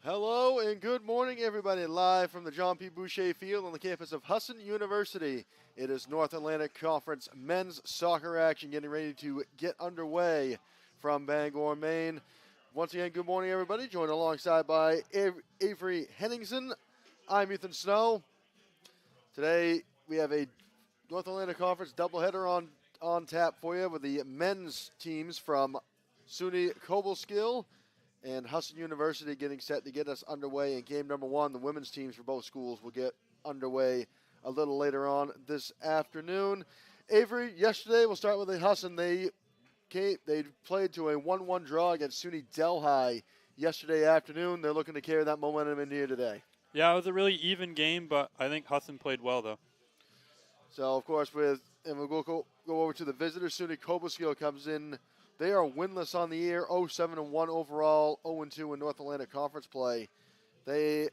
Hello and good morning, everybody. Live from the John P. Boucher Field on the campus of Husson University. It is North Atlantic Conference men's soccer action getting ready to get underway from Bangor, Maine. Once again, good morning, everybody. Joined alongside by Avery Henningsen. I'm Ethan Snow. Today we have a North Atlantic Conference doubleheader on tap for you with the men's teams from SUNY Cobleskill and Husson University getting set to get us underway in game number one. The women's teams for both schools will get underway a little later on this afternoon. Avery, yesterday, we'll start with the Husson. They played to a 1-1 draw against SUNY Delhi yesterday afternoon. They're looking to carry that momentum in here today. Yeah, it was a really even game, but I think Husson played well, though. So, of course, we'll go over to the visitors. SUNY Cobleskill comes in. They are winless on the year, 0-7-1 overall, 0-2 in North Atlantic Conference play. They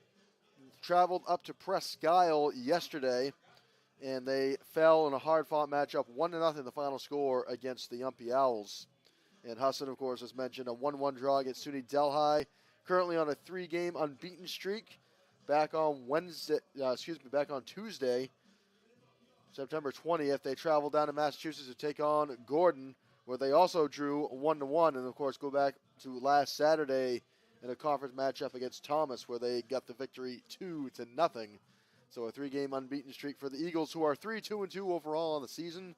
traveled up to Presque Isle yesterday, and they fell in a hard-fought matchup, 1-0 the final score against the Yumpie Owls. And Husson, of course, as mentioned, a 1-1 draw against SUNY Delhi, currently on a 3-game unbeaten streak. Back on Tuesday, September 20th, they traveled down to Massachusetts to take on Gordon, where they also drew 1-1, and of course go back to last Saturday in a conference matchup against Thomas, where they got the victory 2-0. So a 3-game unbeaten streak for the Eagles, who are 3-2-2 overall on the season,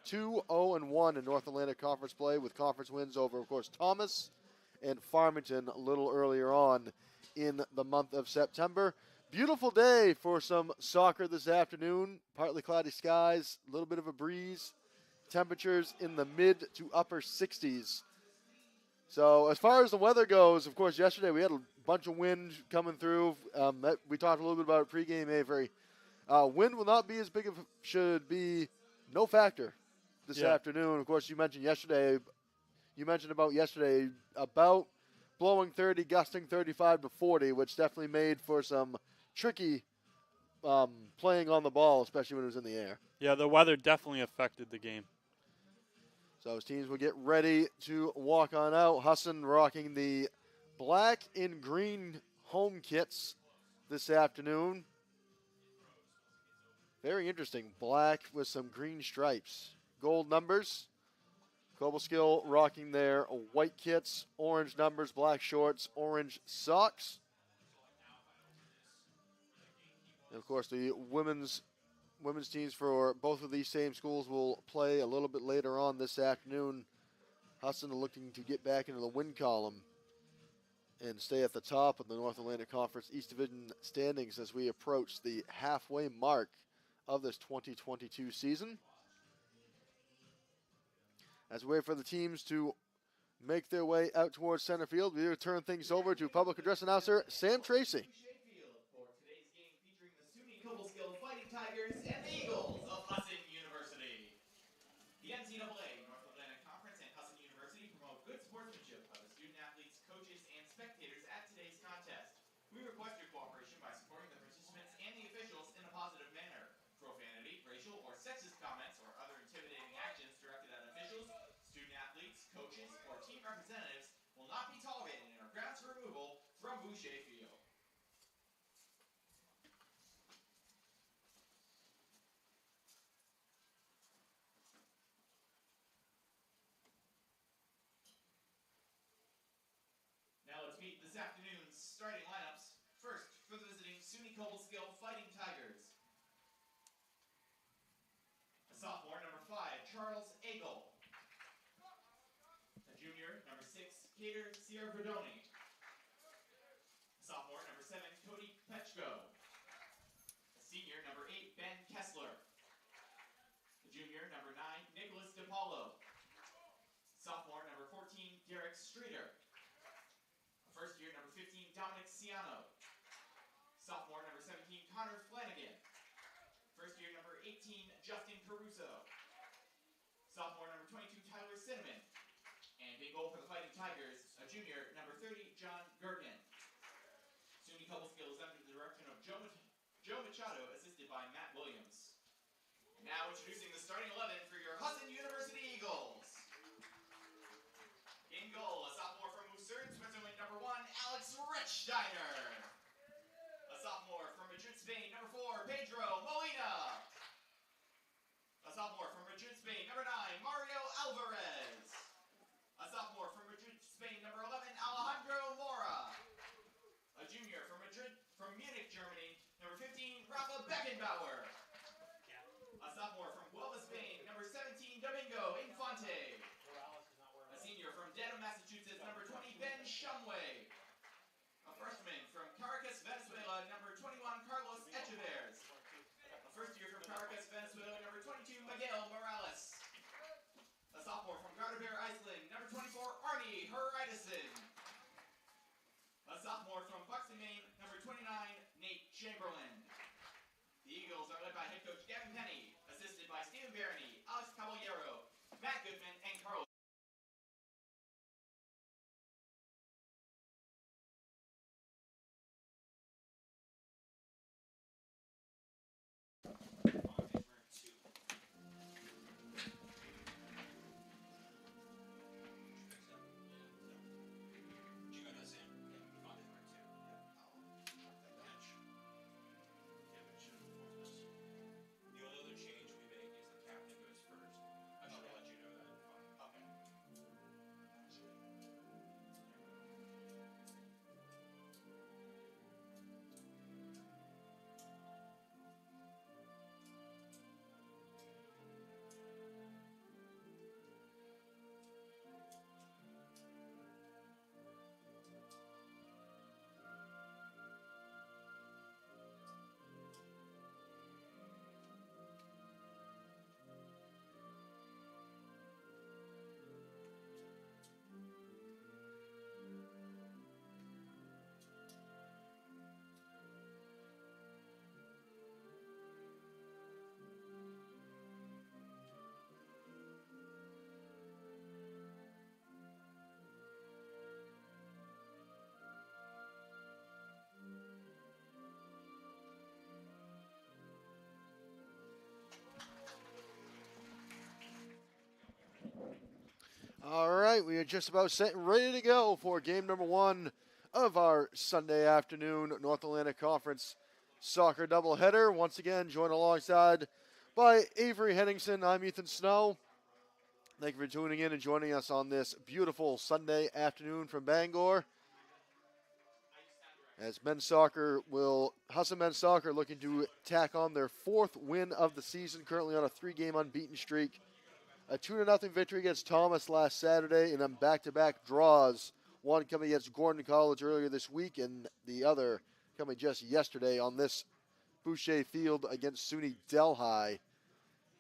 2-0-1 in North Atlantic Conference play, with conference wins over, of course, Thomas and Farmington a little earlier on in the month of September. Beautiful day for some soccer this afternoon. Partly cloudy skies, a little bit of a breeze. Temperatures in the mid to upper 60s. So as far as the weather goes, of course, yesterday we had a bunch of wind coming through. We talked a little bit about it pregame, Avery. Wind will not be as big of should be no factor this afternoon. Of course, you mentioned about yesterday about blowing 30, gusting 35 to 40, which definitely made for some tricky playing on the ball, especially when it was in the air. Yeah, the weather definitely affected the game. So as teams will get ready to walk on out, Husson rocking the black and green home kits this afternoon. Very interesting. Black with some green stripes. Gold numbers. Cobleskill rocking their white kits, orange numbers, black shorts, orange socks. And of course, the women's teams for both of these same schools will play a little bit later on this afternoon. Husson looking to get back into the win column and stay at the top of the North Atlantic Conference East Division standings as we approach the halfway mark of this 2022 season. As we wait for the teams to make their way out towards center field, we will turn things over to public address announcer Sam Tracy. For today's game featuring the SUNY Cobleskill Fighting Tigers and the Eagles of Husson University. The NCAA North Atlantic Conference and Husson University promote good sportsmanship by the student athletes, coaches, and spectators at today's contest. We request your cooperation by supporting the participants and the officials in a positive manner. Profanity, racial, or sexist comments or other intimidating actions directed at officials, student athletes, coaches, or team representatives will not be tolerated and are grounds for removal from Boucher Field. Now let's meet this afternoon's starting lineups. First, for the visiting SUNY Cobleskill Fighting Tigers. A sophomore, number 5, Charles Eagle. A junior, number 6, Cater Sierra-Brodoni. A sophomore, number 7, Cody Pechko. A senior, number 8, Ben Kessler. A junior, number 9, Nicholas DePaulo. Sophomore, number 14, Derek Streeter. A first year, number 15, Dominic Ciano. Sophomore, number 17, Connor Flanagan. First year, number 18, Justin Caruso. Sophomore, number 22, Tyler Cinnamon. And big goal for the Fighting Tigers, a junior, number 30, John Gurgan. SUNY Cobleskill is under the direction of Joe Machado, assisted by Matt Williams. And now introducing the starting 11 for your Husson University Eagles. In goal, a sophomore from Lucerne, Switzerland, number 1, Alex Rich. Steiner. A sophomore from Madrid, Spain, number 4, Pedro Molina. A sophomore from Madrid, Spain, number 9, Mario Alvarez. A sophomore from Madrid, Spain, number 11, Alejandro Mora. A junior from Munich, Germany, number 15, Rafa Beckenbauer. A sophomore from Huelva, Spain, number 17, Domingo Infante. A senior from Dedham, Massachusetts, number 20, Ben Shumway. A freshman from Caracas, Venezuela, number 21, Carlos Echeverres. A first year from Caracas, Venezuela, number 22, Miguel Morales. A sophomore from Gardabeer, Iceland, number 24, Arnie Heridason. A sophomore from Buxton, Maine, number 29, Nate Chamberlain. The Eagles are led by head coach Gavin Penny, assisted by Stephen Barony, Alex Caballero, Matt Goodman, and Carl. All right, we are just about set and ready to go for game number 1 of our Sunday afternoon North Atlantic Conference soccer doubleheader. Once again, joined alongside by Avery Henningsen. I'm Ethan Snow. Thank you for tuning in and joining us on this beautiful Sunday afternoon from Bangor. As Husson men's soccer looking to tack on their 4th win of the season, currently on a 3-game unbeaten streak. A 2-0 victory against Thomas last Saturday, and then back-to-back draws. One coming against Gordon College earlier this week, and the other coming just yesterday on this Boucher field against SUNY Delhi.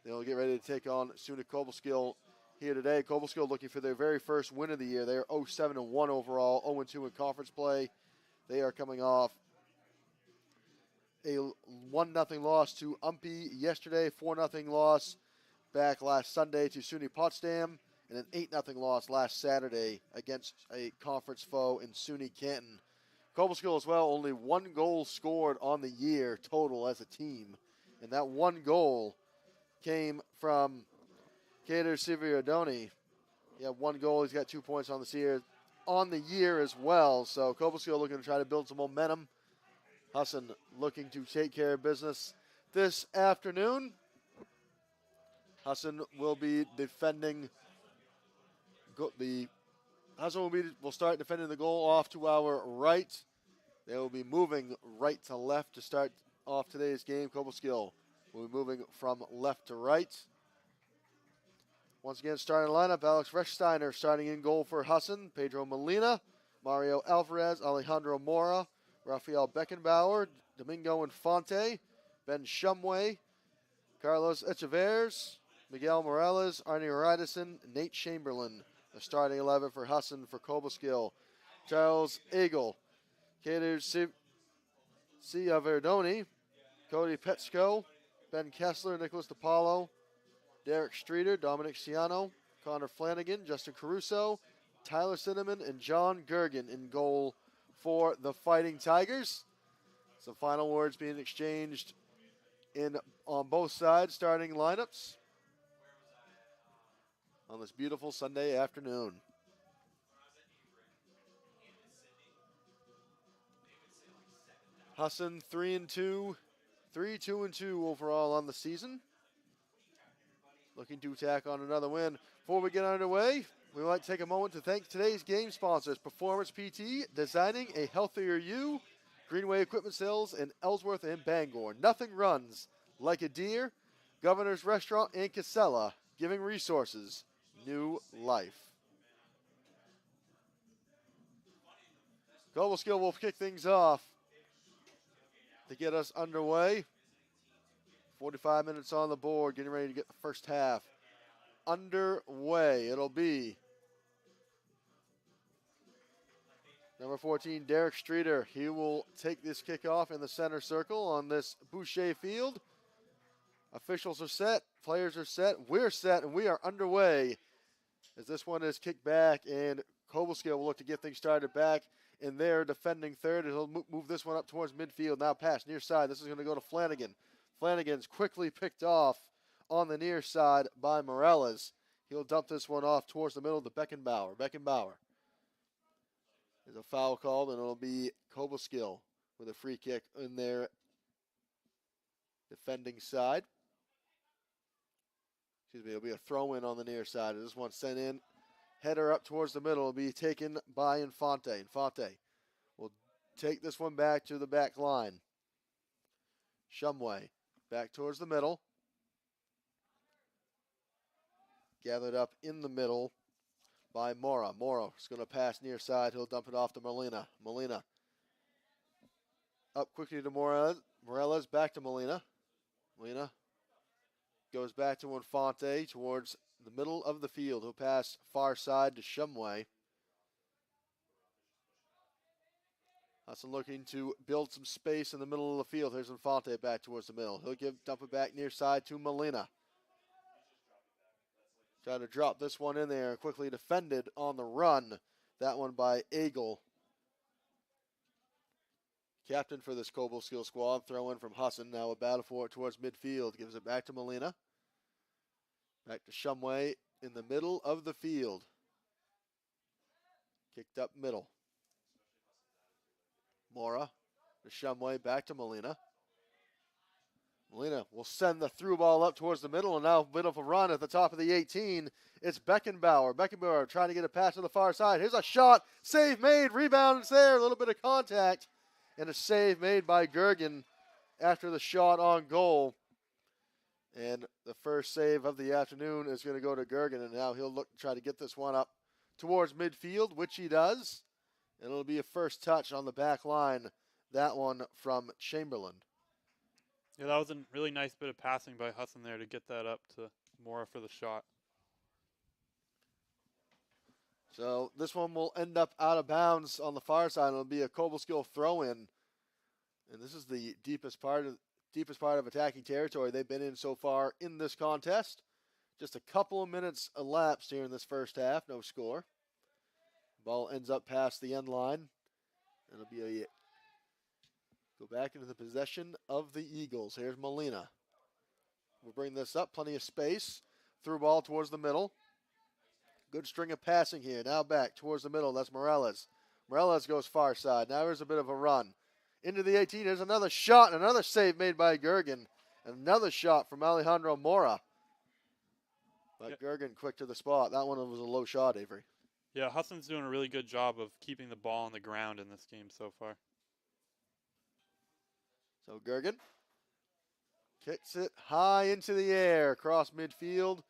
They'll get ready to take on SUNY Cobleskill here today. Cobleskill looking for their very first win of the year. They are 0-7-1 overall, 0-2 in conference play. They are coming off a 1-0 loss to Umpy yesterday, 4-0 loss back last Sunday to SUNY Potsdam, and an 8-0 loss last Saturday against a conference foe in SUNY Canton. Cobleskill as well, only 1 goal scored on the year total as a team, and that 1 goal came from Cater Siviardoni. He had 1 goal. He's got 2 points on the year as well. So Cobleskill looking to try to build some momentum. Husson looking to take care of business this afternoon. Husson will be defending will start defending the goal off to our right. They will be moving right to left to start off today's game. Cobleskill will be moving from left to right. Once again, starting lineup, Alex Rechsteiner starting in goal for Husson. Pedro Molina, Mario Alvarez, Alejandro Mora, Rafael Beckenbauer, Domingo Infante, Ben Shumway, Carlos Echeverres, Miguel Morales, Arnie Heridason, Nate Chamberlain. The starting 11 for Husson for Cobleskill. Charles Eagle, Cater Verdoni, Cody Petsko, Ben Kessler, Nicholas DiPaolo, Derek Streeter, Dominic Ciano, Connor Flanagan, Justin Caruso, Tyler Cinnamon, and John Gergen in goal for the Fighting Tigers. Some final words being exchanged on both sides, starting lineups on this beautiful Sunday afternoon. Husson 3-2, 2-2 overall on the season. Looking to tack on another win. Before we get underway, we would like to take a moment to thank today's game sponsors, Performance PT, designing a healthier you, Greenway Equipment Sales in Ellsworth and Bangor. Nothing runs like a deer, Governor's Restaurant in Casella, giving resources new life. Cobleskill will kick things off to get us underway. 45 minutes on the board, getting ready to get the first half underway. It'll be number 14, Derek Streeter. He will take this kickoff in the center circle on this Boucher field. Officials are set, players are set, we're set, and we are underway as this one is kicked back, and Cobleskill will look to get things started back in their defending third. He'll move this one up towards midfield. Now pass near side. This is going to go to Flanagan. Flanagan's quickly picked off on the near side by Morales. He'll dump this one off towards the middle to Beckenbauer. Beckenbauer. There's a foul called, and it'll be Cobleskill with a free kick in their defending side. Excuse me, it'll be a throw-in on the near side. This one sent in. Header up towards the middle will be taken by Infante. Infante will take this one back to the back line. Shumway back towards the middle. Gathered up in the middle by Mora. Mora is going to pass near side. He'll dump it off to Molina. Molina up quickly to Morales. Morales back to Molina. Molina goes back to Infante towards the middle of the field. He'll pass far side to Shumway. Husson looking to build some space in the middle of the field. Here's Infante back towards the middle. He'll dump it back near side to Molina. Try to drop this one in there. Quickly defended on the run. That one by Eagle. Captain for this Cobleskill squad. Throw in from Husson. Now a battle for it towards midfield. Gives it back to Molina. Back to Shumway in the middle of the field. Kicked up middle. Mora to Shumway, back to Molina. Molina will send the through ball up towards the middle, and now a bit of a run at the top of the 18. It's Beckenbauer. Beckenbauer trying to get a pass to the far side. Here's a shot. Save made. Rebound is there. A little bit of contact. And a save made by Gergen after the shot on goal. And the first save of the afternoon is going to go to Gergen, and now he'll look to try to get this one up towards midfield, which he does. And it'll be a first touch on the back line. That one from Chamberlain. Yeah, that was a really nice bit of passing by Husson there to get that up to Mora for the shot. So this one will end up out of bounds on the far side. It'll be a Cobleskill throw-in. And this is the deepest part of attacking territory they've been in so far in this contest. Just a couple of minutes elapsed here in this first half. No score. Ball ends up past the end line. It'll be a go back into the possession of the Eagles. Here's Molina. We'll bring this up. Plenty of space. Through ball towards the middle. Good string of passing here. Now back towards the middle. That's Morales. Morales goes far side. Now there's a bit of a run. Into the 18. There's another shot. Another save made by Gergen. And another shot from Alejandro Mora. But Gergen quick to the spot. That one was a low shot, Avery. Yeah, Husson's doing a really good job of keeping the ball on the ground in this game so far. So Gergen kicks it high into the air across midfield.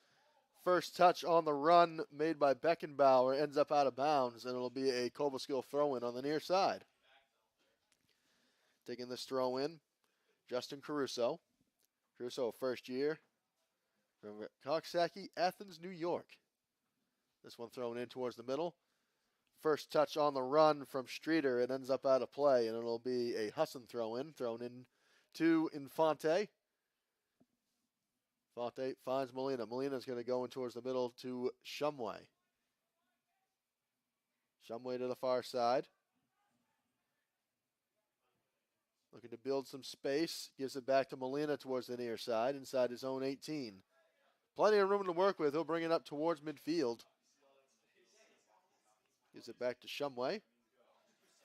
First touch on the run made by Beckenbauer ends up out of bounds, and it'll be a Cobleskill throw-in on the near side. Taking this throw-in, Justin Caruso. Caruso, first year from Coxsackie, Athens, New York. This one thrown in towards the middle. First touch on the run from Streeter. It ends up out of play, and it'll be a Husson thrown in to Infante. Infante finds Molina. Molina's going to go in towards the middle to Shumway. Shumway to the far side. Looking to build some space. Gives it back to Molina towards the near side, inside his own 18. Plenty of room to work with. He'll bring it up towards midfield. Gives it back to Shumway.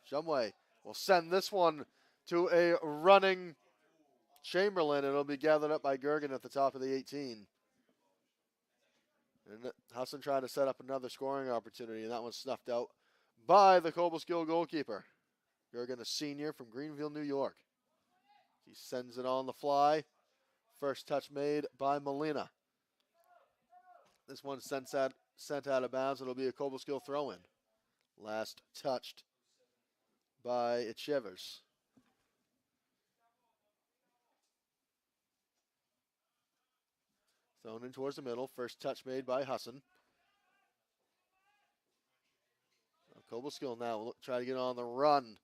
Shumway will send this one to a running Chamberlain. It'll be gathered up by Gergen at the top of the 18. And Husson trying to set up another scoring opportunity, and that one's snuffed out by the Cobleskill goalkeeper. Gergen, a senior from Greenville, New York. He sends it on the fly. First touch made by Molina. This one's sent out of bounds. It'll be a Cobleskill throw-in. Last touched by Echevers. Thrown in towards the middle. First touch made by Husson. Cobleskill now will try to get on the run.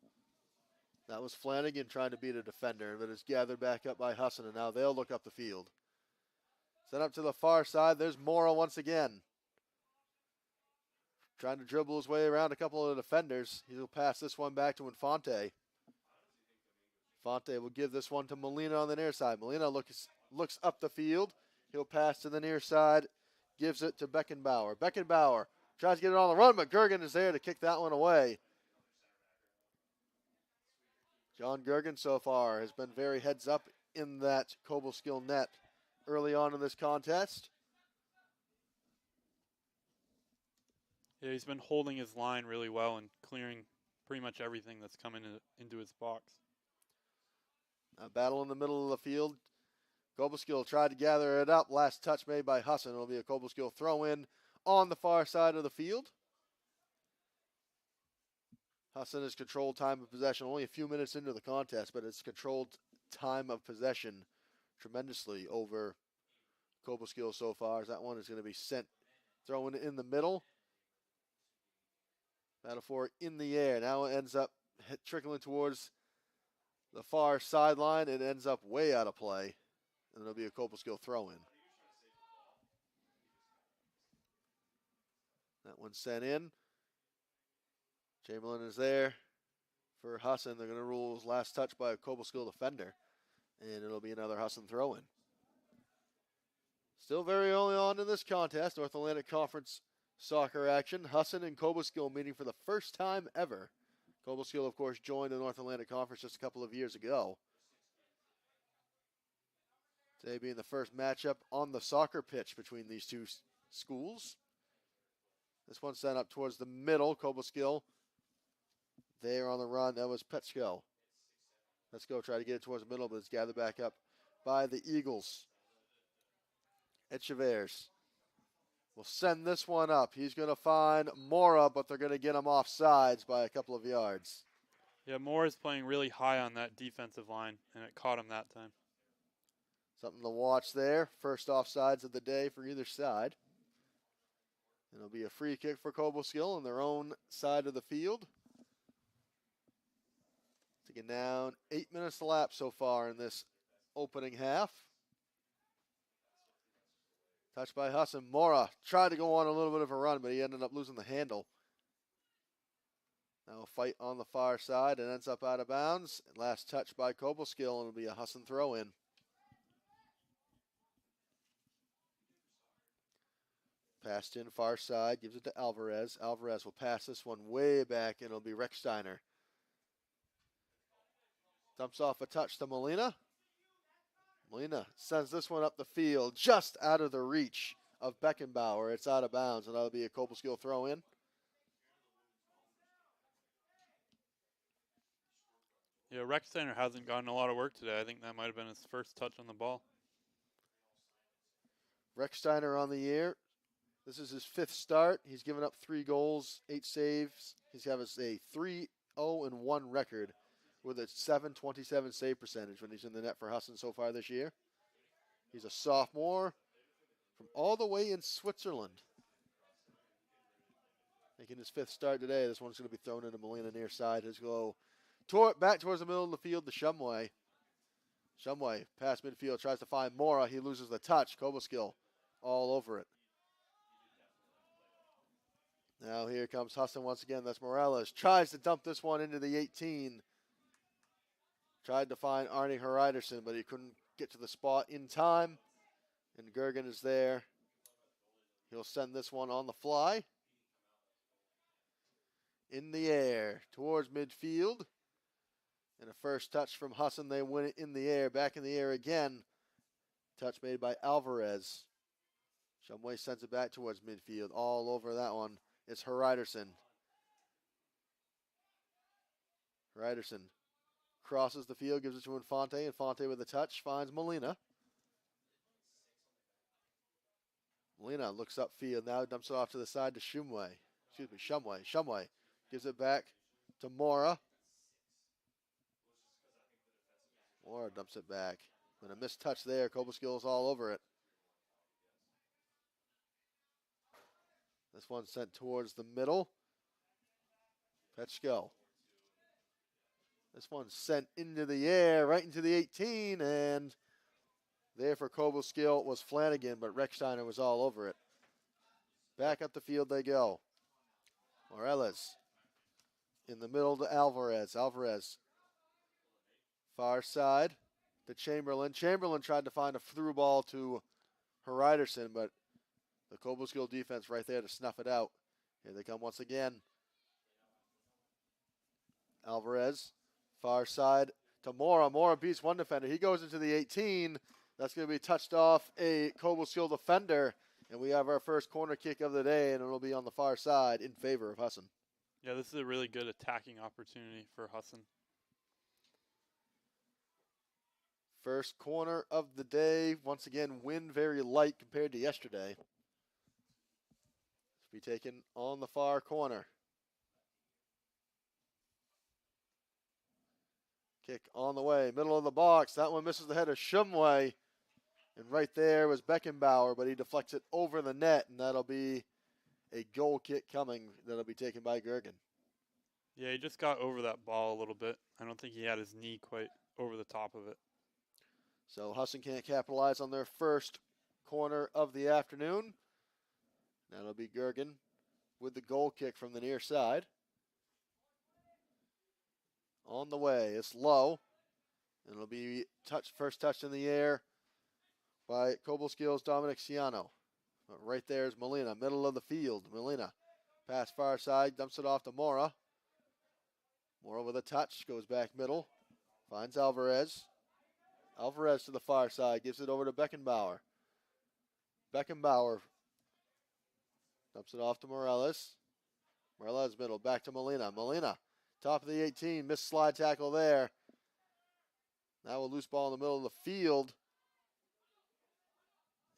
That was Flanagan trying to beat a defender, but it's gathered back up by Husson, and now they'll look up the field. Set up to the far side. There's Mora once again. Trying to dribble his way around a couple of defenders. He'll pass this one back to Infante. Infante will give this one to Molina on the near side. Molina looks up the field. He'll pass to the near side. Gives it to Beckenbauer. Beckenbauer tries to get it on the run, but Gergen is there to kick that one away. John Gergen so far has been very heads up in that Cobleskill net early on in this contest. Yeah, he's been holding his line really well and clearing pretty much everything that's coming into his box. A battle in the middle of the field. Cobleskill tried to gather it up. Last touch made by Husson. It'll be a Cobleskill throw-in on the far side of the field. Husson has controlled time of possession only a few minutes into the contest, but it's controlled time of possession tremendously over Cobleskill so far. As that one is going to be sent, thrown in the middle. Battle for it in the air. Now it ends up trickling towards the far sideline. It ends up way out of play, and it'll be a Cobleskill throw-in. That one's sent in. Chamberlain is there for Husson. They're going to rule his last touch by a Cobleskill defender, and it'll be another Husson throw-in. Still very early on in this contest, North Atlantic Conference soccer action. Husson and Cobleskill meeting for the first time ever. Cobleskill, of course, joined the North Atlantic Conference just a couple of years ago. Today being the first matchup on the soccer pitch between these two schools. This one sent up towards the middle. Cobleskill there on the run. That was Petchko. Petchko tried to get it towards the middle, but it's gathered back up by the Eagles. Echevers will send this one up. He's going to find Mora, but they're going to get him off sides by a couple of yards. Yeah, Moore is playing really high on that defensive line, and it caught him that time. Something to watch there. First offsides of the day for either side. It'll be a free kick for Cobleskill on their own side of the field. Taking down 8 minutes to lap so far in this opening half. Touched by Husson. Mora tried to go on a little bit of a run, but he ended up losing the handle. Now a fight on the far side and ends up out of bounds. Last touch by Cobleskill, and it'll be a Husson throw-in. Passed in far side, gives it to Alvarez. Alvarez will pass this one way back, and it'll be Rechsteiner. Dumps off a touch to Molina. Molina sends this one up the field, just out of the reach of Beckenbauer. It's out of bounds, and that'll be a Cobleskill throw-in. Yeah, Rechsteiner hasn't gotten a lot of work today. I think that might have been his first touch on the ball. Rechsteiner on the year. This is his fifth start. He's given up 3 goals, 8 saves. He's got a 3-0-1 record with a .727 save percentage when he's in the net for Husson so far this year. He's a sophomore from all the way in Switzerland. Making his 5th start today. This one's going to be thrown into Molina near side. He's going to go back towards the middle of the field to Shumway. Shumway, past midfield, tries to find Mora. He loses the touch. Cobleskill all over it. Now here comes Husson once again. That's Morales. Tries to dump this one into the 18. Tried to find Arnie Hreiderson, but he couldn't get to the spot in time. And Gergen is there. He'll send this one on the fly. In the air towards midfield. And a first touch from Husson. They win it in the air. Back in the air again. Touch made by Alvarez. Shumway sends it back towards midfield. All over that one. It's Hryderson. Hryderson crosses the field, gives it to Infante. Infante with a touch, finds Molina. Molina looks upfield now, dumps it off to the side to Shumway. Shumway gives it back to Mora. Mora dumps it back. And a missed touch there. Cobleskill is all over it. This one sent towards the middle. Petchko. This one sent into the air, right into the 18, and there for Cobleskill was Flanagan, but Rechsteiner was all over it. Back up the field they go. Morales in the middle to Alvarez. Alvarez, far side to Chamberlain. Chamberlain tried to find a through ball to Hryderson, but the Cobleskill defense right there to snuff it out. Here they come once again. Alvarez, far side to Mora. Mora beats one defender. He goes into the 18. That's going to be touched off a Cobleskill defender. And we have our first corner kick of the day, and it'll be on the far side in favor of Husson. Yeah, this is a really good attacking opportunity for Husson. First corner of the day. Once again, wind very light compared to yesterday. To be taken on the far corner. Kick on the way, middle of the box. That one misses the head of Shumway. And right there was Beckenbauer, but he deflects it over the net, and that'll be a goal kick coming that'll be taken by Gergen. Yeah, he just got over that ball a little bit. I don't think he had his knee quite over the top of it. So Husson can't capitalize on their first corner of the afternoon. That'll be Gergen with the goal kick from the near side. On the way, it's low. And it'll be first touch in the air by Cobleskill Dominic Ciano. But right there is Molina, middle of the field. Molina, pass far side, dumps it off to Mora. Mora with a touch, goes back middle, finds Alvarez. Alvarez to the far side, gives it over to Beckenbauer. Beckenbauer dumps it off to Morales. Morales middle, back to Molina. Molina, top of the 18, missed slide tackle there. Now a loose ball in the middle of the field.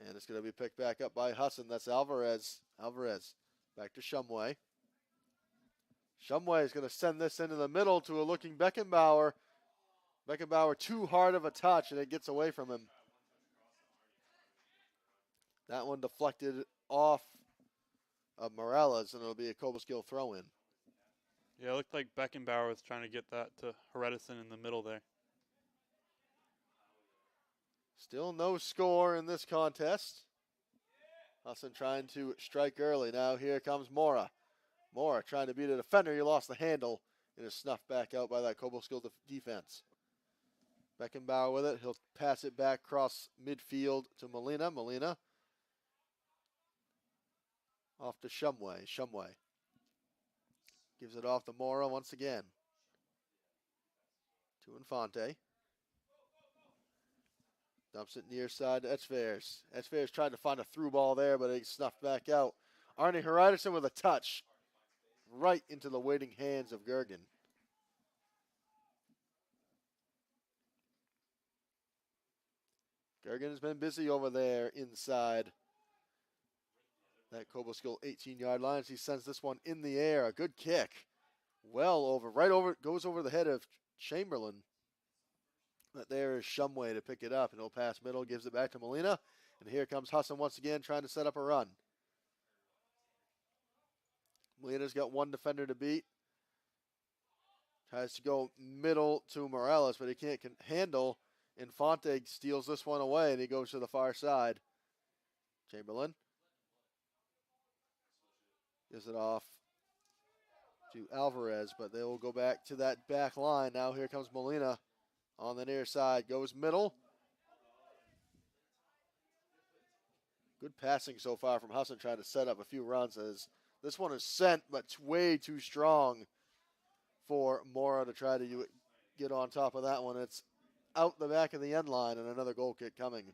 And it's going to be picked back up by Husson. That's Alvarez. Alvarez back to Shumway. Shumway is going to send this into the middle to a looking Beckenbauer. Beckenbauer too hard of a touch, and it gets away from him. That one deflected off of Morales, and it'll be a Cobleskill throw-in. Yeah, it looked like Beckenbauer was trying to get that to Hryderson in the middle there. Still no score in this contest. Husson trying to strike early. Now here comes Mora. Mora trying to beat a defender. He lost the handle and is snuffed back out by that Cobleskill defense. Beckenbauer with it. He'll pass it back across midfield to Molina. Molina off to Shumway. Shumway gives it off to Mora once again. To Infante. Dumps it near side to Echeverz. Echeverz tried to find a through ball there, but it snuffed back out. Arnie Hryderson with a touch right into the waiting hands of Gergen. Gergen has been busy over there inside that Cobleskill 18-yard line. He sends this one in the air. A good kick. Well over, right over, goes over the head of Chamberlain. But there is Shumway to pick it up, and he'll pass middle, gives it back to Molina. And here comes Husson once again trying to set up a run. Molina's got one defender to beat. Tries to go middle to Morales, but he can't handle. Infante steals this one away, and he goes to the far side. Chamberlain gives it off to Alvarez, but they will go back to that back line. Now here comes Molina. On the near side, goes middle. Good passing so far from Husson, trying to set up a few runs. As this one is sent, but way too strong for Mora to try to get on top of that one. It's out the back of the end line, and another goal kick coming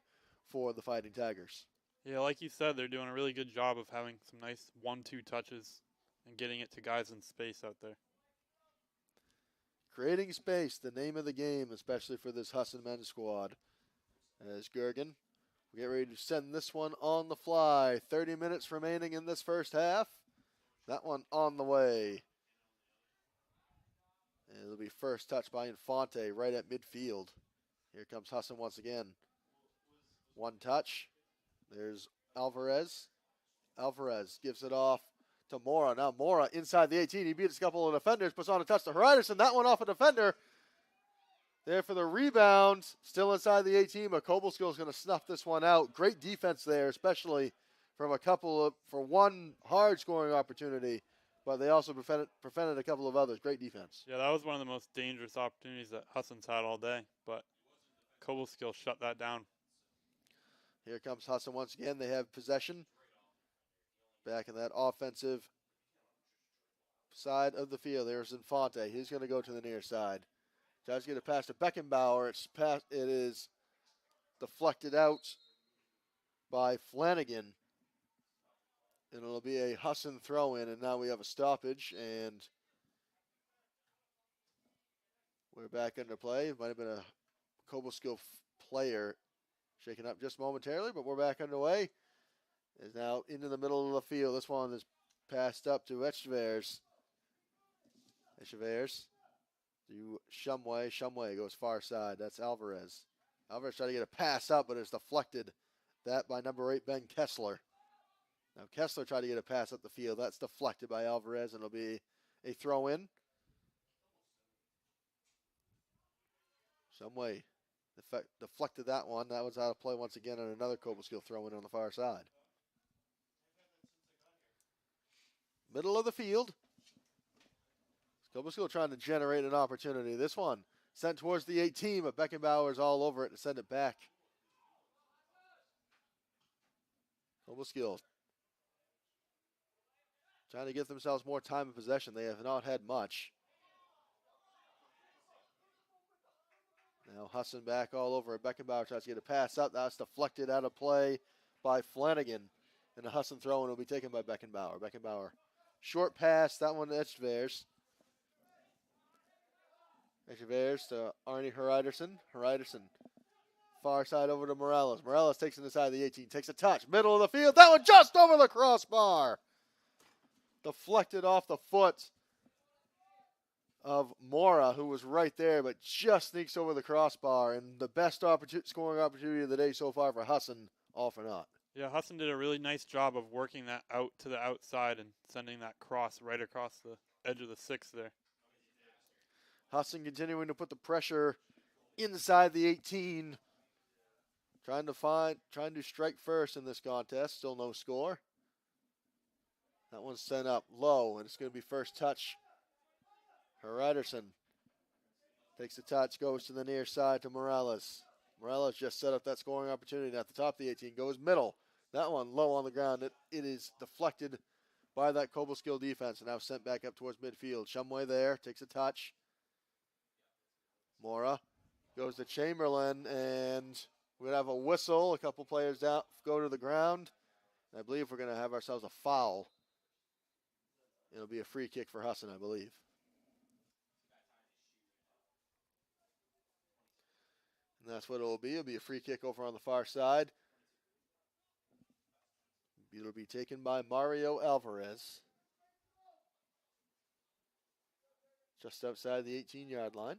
for the Fighting Tigers. Yeah, like you said, they're doing a really good job of having some nice 1-2 touches and getting it to guys in space out there. Creating space, the name of the game, especially for this Husson men's squad. As Gergen will get ready to send this one on the fly. 30 minutes remaining in this first half. That one on the way. And it'll be first touch by Infante right at midfield. Here comes Husson once again. One touch. There's Alvarez. Alvarez gives it off to Mora. Now Mora inside the 18. He beats a couple of defenders, puts on a touch to Heriderson. That one off a defender. There for the rebound. Still inside the 18, but Cobleskill is going to snuff this one out. Great defense there, especially from for one hard scoring opportunity, but they also prevented a couple of others. Great defense. Yeah, that was one of the most dangerous opportunities that Husson's had all day, but Cobleskill shut that down. Here comes Husson once again. They have possession. Back in that offensive side of the field, there's Infante. He's going to go to the near side. Tries to get it past to Beckenbauer. It is deflected out by Flanagan. And it'll be a Husson throw-in, and now we have a stoppage, and we're back under play. It might have been a Cobleskill player shaken up just momentarily, but we're back underway. Is now into the middle of the field. This one is passed up to Echevers. Echevers to Shumway. Shumway goes far side. That's Alvarez. Alvarez trying to get a pass up, but it's deflected. That by number 8, Ben Kessler. Now Kessler tried to get a pass up the field. That's deflected by Alvarez, and it'll be a throw-in. Shumway deflected that one. That was out of play once again, and another Cobleskill throw-in on the far side. Middle of the field. Cobleskill trying to generate an opportunity. This one sent towards the 18, but Beckenbauer's all over it to send it back. Cobleskill trying to give themselves more time in possession. They have not had much. Now Husson back all over it. Beckenbauer tries to get a pass up. That's deflected out of play by Flanagan. And a Husson throw-in will be taken by Beckenbauer. Beckenbauer. Short pass. That one to Echevers. Echevers to Arnie Heriderson. Heriderson. Far side over to Morales. Morales takes it inside the 18. Takes a touch. Middle of the field. That one just over the crossbar. Deflected off the foot of Mora, who was right there, but just sneaks over the crossbar. And the best scoring opportunity of the day so far for Husson, all for naught. Yeah, Husson did a really nice job of working that out to the outside and sending that cross right across the edge of the 6 there. Husson continuing to put the pressure inside the 18. Trying to strike first in this contest. Still no score. That one's sent up low, and it's going to be first touch. Heriderson takes the touch, goes to the near side to Morales. Morales just set up that scoring opportunity at the top of the 18. Goes middle. That one low on the ground. It is deflected by that Cobleskill defense and now sent back up towards midfield. Shumway there, takes a touch. Mora goes to Chamberlain, and we're going to have a whistle. A couple players down, go to the ground. And I believe we're going to have ourselves a foul. It'll be a free kick for Husson, I believe. And that's what it'll be. It'll be a free kick over on the far side. It'll be taken by Mario Alvarez. Just outside the 18-yard line.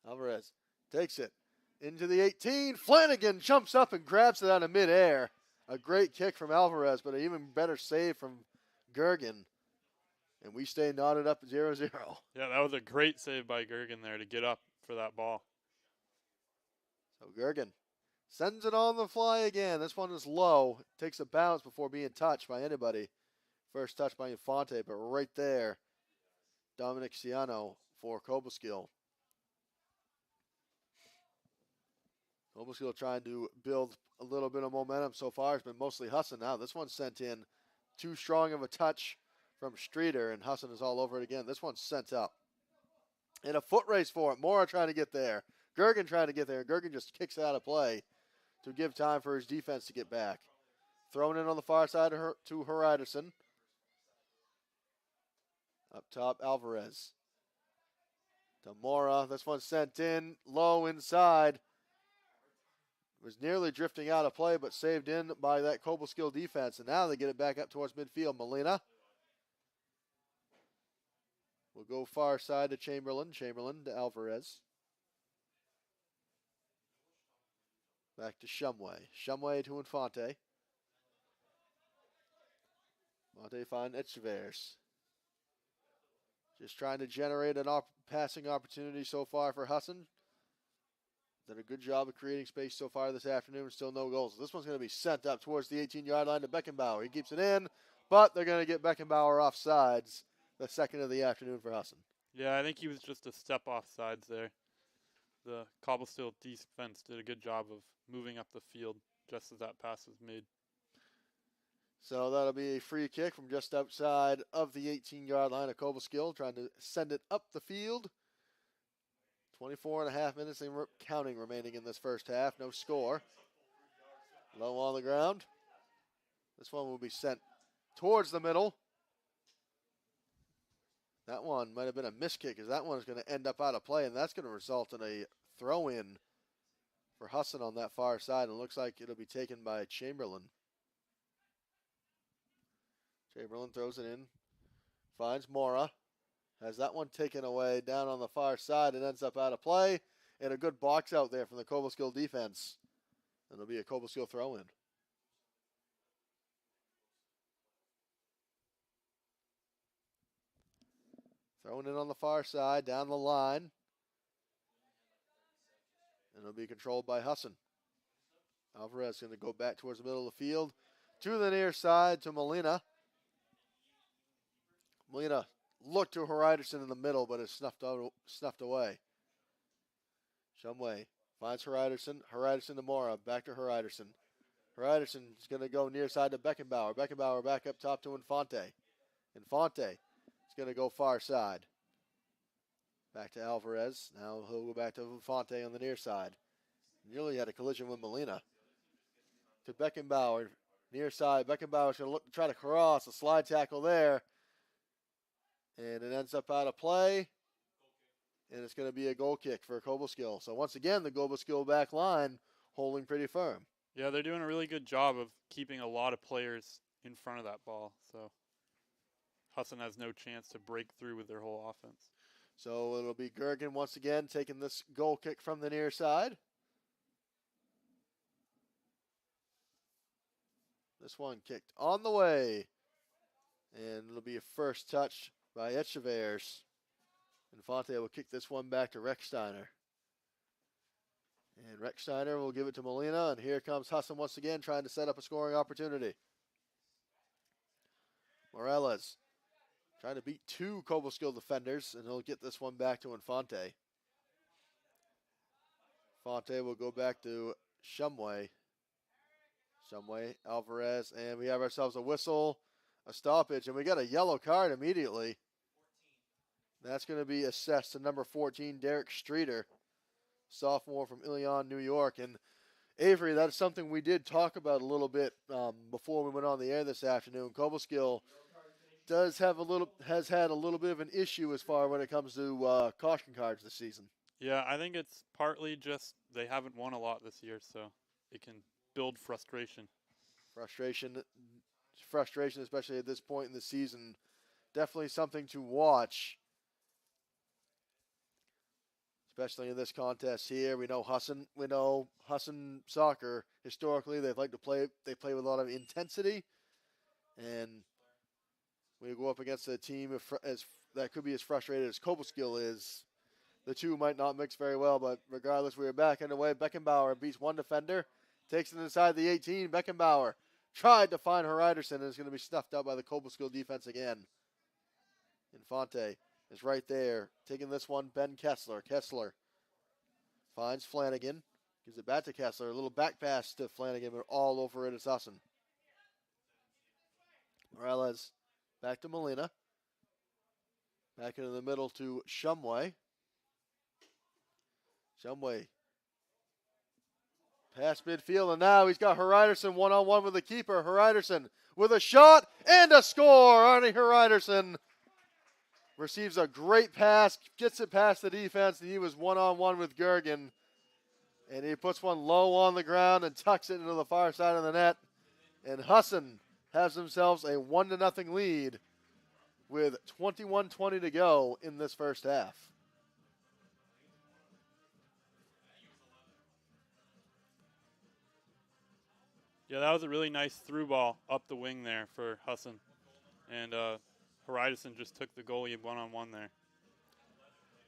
Alvarez takes it into the 18. Flanagan jumps up and grabs it out of midair. A great kick from Alvarez, but an even better save from Gergen. And we stay knotted up 0-0. Yeah, that was a great save by Gergen there to get up for that ball. So Gergen sends it on the fly again. This one is low. Takes a bounce before being touched by anybody. First touch by Infante, but right there, Dominic Ciano for Cobleskill. Cobleskill trying to build a little bit of momentum so far. It's been mostly Husson now. This one's sent in. Too strong of a touch from Streeter, and Husson is all over it again. This one's sent up. In a foot race for it. Mora trying to get there. Gergen trying to get there. Gergen just kicks it out of play to give time for his defense to get back. Thrown in on the far side to Heriderson. Up top, Alvarez. To Mora. This one sent in low inside. Was nearly drifting out of play, but saved in by that Cobleskill defense. And now they get it back up towards midfield. Molina will go far side to Chamberlain. Chamberlain to Alvarez. Back to Shumway. Shumway to Infante. Infante find Echeverres. Just trying to generate an passing opportunity so far for Husson. Did a good job of creating space so far this afternoon. Still no goals. This one's going to be sent up towards the 18-yard line to Beckenbauer. He keeps it in, but they're going to get Beckenbauer off sides. The second of the afternoon for Husson. Yeah, I think he was just a step off sides there. The Cobleskill defense did a good job of moving up the field just as that pass was made. So that'll be a free kick from just outside of the 18-yard line of Cobleskill, trying to send it up the field. 24 and a half minutes and counting remaining in this first half. No score. Low on the ground. This one will be sent towards the middle. That one might have been a miss kick, as that one is going to end up out of play, and that's going to result in a throw-in for Husson on that far side. And it looks like it'll be taken by Chamberlain. Chamberlain throws it in, finds Mora, has that one taken away down on the far side and ends up out of play. And a good box out there from the Cobleskill defense. And it'll be a Cobleskill throw-in. Thrown in on the far side, down the line. And it'll be controlled by Husson. Alvarez going to go back towards the middle of the field. To the near side to Molina. Molina looked to Heriderson in the middle, but is snuffed away. Shumway finds Heriderson. Heriderson to Mora. Back to Heriderson. Heriderson is going to go near side to Beckenbauer. Beckenbauer back up top to Infante. Infante is going to go far side. Back to Alvarez. Now he'll go back to Infante on the near side. Nearly had a collision with Molina. To Beckenbauer. Near side. Beckenbauer's going to look to try to cross. A slide tackle there. And it ends up out of play. And it's going to be a goal kick for Cobleskill. So once again, the Cobleskill back line holding pretty firm. Yeah, they're doing a really good job of keeping a lot of players in front of that ball. So Husson has no chance to break through with their whole offense. So it'll be Gergen once again taking this goal kick from the near side. This one kicked on the way. And it'll be a first touch by Echeverres. Infante will kick this one back to Rechsteiner. And Rechsteiner will give it to Molina. And here comes Husson once again trying to set up a scoring opportunity. Morales trying to beat two Cobleskill defenders. And he'll get this one back to Infante. Infante will go back to Shumway. Shumway, Alvarez. And we have ourselves a whistle, a stoppage. And we got a yellow card immediately. That's going to be assessed to number 14, Derek Streeter, sophomore from Ilion, New York. And Avery, that's something we did talk about a little bit before we went on the air this afternoon. Cobleskill has had a little bit of an issue as far when it comes to caution cards this season. Yeah, I think it's partly just they haven't won a lot this year, so it can build frustration. Frustration, especially at this point in the season. Definitely something to watch. Especially in this contest here. We know Husson soccer, historically, they play with a lot of intensity. And we go up against a team that could be as frustrated as Cobleskill is. The two might not mix very well, but regardless, we are back underway. Beckenbauer beats one defender, takes it inside the 18. Beckenbauer tried to find Heriderson and is going to be snuffed out by the Cobleskill defense again. Infante is right there, taking this one, Ben Kessler. Kessler finds Flanagan. Gives it back to Kessler. A little back pass to Flanagan, but all over it is Husson. Morales back to Molina. Back into the middle to Shumway. Shumway. Past midfield, and now he's got Heriderson one-on-one with the keeper. Heriderson with a shot and a score. Arnie Heriderson receives a great pass, gets it past the defense, and he was one-on-one with Gergen. And he puts one low on the ground and tucks it into the far side of the net. And Husson has themselves a 1-0 lead with 21:20 to go in this first half. Yeah, that was a really nice through ball up the wing there for Husson. And Heriderson just took the goalie one-on-one there.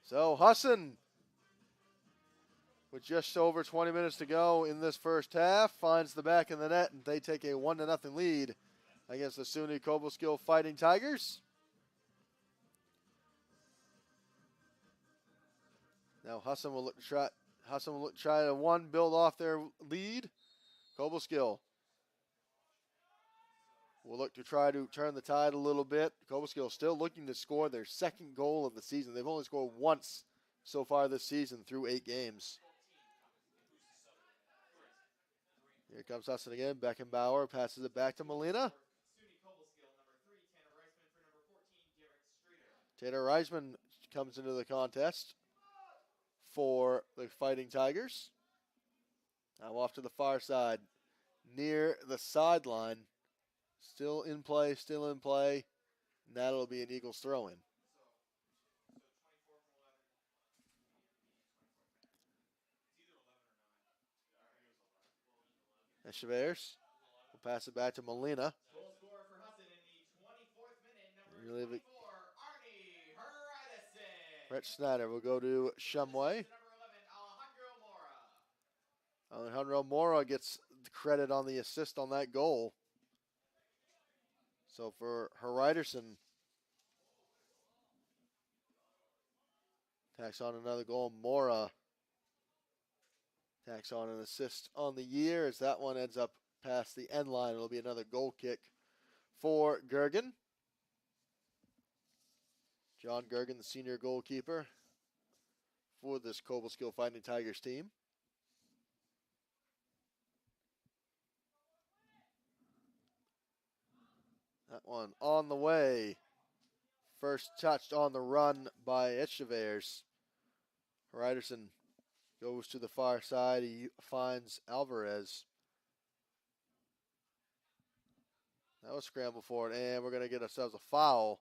So Husson, with just over 20 minutes to go in this first half, finds the back of the net, and they take a 1-0 lead against the SUNY Cobleskill Fighting Tigers. Now Husson will look to try to build off their lead. Cobleskill will look to try to turn the tide a little bit. Cobleskill still looking to score their second goal of the season. They've only scored once so far this season through 8 games. Here comes Husson again. Beckenbauer passes it back to Molina. Tanner Reisman comes into the contest for the Fighting Tigers. Now off to the far side, near the sideline. Still in play. And that'll be an Eagles throw-in. Echeverres will pass it back to Molina. Goal scorer for Husson in the 24th minute, number 24, Arnie Heriderson. Brett Snyder will go to Shumway. Number 11, Alejandro Mora gets the credit on the assist on that goal. So for Heriderson, tacks on another goal. Mora tacks on an assist on the year as that one ends up past the end line. It'll be another goal kick for Gergen. John Gergen, the senior goalkeeper for this Cobleskill Fighting Tigers team. That one on the way. First touched on the run by Echeverres. Heriderson goes to the far side. He finds Alvarez. That was scrambled for it, and we're going to get ourselves a foul.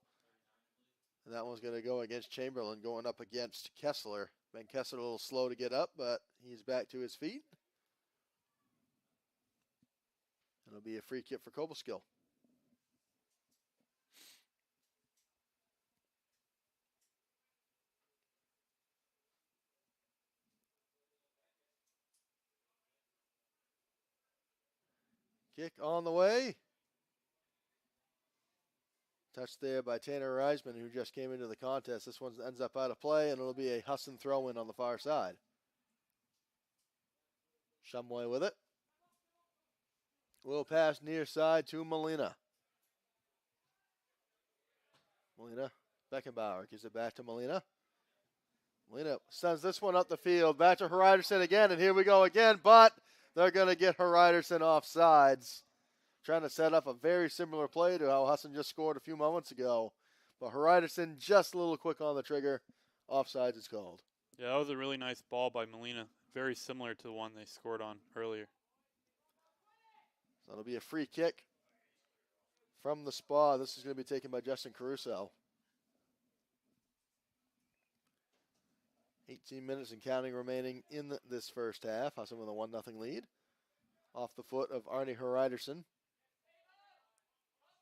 And that one's going to go against Chamberlain, going up against Kessler. Ben Kessler a little slow to get up, but he's back to his feet. It'll be a free kick for Cobleskill. Kick on the way. Touched there by Tanner Reisman, who just came into the contest. This one ends up out of play, and it'll be a Husson throw-in on the far side. Shumway with it. Will pass near side to Molina. Molina, Beckenbauer gives it back to Molina. Molina sends this one up the field. Back to Heriderson again, and here we go again, but they're going to get Heriderson off sides. Trying to set up a very similar play to how Husson just scored a few moments ago. But Heriderson just a little quick on the trigger. Offsides is called. Yeah, that was a really nice ball by Molina. Very similar to the one they scored on earlier. So it'll be a free kick from the spot. This is going to be taken by Justin Caruso. 18 minutes and counting remaining in this first half. Husson with a 1-0 lead. Off the foot of Arnie Heriderson.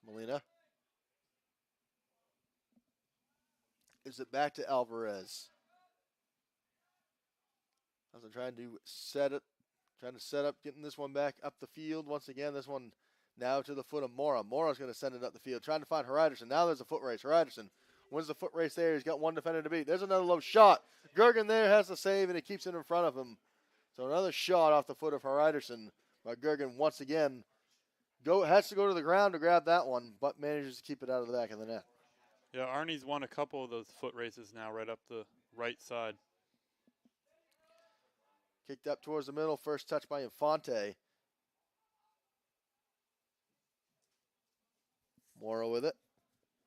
Molina. Gives it back to Alvarez. Husson trying to set up, getting this one back up the field. Once again, this one now to the foot of Mora. Mora's going to send it up the field, trying to find Heriderson. Now there's a foot race. Heriderson wins the foot race there. He's got one defender to beat. There's another low shot. Gergen there has the save, and he keeps it in front of him. So another shot off the foot of Hryderson, but Gergen once again has to go to the ground to grab that one, but manages to keep it out of the back of the net. Yeah, Arnie's won a couple of those foot races now right up the right side. Kicked up towards the middle, first touch by Infante. Morrow with it.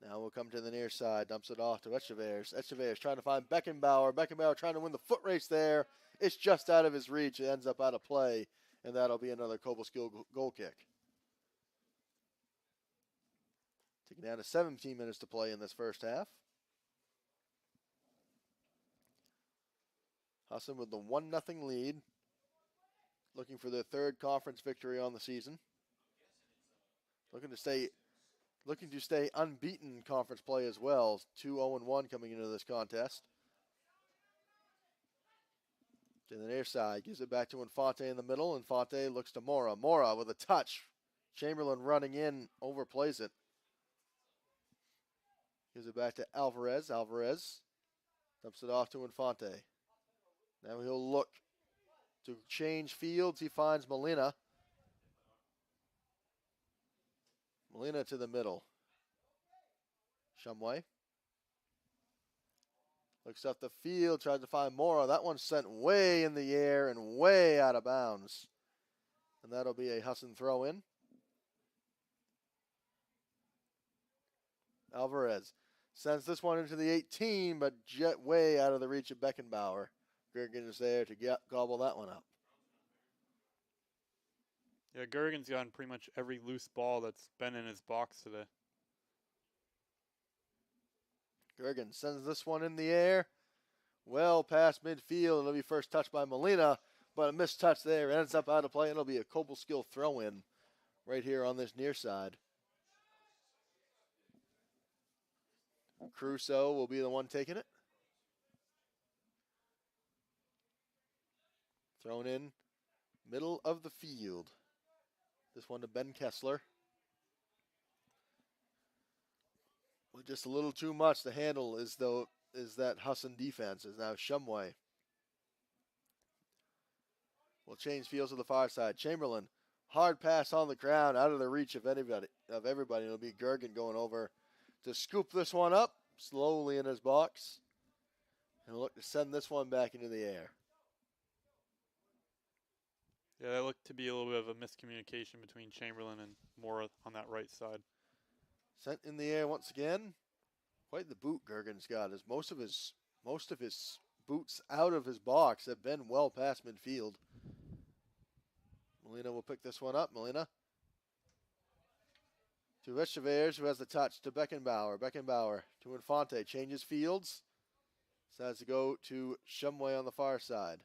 Now we'll come to the near side, dumps it off to Echeverres. Echeverres trying to find Beckenbauer. Beckenbauer trying to win the foot race there. It's just out of his reach. It ends up out of play, and that'll be another Cobleskill goal kick. Taking down to 17 minutes to play in this first half. Husson with the 1-0 lead. Looking for their third conference victory on the season. Looking to stay unbeaten in conference play as well. 2-0-1 coming into this contest. To the near side, gives it back to Infante in the middle. Infante looks to Mora. Mora with a touch. Chamberlain running in, overplays it. Gives it back to Alvarez. Alvarez dumps it off to Infante. Now he'll look to change fields. He finds Molina. Molina to the middle. Shumway. Looks up the field, tries to find Mora. That one's sent way in the air and way out of bounds. And that'll be a Husson throw in. Alvarez sends this one into the 18, but jet way out of the reach of Beckenbauer. Gergen is there to gobble that one up. Yeah, Gergen's gotten pretty much every loose ball that's been in his box today. Gergen sends this one in the air. Well past midfield. It'll be first touched by Molina, but a missed touch there. It ends up out of play. It'll be a Cobleskill throw-in right here on this near side. Crusoe will be the one taking it. Thrown in middle of the field. This one to Ben Kessler. Well, just a little too much to handle is that Husson defense. Is now Shumway. Will change fields to the far side. Chamberlain, hard pass on the ground, out of the reach of everybody. It'll be Gergen going over to scoop this one up slowly in his box, and look to send this one back into the air. Yeah, that looked to be a little bit of a miscommunication between Chamberlain and Mora on that right side. Sent in the air once again. Quite the boot Gergen's got. As most of his boots out of his box have been well past midfield. Molina will pick this one up. Molina to Echeverres, who has the touch to Beckenbauer. Beckenbauer to Infante. Changes fields. Decides to go to Shumway on the far side.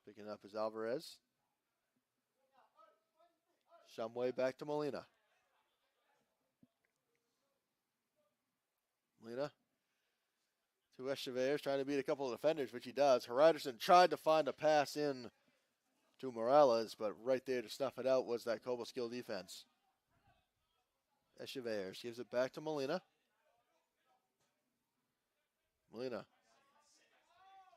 Picking up is Alvarez. Shumway back to Molina. Molina to Echeverres, trying to beat a couple of defenders, which he does. Hryderson tried to find a pass in to Morales, but right there to snuff it out was that Cobleskill defense. Echeverres gives it back to Molina. Molina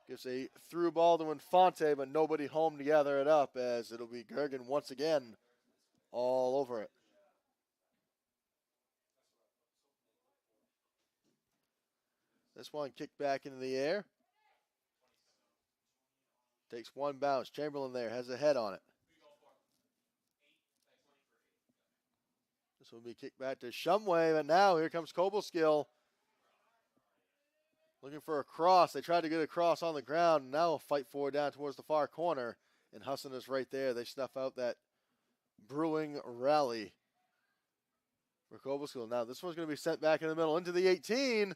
gives a through ball to Infante, but nobody home to gather it up, as it'll be Gergen once again all over it. This one kicked back into the air. Takes one bounce. Chamberlain there has a head on it. This will be kicked back to Shumway, but now here comes Cobleskill. Looking for a cross. They tried to get a cross on the ground, and now a fight forward down towards the far corner. And Husson is right there. They snuff out that brewing rally for Cobleskill. Now this one's going to be sent back in the middle into the 18.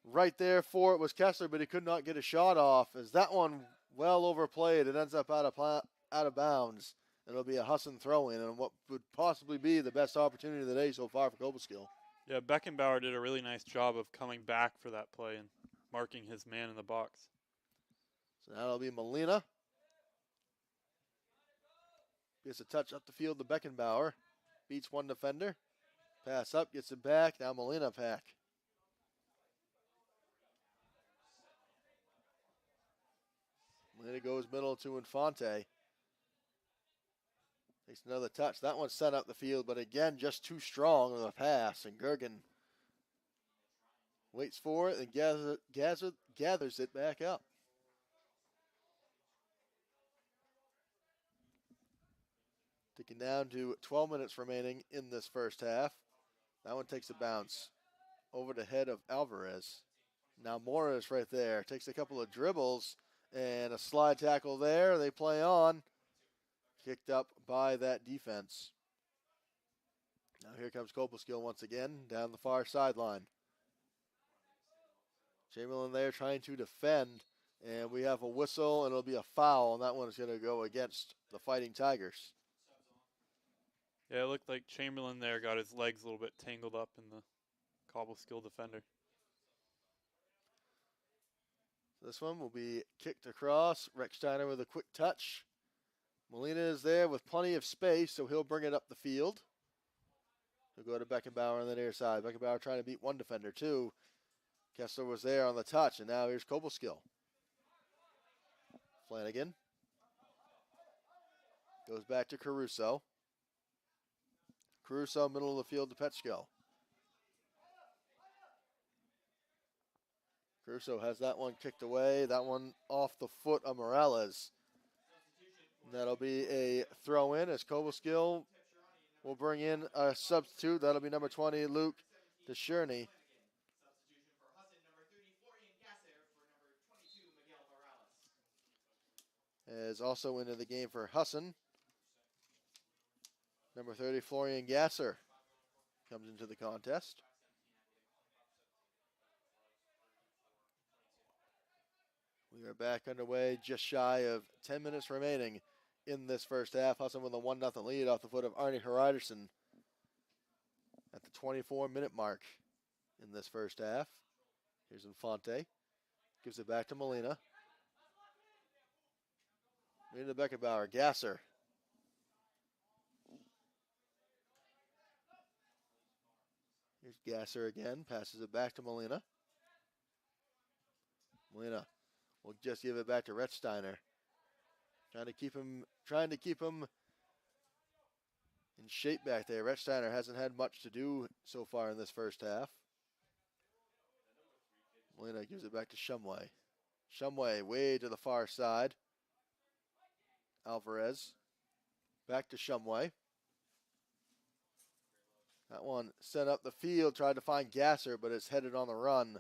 Right there for it was Kessler, but he could not get a shot off. As that one well overplayed, it ends up out of bounds. It'll be a Husson throw-in, and what would possibly be the best opportunity of the day so far for Cobleskill. Yeah, Beckenbauer did a really nice job of coming back for that play and marking his man in the box. So now it'll be Molina. Gets a touch up the field to Beckenbauer. Beats one defender. Pass up, gets it back. Now Molina back. Molina goes middle to Infante. Takes another touch. That one sent up the field, but again, just too strong of a pass. And Gergen waits for it and gathers it back up. Ticking down to 12 minutes remaining in this first half. That one takes a bounce over the head of Alvarez. Now Morris right there. Takes a couple of dribbles and a slide tackle there. They play on. Kicked up by that defense. Now here comes Cobleskill once again down the far sideline. Chamberlain there trying to defend. And we have a whistle and it'll be a foul. And that one is going to go against the Fighting Tigers. Yeah, it looked like Chamberlain there got his legs a little bit tangled up in the Cobleskill defender. This one will be kicked across. Rechsteiner with a quick touch. Molina is there with plenty of space, so he'll bring it up the field. He'll go to Beckenbauer on the near side. Beckenbauer trying to beat one defender, too. Kessler was there on the touch, and now here's Cobleskill. Flanagan. Goes back to Caruso. Caruso, middle of the field to Petchko. Caruso has that one kicked away. That one off the foot of Morales. And that'll be a throw in as Cobleskill will bring in a substitute. That'll be number 20, Luke DeSherney. Substitution for Husson, number 30, Florian Gasser for number 22, Miguel Morales. Is also into the game for Husson. Number 30, Florian Gasser comes into the contest. We are back underway, just shy of 10 minutes remaining in this first half. Husson with a 1-0 lead off the foot of Arnie Hreiderson at the 24-minute mark in this first half. Here's Infante. Gives it back to Molina. Molina to Beckenbauer. Gasser. Here's Gasser again. Passes it back to Molina. Molina will just give it back to Rechsteiner. Trying to keep him in shape back there. Rechsteiner hasn't had much to do so far in this first half. Molina gives it back to Shumway. Shumway way to the far side. Alvarez. Back to Shumway. That one set up the field, tried to find Gasser, but it's headed on the run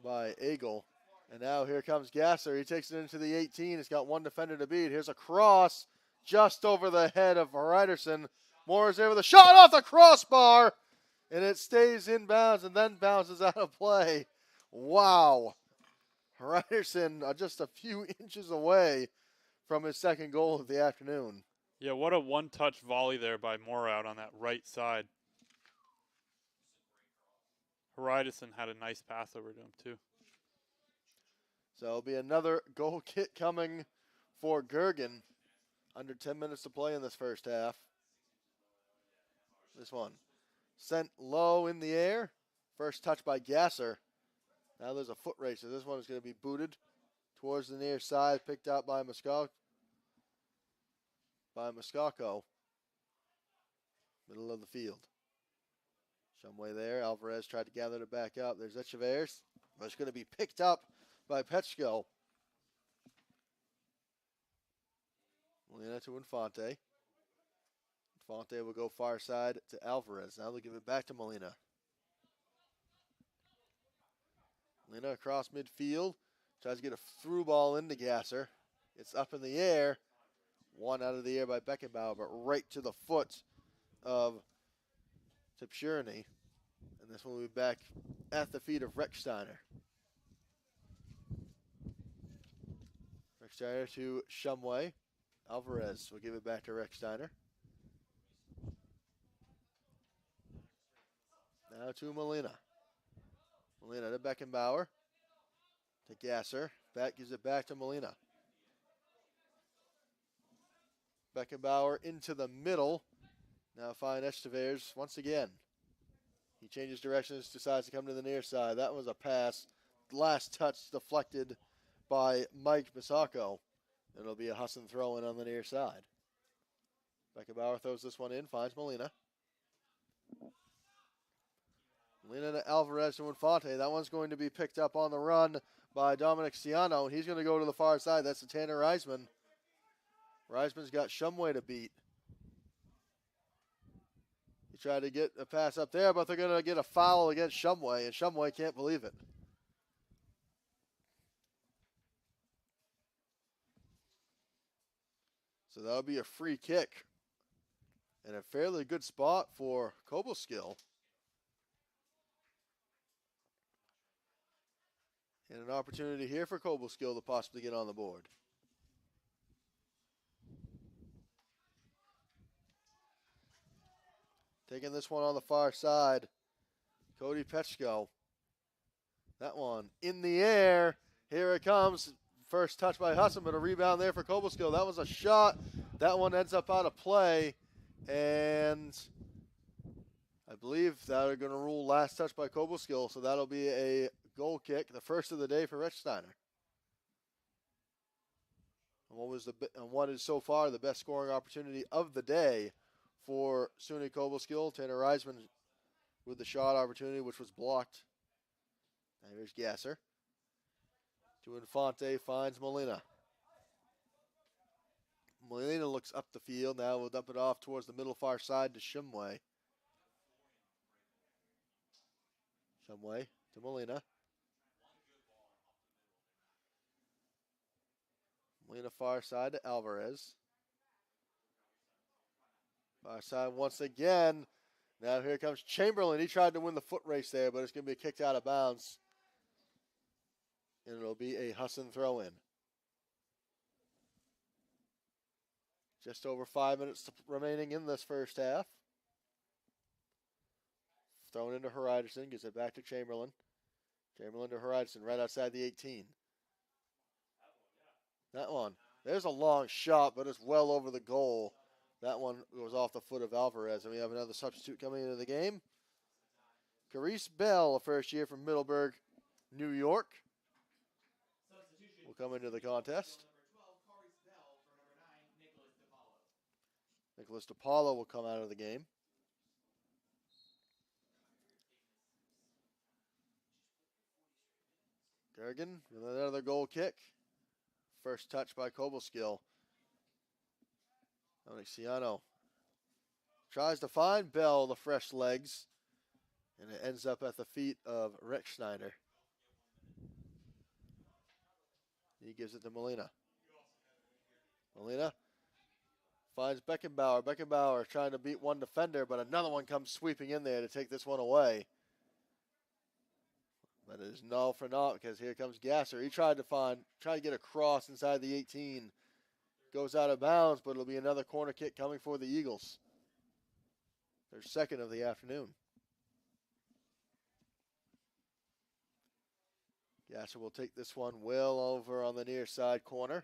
by Eagle. And now here comes Gasser. He takes it into the 18. He's got one defender to beat. Here's a cross just over the head of Hreiderson. Moore is there with a shot off the crossbar. And it stays in bounds and then bounces out of play. Wow. Hreiderson just a few inches away from his second goal of the afternoon. Yeah, what a one-touch volley there by Morad on that right side. Hreiderson had a nice pass over to him, too. So it'll be another goal kick coming for Gergen. Under 10 minutes to play in this first half. This one sent low in the air. First touch by Gasser. Now there's a foot race, so this one is going to be booted towards the near side, picked out by Moscato. Middle of the field. Shumway there. Alvarez tried to gather it back up. There's Echeverres. But it's going to be picked up by Petchko. Molina to Infante. Infante will go far side to Alvarez. Now they'll give it back to Molina. Molina across midfield. Tries to get a through ball into Gasser. It's up in the air. One out of the air by Beckenbauer, but right to the foot of Tipshirny. And this one will be back at the feet of Rechsteiner. Rechsteiner to Shumway. Alvarez will give it back to Rechsteiner. Now to Molina. Molina to Beckenbauer. To Gasser. Back gives it back to Molina. Beckenbauer into the middle. Now find Echeverres once again. He changes directions, decides to come to the near side. That was a pass. Last touch deflected by Mike Misako. It'll be a Husson throw-in on the near side. Beckenbauer throws this one in, finds Molina. Molina to Alvarez to Infante. That one's going to be picked up on the run by Dominic Ciano. He's going to go to the far side. That's to Tanner Reisman. Reisman's got Shumway to beat. He tried to get a pass up there, but they're going to get a foul against Shumway, and Shumway can't believe it. So that'll be a free kick. And a fairly good spot for Cobleskill. And an opportunity here for Cobleskill to possibly get on the board. Taking this one on the far side, Cody Petchko. That one in the air. Here it comes. First touch by Husson, but a rebound there for Cobleskill. That was a shot. That one ends up out of play. And I believe that are going to rule last touch by Cobleskill. So that'll be a goal kick, the first of the day for Rechsteiner. And what is so far the best scoring opportunity of the day for SUNY Cobleskill. Tanner Reisman with the shot opportunity, which was blocked. And here's Gasser. To Infante, finds Molina. Molina looks up the field. Now we'll dump it off towards the middle far side to Shumway. Shumway to Molina. Molina far side to Alvarez. Far side once again. Now here comes Chamberlain. He tried to win the foot race there, but it's going to be kicked out of bounds. And it'll be a Husson throw-in. Just over 5 minutes remaining in this first half. Thrown into Heriderson. Gives it back to Chamberlain. Chamberlain to Heriderson right outside the 18. That one. There's a long shot, but it's well over the goal. That one goes off the foot of Alvarez. And we have another substitute coming into the game. Carice Bell, a first year from Middleburg, New York, will come into the contest. Nicholas DePaulo will come out of the game. Gergen with another goal kick. First touch by Cobleskill. Ciano tries to find Bell the fresh legs, and it ends up at the feet of Rechsteiner. He gives it to Molina. Molina finds Beckenbauer. Beckenbauer trying to beat one defender, but another one comes sweeping in there to take this one away. But it is null for naught because here comes Gasser. He tried to get across inside the 18. Goes out of bounds, but it'll be another corner kick coming for the Eagles. Their second of the afternoon. Gasser will take this one well over on the near side corner.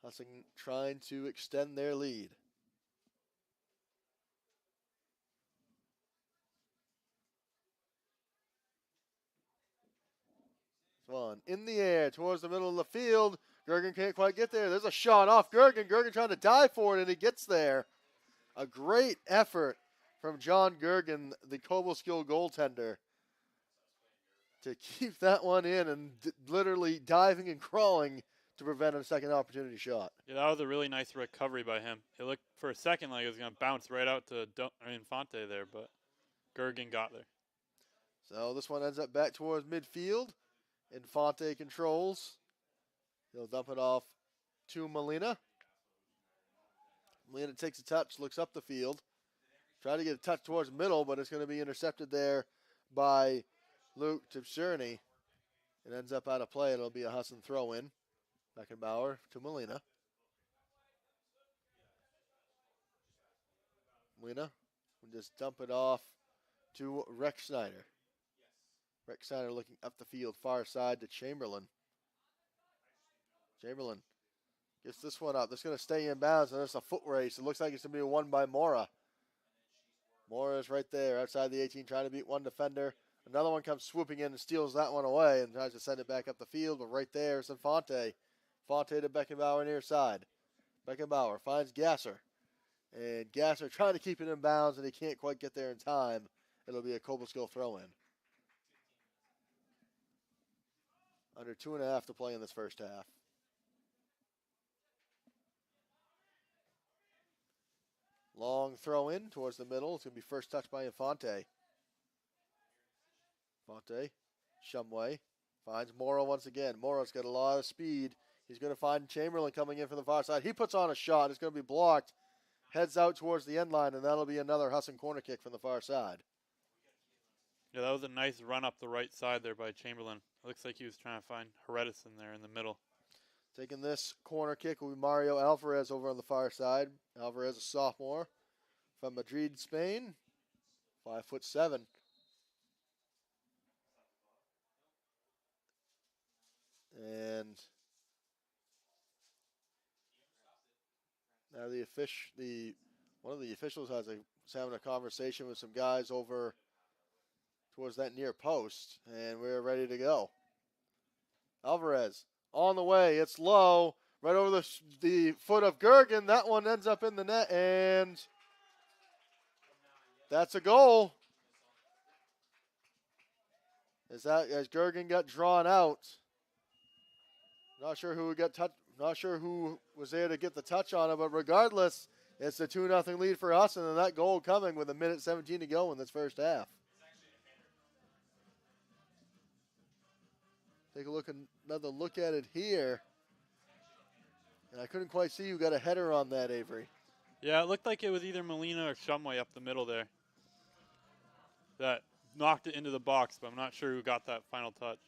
Husson trying to extend their lead. One in the air towards the middle of the field. Gergen can't quite get there. There's a shot off Gergen. Gergen trying to dive for it, and he gets there. A great effort from John Gergen, the Cobleskill goaltender, to keep that one in and literally diving and crawling to prevent a second opportunity shot. Yeah, that was a really nice recovery by him. It looked for a second like it was going to bounce right out to Infante there, but Gergen got there. So this one ends up back towards midfield. Infante controls. He'll dump it off to Molina. Molina takes a touch, looks up the field. Try to get a touch towards the middle, but it's going to be intercepted there by Luke Tibshirny. It ends up out of play. It'll be a Husson throw-in. Beckenbauer to Molina. Molina will just dump it off to Rechsteiner. Rechsteiner looking up the field, far side to Chamberlain. Chamberlain gets this one up. That's going to stay in bounds, and it's a foot race. It looks like it's going to be a one by Mora. Mora's right there outside the 18 trying to beat one defender. Another one comes swooping in and steals that one away and tries to send it back up the field, but right there is Infante. Infante to Beckenbauer near side. Beckenbauer finds Gasser. And Gasser trying to keep it in bounds, and he can't quite get there in time. It'll be a Cobleskill throw-in. Under 2.5 to play in this first half. Long throw in towards the middle. It's going to be first touch by Infante. Infante, Shumway, finds Morrow once again. Morrow's got a lot of speed. He's going to find Chamberlain coming in from the far side. He puts on a shot. It's going to be blocked. Heads out towards the end line, and that'll be another Husson corner kick from the far side. Yeah, that was a nice run up the right side there by Chamberlain. It looks like he was trying to find Heredison there in the middle. Taking this corner kick will be Mario Alvarez over on the far side. Alvarez, a sophomore from Madrid, Spain. 5'7". And now one of the officials was having a conversation with some guys over towards that near post, and we're ready to go. Alvarez on the way. It's low, right over the foot of Gergen. That one ends up in the net, and that's a goal. As Gergen got drawn out. Not sure who got touched. Not sure who was there to get the touch on it, but regardless, it's a 2-0 lead for Husson, and that goal coming with 1:17 to go in this first half. Take a look, another look at it here. And I couldn't quite see who got a header on that, Avery. Yeah, it looked like it was either Molina or Shumway up the middle there that knocked it into the box, but I'm not sure who got that final touch.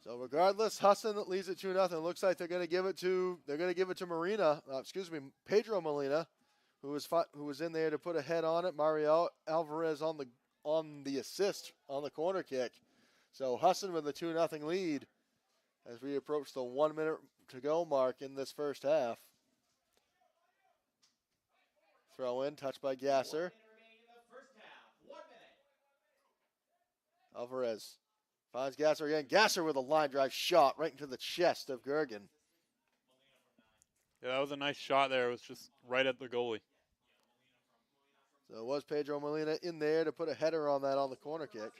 So regardless, Husson leads it 2-0. Looks like they're going to give it to Pedro Molina, who was in there to put a head on it. Mario Alvarez on the assist on the corner kick. So Husson with the 2-0 lead as we approach the 1 minute to go mark in this first half. Throw in, touched by Gasser. Alvarez finds Gasser again. Gasser with a line drive shot right into the chest of Gergen. Yeah, that was a nice shot there. It was just right at the goalie. So it was Pedro Molina in there to put a header on that on the corner kick.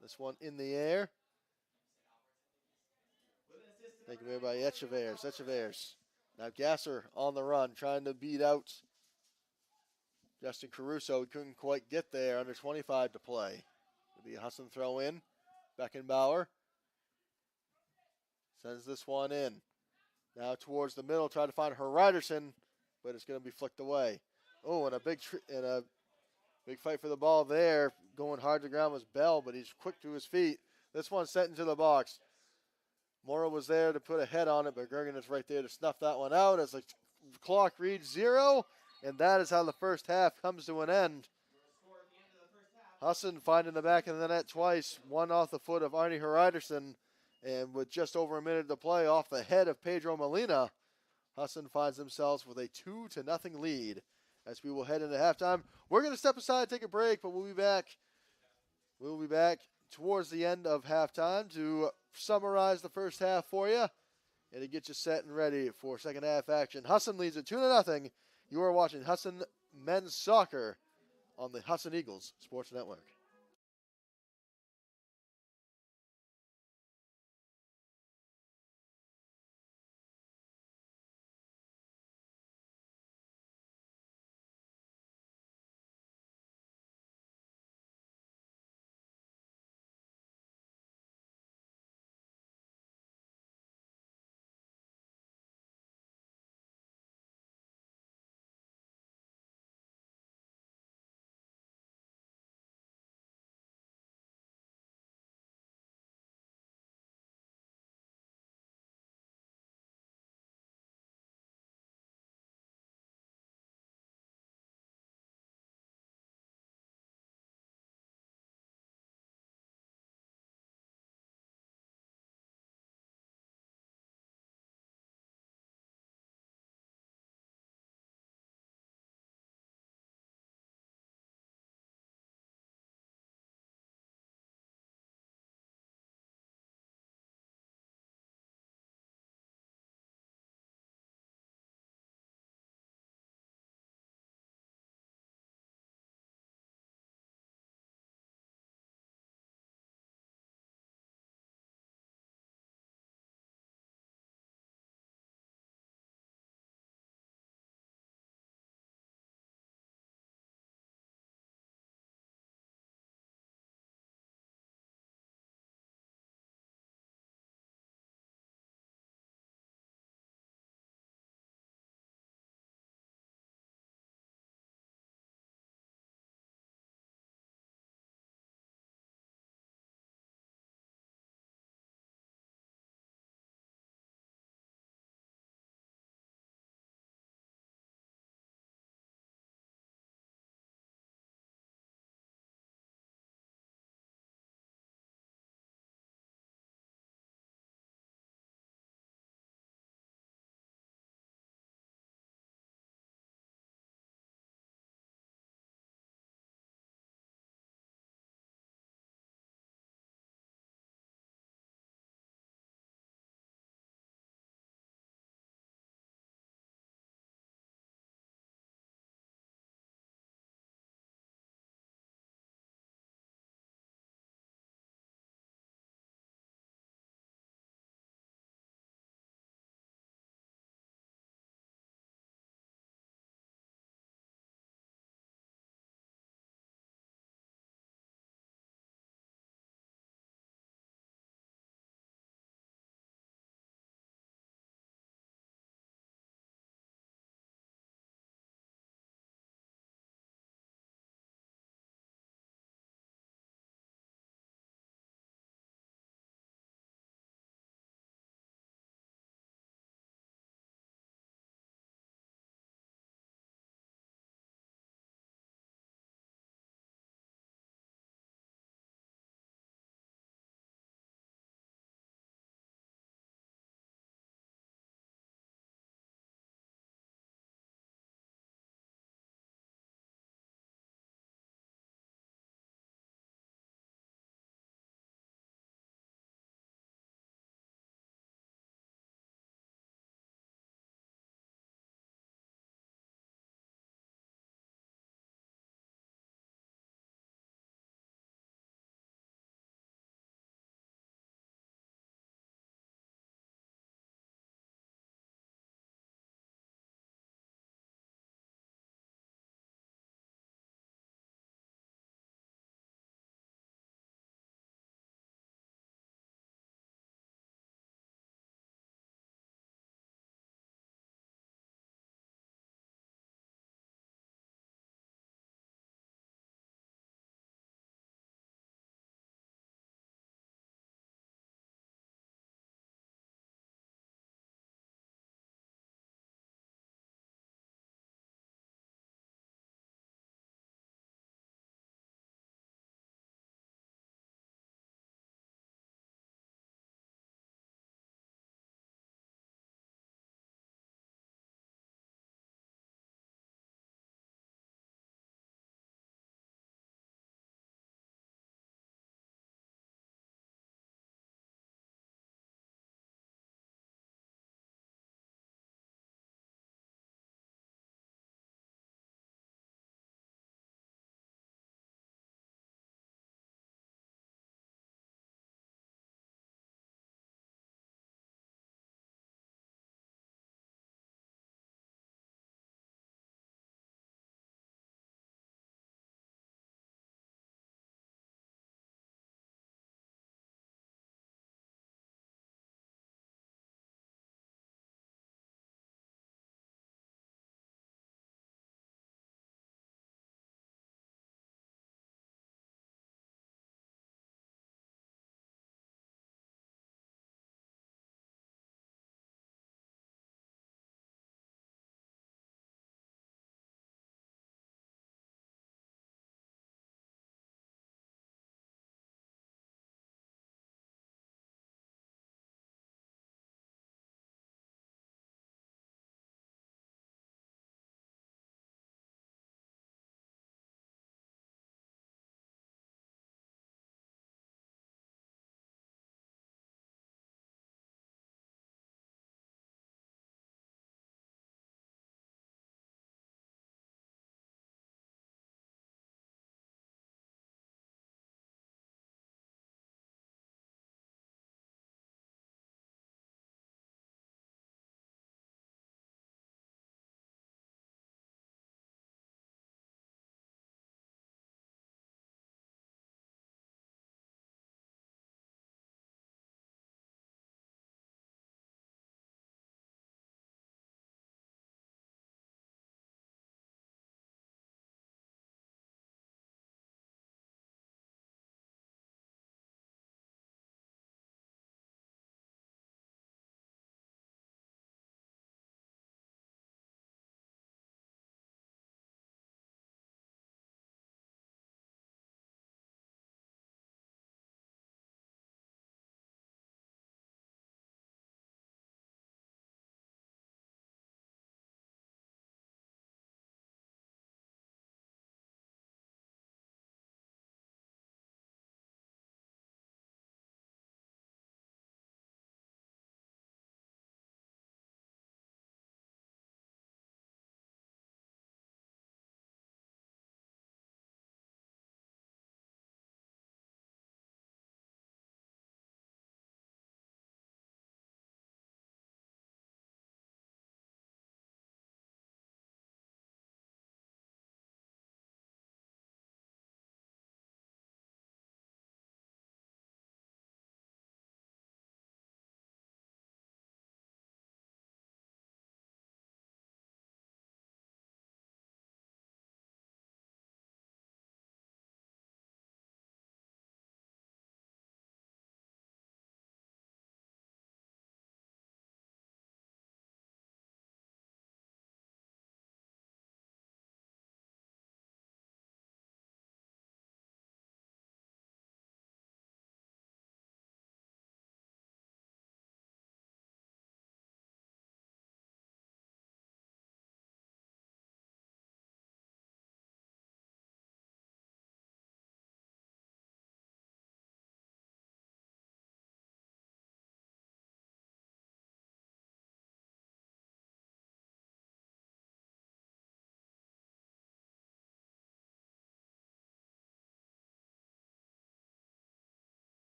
This one in the air. Taken away by Echeverres. Now Gasser on the run, trying to beat out Justin Caruso. He couldn't quite get there. Under 25 to play. It'll be a Husson throw in. Beckenbauer sends this one in. Now towards the middle, try to find Heredison, but it's going to be flicked away. Oh, and a big fight for the ball there. Going hard to the ground was Bell, but he's quick to his feet. This one sent into the box. Morrow was there to put a head on it, but Gergen is right there to snuff that one out as the clock reads 0, and that is how the first half comes to an end. Husson finding the back of the net twice, one off the foot of Arnie Heredison, and with just over a minute to play off the head of Pedro Molina, Husson finds themselves with a 2-0 lead as we will head into halftime. We're going to step aside, take a break, but we'll be back. We'll be back towards the end of halftime to summarize the first half for you and to get you set and ready for second half action. Husson leads it 2-0. You are watching Husson Men's Soccer on the Husson Eagles Sports Network.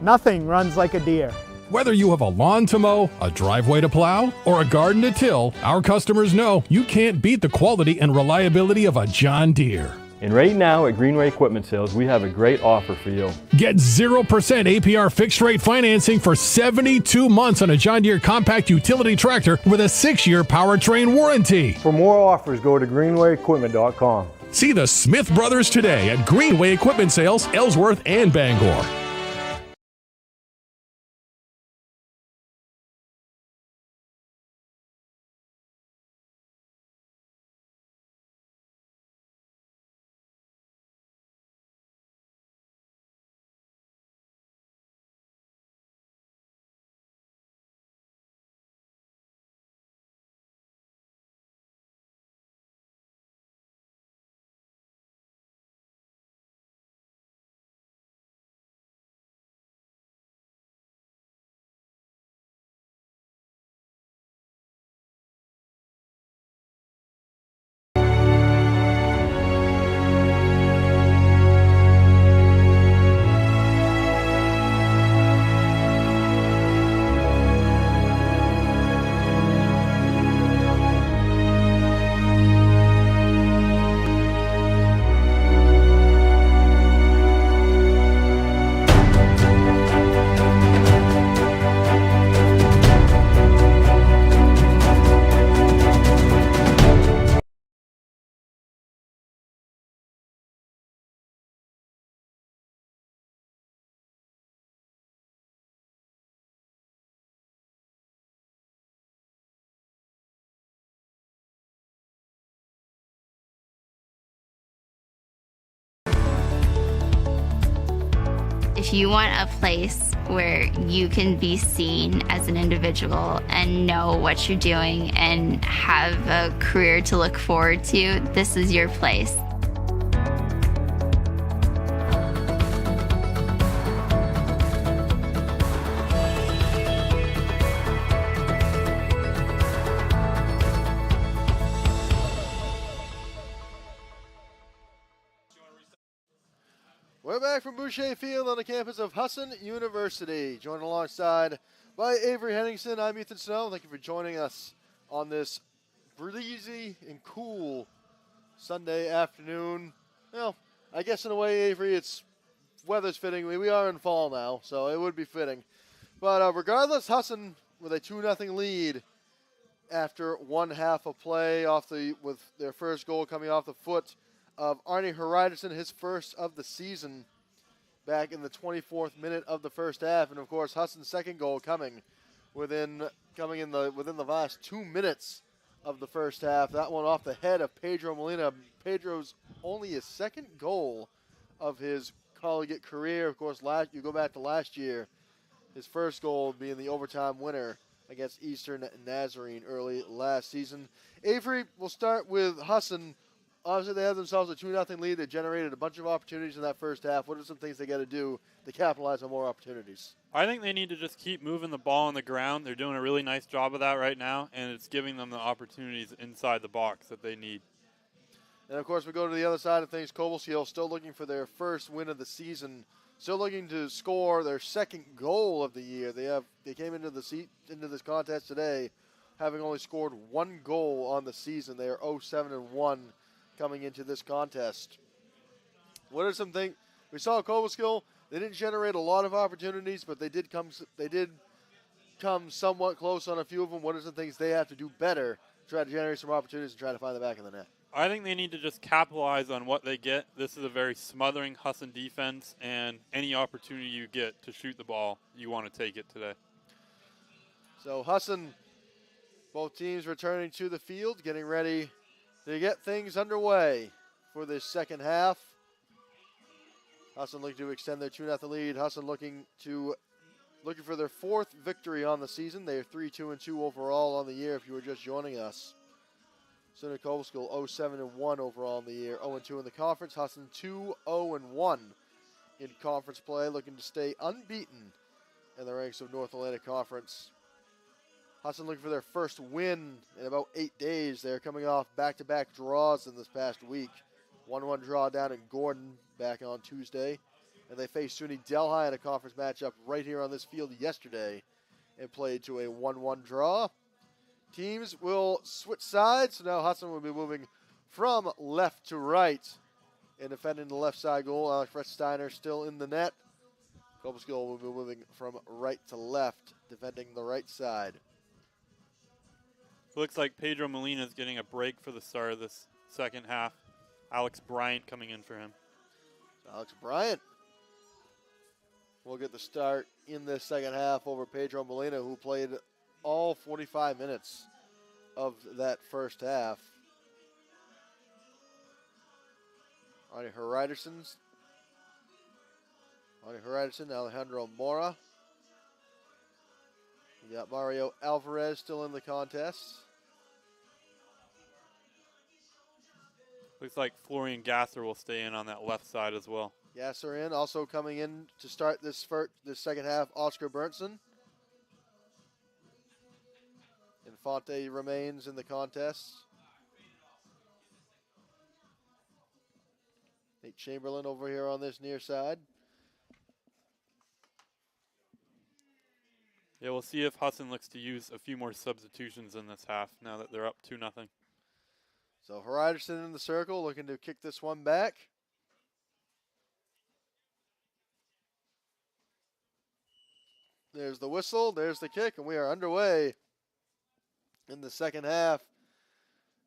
Nothing runs like a deer. Whether you have a lawn to mow, a driveway to plow, or a garden to till, our customers know you can't beat the quality and reliability of a John Deere. And right now at Greenway Equipment Sales, we have a great offer for you. Get 0% APR fixed rate financing for 72 months on a John Deere compact utility tractor with a 6-year powertrain warranty. For more offers, go to greenwayequipment.com. See the Smith Brothers today at Greenway Equipment Sales, Ellsworth and Bangor. If you want a place where you can be seen as an individual and know what you're doing and have a career to look forward to, this is your place. We're back from Boucher Field on the campus of Husson University. Joined alongside by Avery Henningsen, I'm Ethan Snow. Thank you for joining us on this breezy and cool Sunday afternoon. Well, I guess in a way, Avery, it's weather's fitting. We are in fall now, so it would be fitting. But regardless, Husson with a 2-0 lead after one half of play with their first goal coming off the foot of Arnie Hariderson, his first of the season, back in the 24th minute of the first half. And, of course, Husson's second goal coming within the last 2 minutes of the first half. That one off the head of Pedro Molina. Pedro's only his second goal of his collegiate career. Of course, you go back to last year, his first goal being the overtime winner against Eastern Nazarene early last season. Avery, we'll start with Husson. Obviously, they have themselves a 2-0 lead. They generated a bunch of opportunities in that first half. What are some things they got to do to capitalize on more opportunities? I think they need to just keep moving the ball on the ground. They're doing a really nice job of that right now, and it's giving them the opportunities inside the box that they need. And, of course, we go to the other side of things. Cobleskill still looking for their first win of the season, still looking to score their second goal of the year. They came into this contest today having only scored one goal on the season. They are 0-7-1 coming into this contest. What are some things we saw? Cobleskill, they didn't generate a lot of opportunities, but they did come somewhat close on a few of them. What are some things they have to do better to try to generate some opportunities and try to find the back of the net? I think they need to just capitalize on what they get. This is a very smothering Husson defense, and any opportunity you get to shoot the ball, you want to take it today. So Husson, both teams returning to the field, getting ready to get things underway for this second half. Husson looking to extend their 2-0 lead. Husson looking for their fourth victory on the season. They are 3-2-2 overall on the year if you were just joining us. SUNY Cobleskill 0-7-1 overall in the year, 0-2 in the conference. Husson 2-0-1 in conference play, looking to stay unbeaten in the ranks of North Atlantic Conference. Husson looking for their first win in about 8 days. They're coming off back-to-back draws in this past week. 1-1 draw down in Gordon back on Tuesday, And they faced SUNY Delhi in a conference matchup right here on this field yesterday and played to a 1-1 draw. Teams will switch sides. So now Husson will be moving from left to right and defending the left side goal. Alex Steiner still in the net. Cobleskill will be moving from right to left, defending the right side. Looks like Pedro Molina is getting a break for the start of this second half. Alex Bryant coming in for him. Alex Bryant will get the start in this second half over Pedro Molina, who played all 45 minutes of that first half. Ronnie Heriderson, Alejandro Mora. We got Mario Alvarez still in the contest. Looks like Florian Gasser will stay in on that left side as well. Gasser in, also coming in to start this second half, Oscar Berntsen. Infante remains in the contest. Nate Chamberlain over here on this near side. Yeah, we'll see if Husson looks to use a few more substitutions in this half now that they're up 2-0. So Heriderson in the circle, looking to kick this one back. There's the whistle, there's the kick, and we are underway in the second half.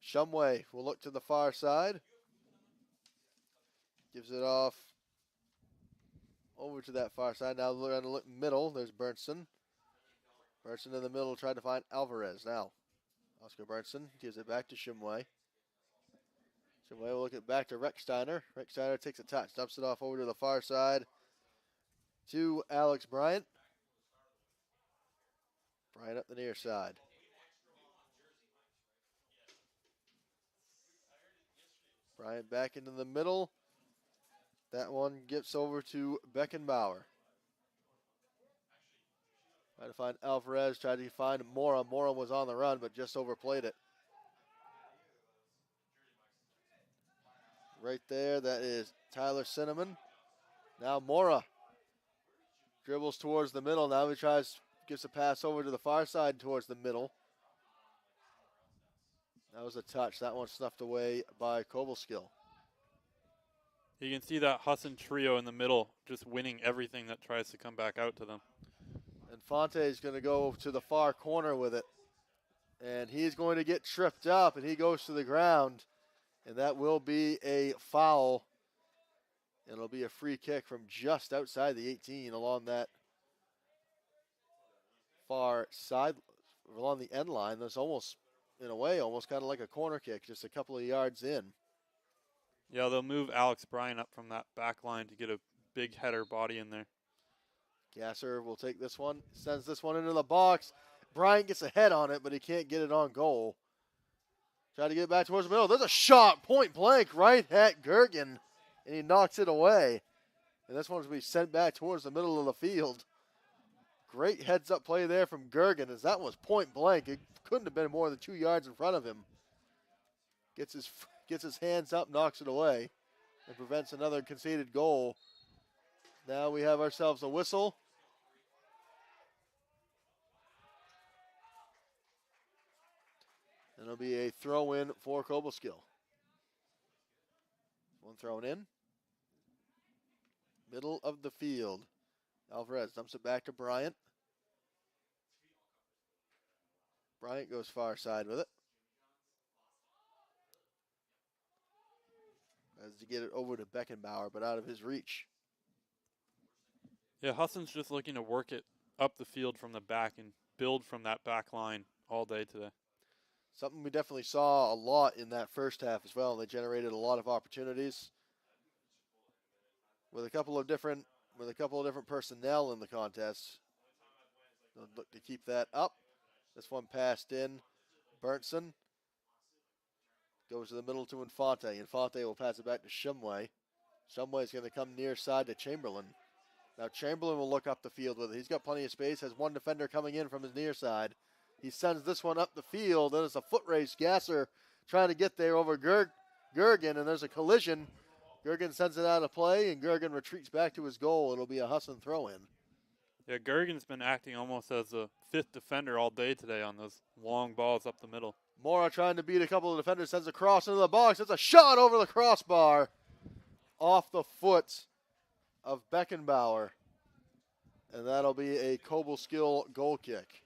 Shumway will look to the far side. Gives it off over to that far side. Now we're going to look middle. There's Berntsen. Berntsen in the middle, trying to find Alvarez. Now, Oscar Berntsen gives it back to Shumway. Shumway will look it back to Recksteiner. Recksteiner takes a touch, dumps it off over to the far side to Alex Bryant. Bryant up the near side. Bryant back into the middle. That one gets over to Beckenbauer. Trying to find Alvarez, tried to find Mora. Mora was on the run, but just overplayed it. Right there, that is Tyler Cinnamon. Now Mora dribbles towards the middle. Now he gives a pass over to the far side towards the middle. That was a touch. That one snuffed away by Cobleskill. You can see that Husson trio in the middle just winning everything that tries to come back out to them. Infante is going to go to the far corner with it. And he's going to get tripped up, and he goes to the ground. And that will be a foul. And it'll be a free kick from just outside the 18 along that far side, along the end line. That's almost, in a way, almost kind of like a corner kick, just a couple of yards in. Yeah, they'll move Alex Bryant up from that back line to get a big header body in there. Gasser will take this one, sends this one into the box. Bryant gets a head on it, but he can't get it on goal. Try to get it back towards the middle. There's a shot, point blank, right at Gergen, and he knocks it away. And this one's going to be sent back towards the middle of the field. Great heads-up play there from Gergen, as that was point blank. It couldn't have been more than 2 yards in front of him. Gets his hands up, knocks it away, and prevents another conceded goal. Now we have ourselves a whistle. And it'll be a throw-in for Cobleskill. One thrown in. Middle of the field. Alvarez dumps it back to Bryant. Bryant goes far side with it. As to get it over to Beckenbauer, but out of his reach. Yeah, Husson's just looking to work it up the field from the back and build from that back line all day today. Something we definitely saw a lot in that first half as well. They generated a lot of opportunities with a couple of different personnel in the contest. They'll look to keep that up. This one passed in. Berntsen goes to the middle to Infante. Infante will pass it back to Shumway. Shumway is going to come near side to Chamberlain. Now Chamberlain will look up the field with it. He's got plenty of space. Has one defender coming in from his near side. He sends this one up the field. Then it's a foot race. Gasser trying to get there over Gergen, and there's a collision Gergen sends it out of play, and Gergen retreats back to his goal. It'll be a Husson throw-in. Yeah, Gergen's been acting almost as a fifth defender all day today on those long balls up the middle. Mora trying to beat a couple of defenders, sends a cross into the box. It's a shot over the crossbar off the foot of Beckenbauer. And that'll be a Cobleskill goal kick.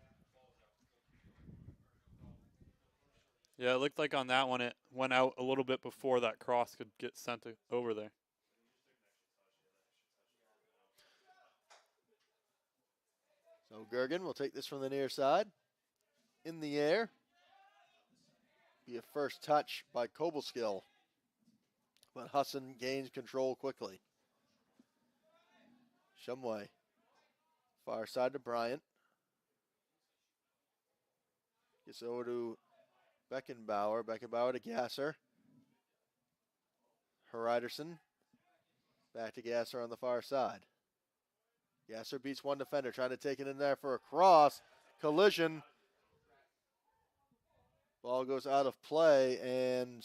Yeah, it looked like on that one it went out a little bit before that cross could get sent over there. So Gergen will take this from the near side. In the air. Be a first touch by Cobleskill. But Husson gains control quickly. Shumway. Far side to Bryant. Gets over to Beckenbauer. Beckenbauer to Gasser. Heriderson. Back to Gasser on the far side. Gasser beats one defender, trying to take it in there for a cross. Collision. Ball goes out of play, and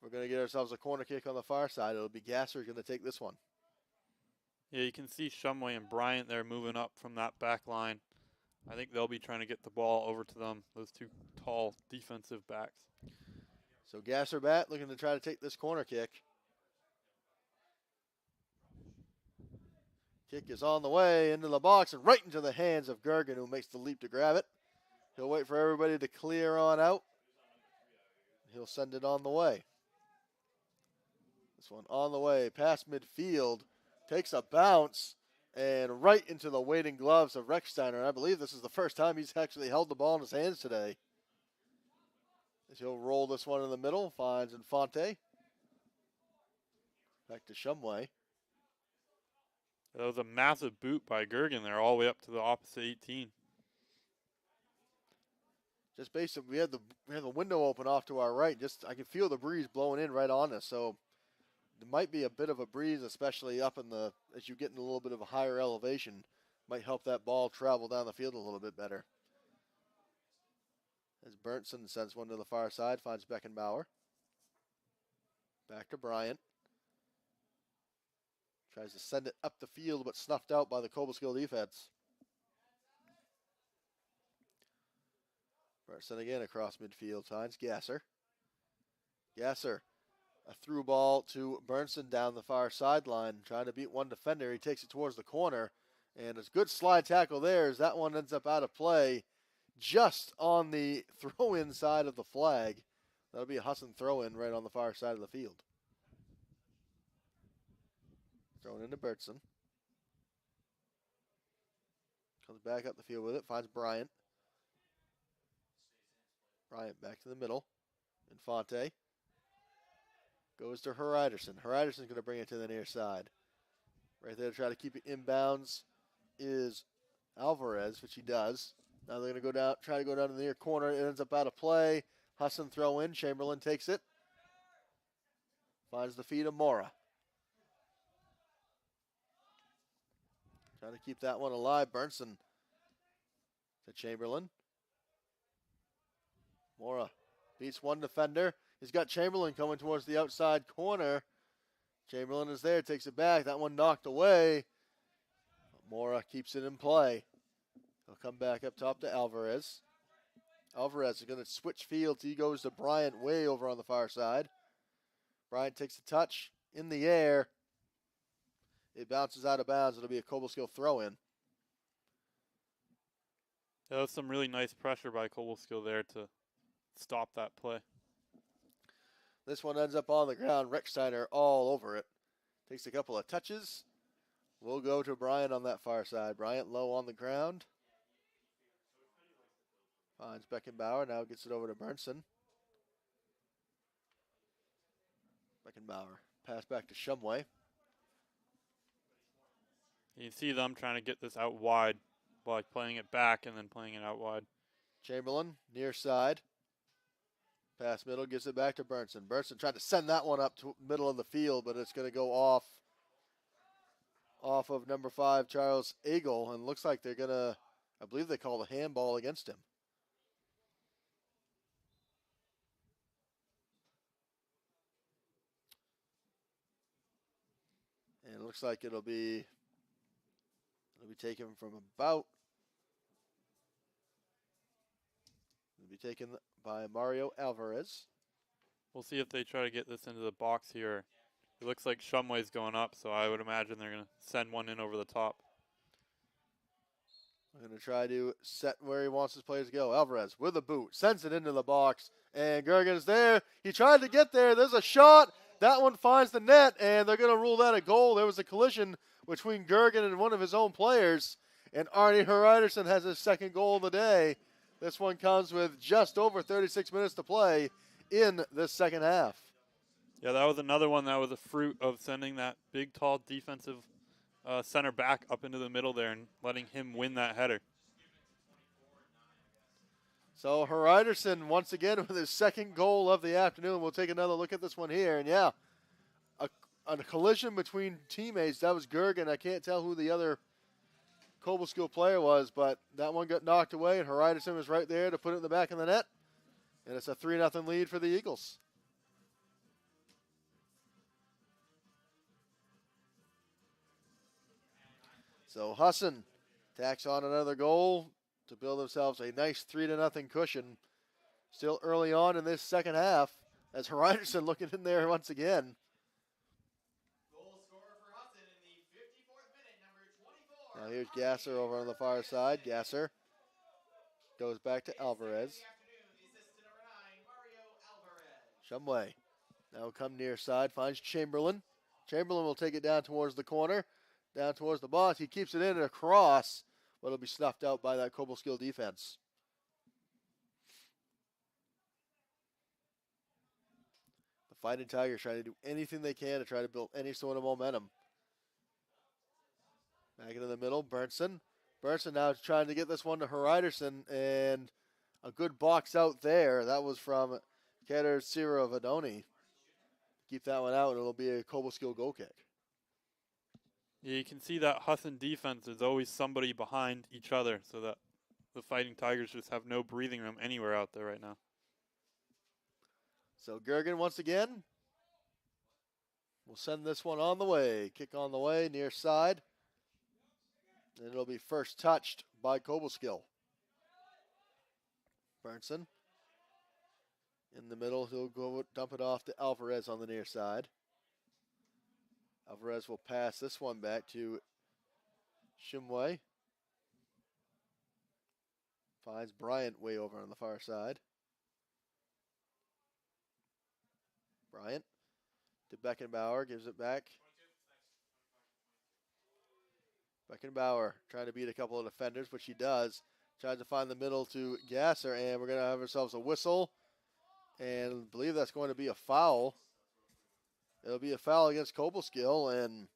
we're going to get ourselves a corner kick on the far side. It'll be Gasser going to take this one. Yeah, you can see Shumway and Bryant there moving up from that back line. I think they'll be trying to get the ball over to them, those two tall defensive backs. So Gasser bat looking to try to take this corner kick. Kick is on the way into the box and right into the hands of Gergen, who makes the leap to grab it. He'll wait for everybody to clear on out. He'll send it on the way. This one on the way, past midfield, takes a bounce and right into the waiting gloves of Rechsteiner. I believe this is the first time he's actually held the ball in his hands today. As he'll roll this one in the middle, finds Infante. Back to Shumway. That was a massive boot by Gergen there, all the way up to the opposite 18. Just basically, we had the window open off to our right. Just I can feel the breeze blowing in right on us. So there might be a bit of a breeze, especially up in the as you get in a little bit of a higher elevation. Might help that ball travel down the field a little bit better. As Berntsen sends one to the far side, finds Beckenbauer. Back to Bryant. Tries to send it up the field, but snuffed out by the Cobleskill defense. Berntsen again across midfield, finds Gasser. Gasser, a through ball to Berntsen down the far sideline, trying to beat one defender. He takes it towards the corner, and it's a good slide tackle there as that one ends up out of play just on the throw-in side of the flag. That'll be a Husson throw-in right on the far side of the field. Thrown into Berntsen. Comes back up the field with it, finds Bryant. Bryant back to the middle. Infante. Goes to Heriderson. Heriderson's going to bring it to the near side. Right there to try to keep it inbounds is Alvarez, which he does. Now they're going to go down, try to go down to the near corner. It ends up out of play. Husson throw in. Chamberlain takes it. Finds the feet of Mora. Trying to keep that one alive. Berntsen to Chamberlain. Mora beats one defender. He's got Chamberlain coming towards the outside corner. Chamberlain is there, takes it back. That one knocked away. Mora keeps it in play. He'll come back up top to Alvarez. Alvarez is going to switch fields. He goes to Bryant way over on the far side. Bryant takes a touch in the air. It bounces out of bounds. It'll be a Cobleskill throw-in. That was some really nice pressure by Cobleskill there to stop that play. This one ends up on the ground. Rechsteiner all over it. Takes a couple of touches. We'll go to Bryant on that far side. Bryant low on the ground. Finds Beckenbauer. Now gets it over to Berntsen. Beckenbauer. Pass back to Shumway. You can see them trying to get this out wide by playing it back and then playing it out wide. Chamberlain, near side. Pass middle, gives it back to Berntsen. Berntsen tried to send that one up to middle of the field, but it's going to go off of number 5, Charles Eagle, and looks like they're going to, I believe they called a handball against him. And it looks like it'll be taken from about. It'll be taken by Mario Alvarez. We'll see if they try to get this into the box here. It looks like Shumway's going up, so I would imagine they're going to send one in over the top. I'm going to try to set where he wants his players to go. Alvarez with a boot, sends it into the box, and Gergen is there. He tried to get there. There's a shot. That one finds the net, and they're going to rule that a goal. There was a collision between Gergen and one of his own players, and Arnie Hreiderson has his second goal of the day. This one comes with just over 36 minutes to play in the second half. Yeah, that was another one that was a fruit of sending that big, tall defensive center back up into the middle there and letting him win that header. So Hreiderson once again with his second goal of the afternoon. We'll take another look at this one here. And yeah, a collision between teammates. That was Gergen. I can't tell who the other Cobleskill player was, but that one got knocked away, and Hreiderson was right there to put it in the back of the net. And it's a 3-0 lead for the Eagles. So Husson tacks on another goal to build themselves a nice 3-0 cushion. Still early on in this second half, as Hreiderson looking in there once again. Goal scorer for Husson in the 54th minute, number 24. Now here's Gasser over on the far side. Gasser goes back to Alvarez. Shumway now come near side, finds Chamberlain. Chamberlain will take it down towards the corner, down towards the box. He keeps it in and across, but it'll be snuffed out by that Cobleskill defense. The Fighting Tigers trying to do anything they can to try to build any sort of momentum. Back into the middle, Bernson. Bernson now trying to get this one to Hreiderson, and a good box out there. That was from Kater Siravadoni. Keep that one out, and it'll be a Cobleskill goal kick. Yeah, you can see that Husson defense is always somebody behind each other, so that the Fighting Tigers just have no breathing room anywhere out there right now. So Gergen once again will send this one on the way. Kick on the way, near side. And it'll be first touched by Cobleskill. Bernson in the middle. He'll go dump it off to Alvarez on the near side. Alvarez will pass this one back to Shumway. Finds Bryant way over on the far side. Bryant to Beckenbauer, gives it back. Beckenbauer trying to beat a couple of defenders, but she does. Tries to find the middle to Gasser, and we're going to have ourselves a whistle. And I believe that's going to be a foul. It'll be a foul against Cobleskill, and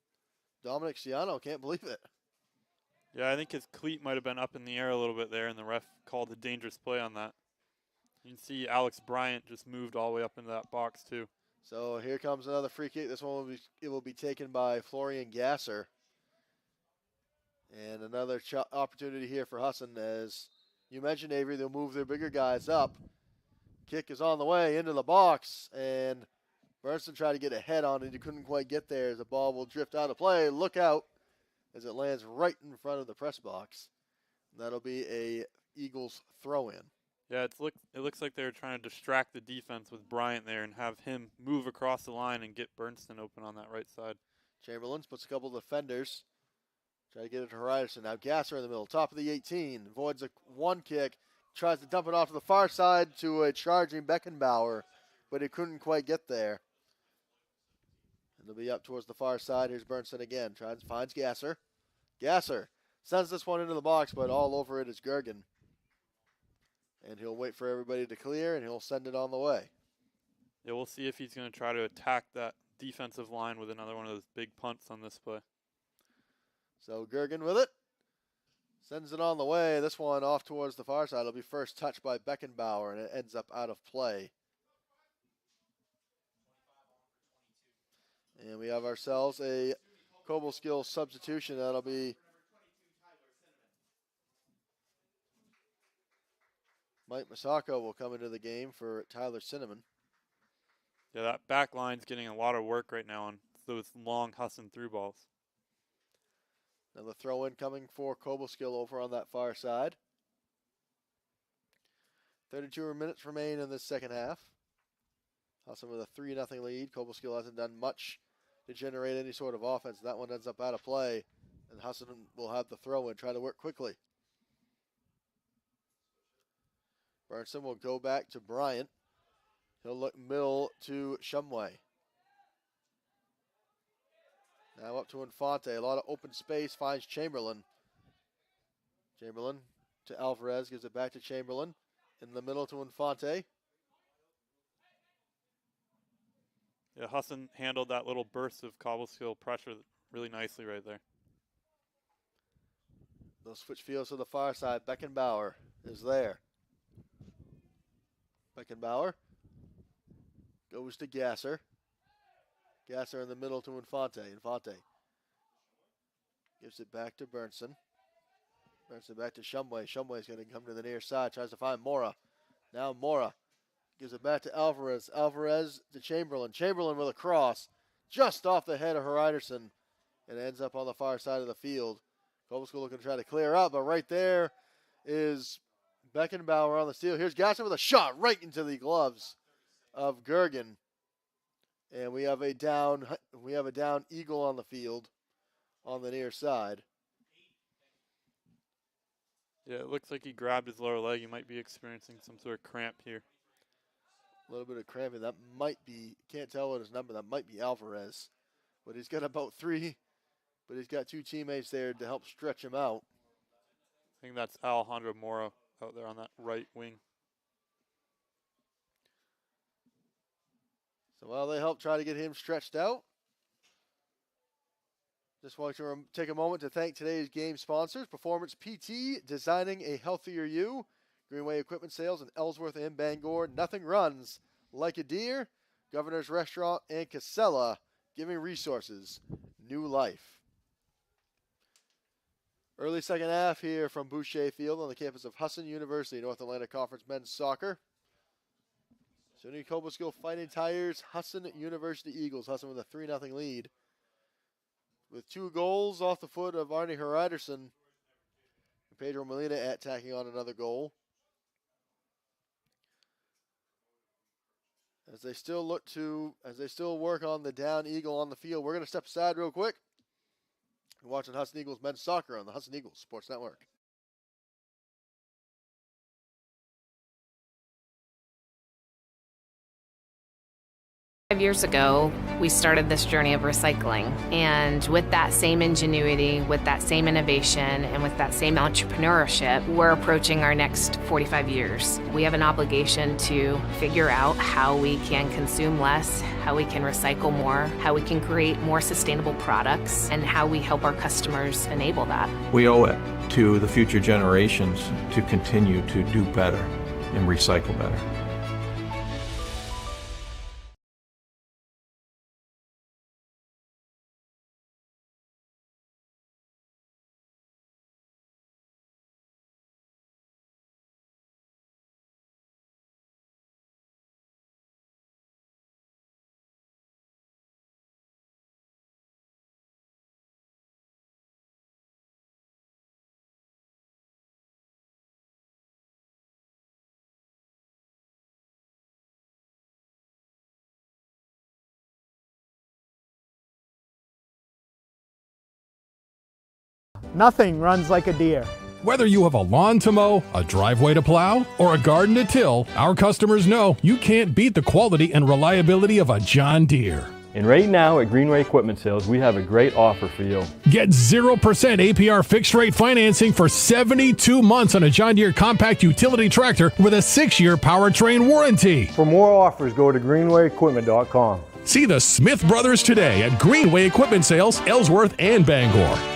Dominic Ciano can't believe it. Yeah, I think his cleat might have been up in the air a little bit there, and the ref called a dangerous play on that. You can see Alex Bryant just moved all the way up into that box, too. So here comes another free kick. This one will be taken by Florian Gasser. And another opportunity here for Husson. As you mentioned, Avery, they'll move their bigger guys up. Kick is on the way into the box, and Bernson tried to get a head on it. He couldn't quite get there as the ball will drift out of play. Look out as it lands right in front of the press box. And that'll be a Eagles throw-in. Yeah, it looks like they were trying to distract the defense with Bryant there and have him move across the line and get Bernston open on that right side. Chamberlain puts a couple of defenders. Try to get it to Hreiderson. Now Gasser in the middle, top of the 18. Avoids a one kick. Tries to dump it off to the far side to a charging Beckenbauer, but he couldn't quite get there. And they'll be up towards the far side. Here's Bernson again. Finds Gasser. Gasser sends this one into the box, but all over it is Gergen. And he'll wait for everybody to clear, and he'll send it on the way. Yeah, we'll see if he's going to try to attack that defensive line with another one of those big punts on this play. So Gergen with it. Sends it on the way. This one off towards the far side. It'll be first touched by Beckenbauer, and it ends up out of play. And we have ourselves a Cobleskill substitution. That'll be Mike Masako will come into the game for Tyler Cinnamon. Yeah, that back line's getting a lot of work right now on those long Husson through balls. Another throw in coming for Cobleskill over on that far side. 32 minutes remain in this second half. Husson with a 3-0 lead. Cobleskill hasn't done much to generate any sort of offense. That one ends up out of play, and Husson will have the throw in, try to work quickly. Burnson will go back to Bryant. He'll look middle to Shumway. Now up to Infante. A lot of open space, finds Chamberlain. Chamberlain to Alvarez, gives it back to Chamberlain. In the middle to Infante. Yeah, Husson handled that little burst of Cobleskill pressure really nicely right there. They'll switch fields to the far side. Beckenbauer is there. Beckenbauer goes to Gasser. Gasser in the middle to Infante. Infante gives it back to Burnson. Burnson back to Shumway. Shumway's going to come to the near side. Tries to find Mora. Now Mora gives it back to Alvarez. Alvarez to Chamberlain. Chamberlain with a cross just off the head of Hryderson and ends up on the far side of the field. Cobleskill looking to try to clear out, but right there is Beckenbauer on the steal. Here's Gasser with a shot right into the gloves of Gergen. And we have a down Eagle on the field on the near side. Yeah, it looks like he grabbed his lower leg. He might be experiencing some sort of cramp here. A little bit of cramping. That might be, can't tell what his number, that might be Alvarez. But he's got about 3, but he's got 2 teammates there to help stretch him out. I think that's Alejandro Mora out there on that right wing. So while they help try to get him stretched out, just want to take a moment to thank today's game sponsors, Performance PT, designing a healthier you, Greenway Equipment Sales in Ellsworth and Bangor, Nothing Runs Like a Deer, Governor's Restaurant, and Casella, giving resources new life. Early second half here from Boucher Field on the campus of Husson University, North Atlantic Conference Men's Soccer. SUNY Cobleskill Fighting Tigers, Husson University Eagles. Husson with a 3-0 lead. With 2 goals off the foot of Arnie Hryderson. Pedro Molina tacking on another goal. As they still work on the down Eagle on the field, we're going to step aside real quick. You're watching Husson Eagles Men's Soccer on the Husson Eagles Sports Network. 5 years ago, we started this journey of recycling. And with that same ingenuity, with that same innovation, and with that same entrepreneurship, we're approaching our next 45 years. We have an obligation to figure out how we can consume less, how we can recycle more, how we can create more sustainable products, and how we help our customers enable that. We owe it to the future generations to continue to do better and recycle better. Nothing runs like a deer. Whether you have a lawn to mow, a driveway to plow, or a garden to till, our customers know you can't beat the quality and reliability of a John Deere. And right now at Greenway Equipment Sales, we have a great offer for you. Get 0% APR fixed rate financing for 72 months on a John Deere compact utility tractor with a 6-year powertrain warranty. For more offers, go to greenwayequipment.com. See the Smith brothers today at Greenway Equipment Sales, Ellsworth and Bangor.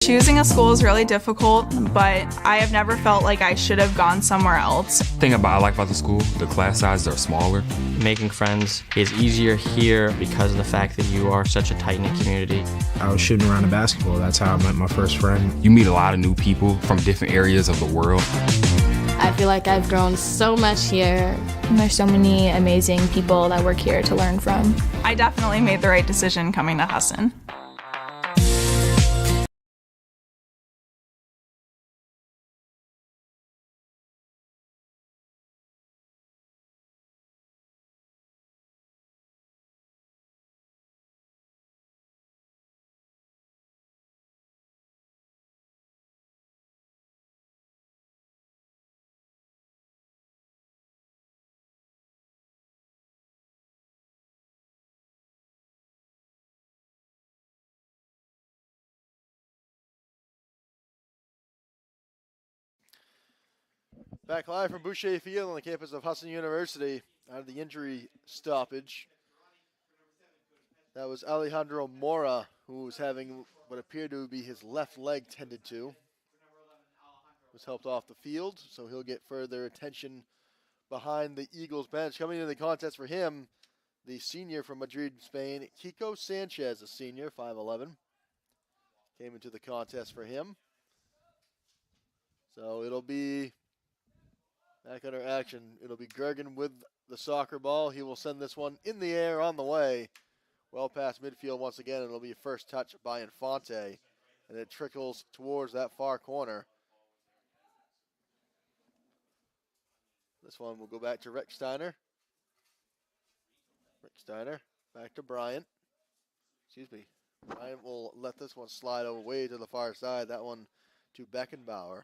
Choosing a school is really difficult, but I have never felt like I should have gone somewhere else. The thing I like about the school, the class sizes are smaller. Making friends is easier here because of the fact that you are such a tight-knit community. I was shooting around a basketball. That's how I met my first friend. You meet a lot of new people from different areas of the world. I feel like I've grown so much here. And there's so many amazing people that work here to learn from. I definitely made the right decision coming to Husson. Back live from Boucher Field on the campus of Husson University out of the injury stoppage. That was Alejandro Mora, who was having what appeared to be his left leg tended to. Was helped off the field, so he'll get further attention behind the Eagles bench. Coming into the contest for him, the senior from Madrid, Spain, Kiko Sanchez, a senior, 5'11", came into the contest for him. So it'll be back under action. It'll be Gergen with the soccer ball. He will send this one in the air on the way. Well past midfield once again. It'll be a first touch by Infante. And it trickles towards that far corner. This one will go back to Rick Steiner. Rick Steiner back to Bryant. Excuse me. Bryant will let this one slide away to the far side. That one to Beckenbauer.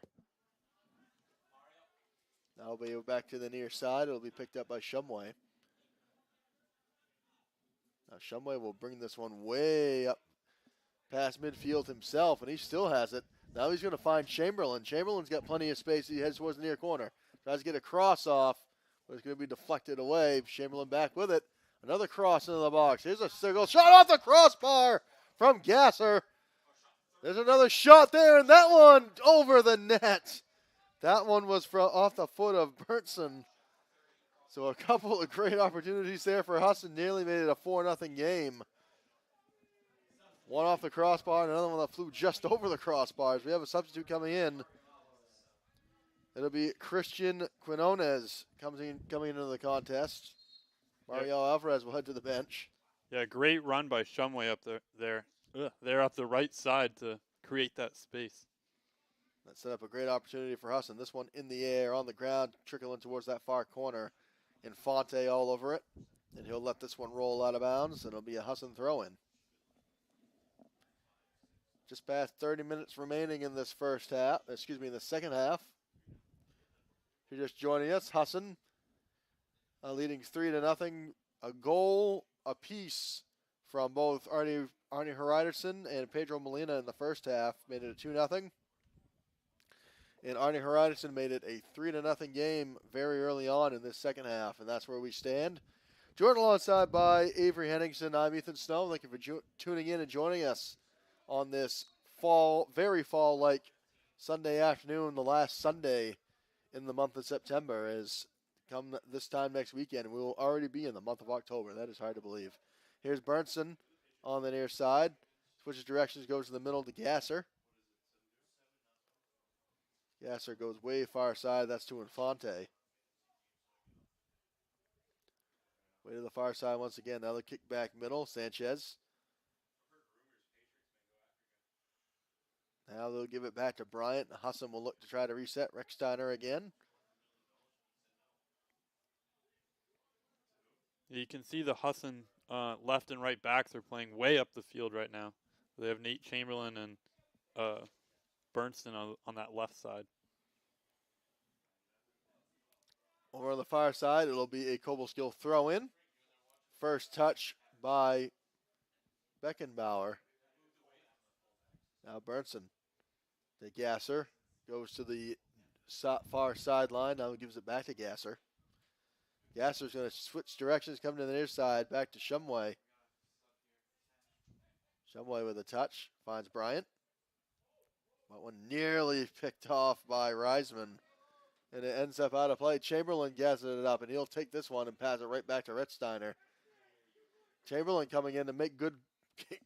Now we'll be back to the near side. It'll be picked up by Shumway. Now Shumway will bring this one way up past midfield himself, and he still has it. Now he's going to find Chamberlain. Chamberlain's got plenty of space. He heads towards the near corner. Tries to get a cross off, but it's going to be deflected away. Chamberlain back with it. Another cross into the box. Here's a single shot off the crossbar from Gasser. There's another shot there, and that one over the net. That one was off the foot of Berntson. So a couple of great opportunities there for Husson. Nearly made it a 4-0 game. One off the crossbar and another one that flew just over the crossbars. We have a substitute coming in. It'll be Christian Quinones coming into the contest. Mario Alvarez will head to the bench. Yeah, great run by Shumway up there up the right side to create that space. That set up a great opportunity for Husson. This one in the air, on the ground, trickling towards that far corner. Infante all over it. And he'll let this one roll out of bounds, and it'll be a Husson throw-in. Just past 30 minutes remaining in this in the second half. If you're just joining us, Husson leading 3-0. A goal apiece from both Arnie Hreiderson and Pedro Molina in the first half made it a 2-0. And Arnie Hreiderson made it a 3-0 game very early on in this second half, and that's where we stand. Joined alongside by Avery Henningsen, I'm Ethan Snow. Thank you for tuning in and joining us on this very fall-like Sunday afternoon, the last Sunday in the month of September. As come this time next weekend, we will already be in the month of October. That is hard to believe. Here's Berntson on the near side. Switches directions, goes to the middle to Gasser. Gasser goes way far side. That's to Infante. Way to the far side once again. Another kick back middle. Sanchez. Now they'll give it back to Bryant. Husson will look to try to reset. Recksteiner again. You can see the Husson left and right backs are playing way up the field right now. They have Nate Chamberlain and Bernston on that left side. Over on the far side, it'll be a Cobleskill throw-in. First touch by Beckenbauer. Now Berntson to Gasser. Goes to the far sideline. Now he gives it back to Gasser. Gasser's going to switch directions, come to the near side, back to Shumway. Shumway with a touch, finds Bryant. That one nearly picked off by Reisman. And it ends up out of play. Chamberlain gathers it up, and he'll take this one and pass it right back to Retzsteiner. Chamberlain coming in to make good,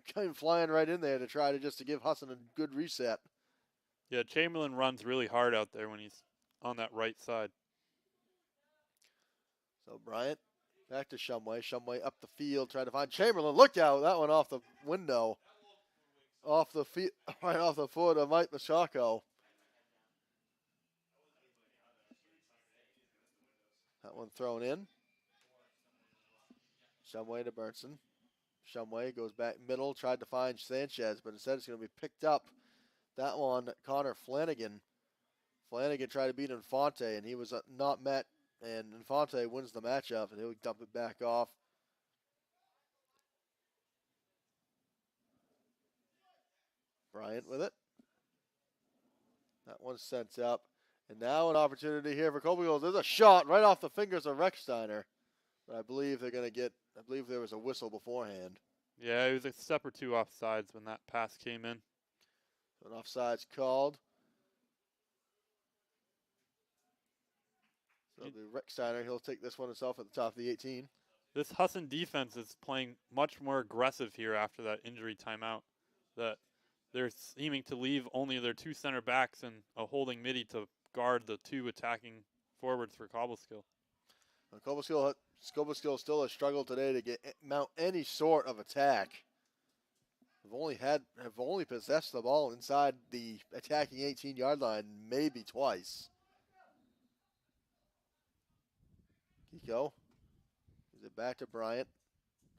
came flying right in there to try to give Husson a good reset. Yeah, Chamberlain runs really hard out there when he's on that right side. So Bryant back to Shumway. Shumway up the field, trying to find Chamberlain. Look out! That one off the window, off the feet, right off the foot of Mike Machako. That one thrown in. Shumway to Burnson. Shumway goes back middle, tried to find Sanchez, but instead it's going to be picked up. That one, Connor Flanagan. Flanagan tried to beat Infante, and he was not met, and Infante wins the matchup, and he'll dump it back off. Bryant with it. That one's sent up. And now an opportunity here for Cobleskill. There's a shot right off the fingers of Rechsteiner. But I believe they're going to get, I believe there was a whistle beforehand. Yeah, it was a step or two offsides when that pass came in. So an offside's called. So it'll be Rechsteiner. He'll take this one himself at the top of the 18. This Husson defense is playing much more aggressive here after that injury timeout. That they're seeming to leave only their two center backs and a holding midi to guard the two attacking forwards for Cobleskill. Cobleskill still has struggled today to mount any sort of attack. Have only possessed the ball inside the attacking 18-yard line maybe twice. Kiko gives it back to Bryant.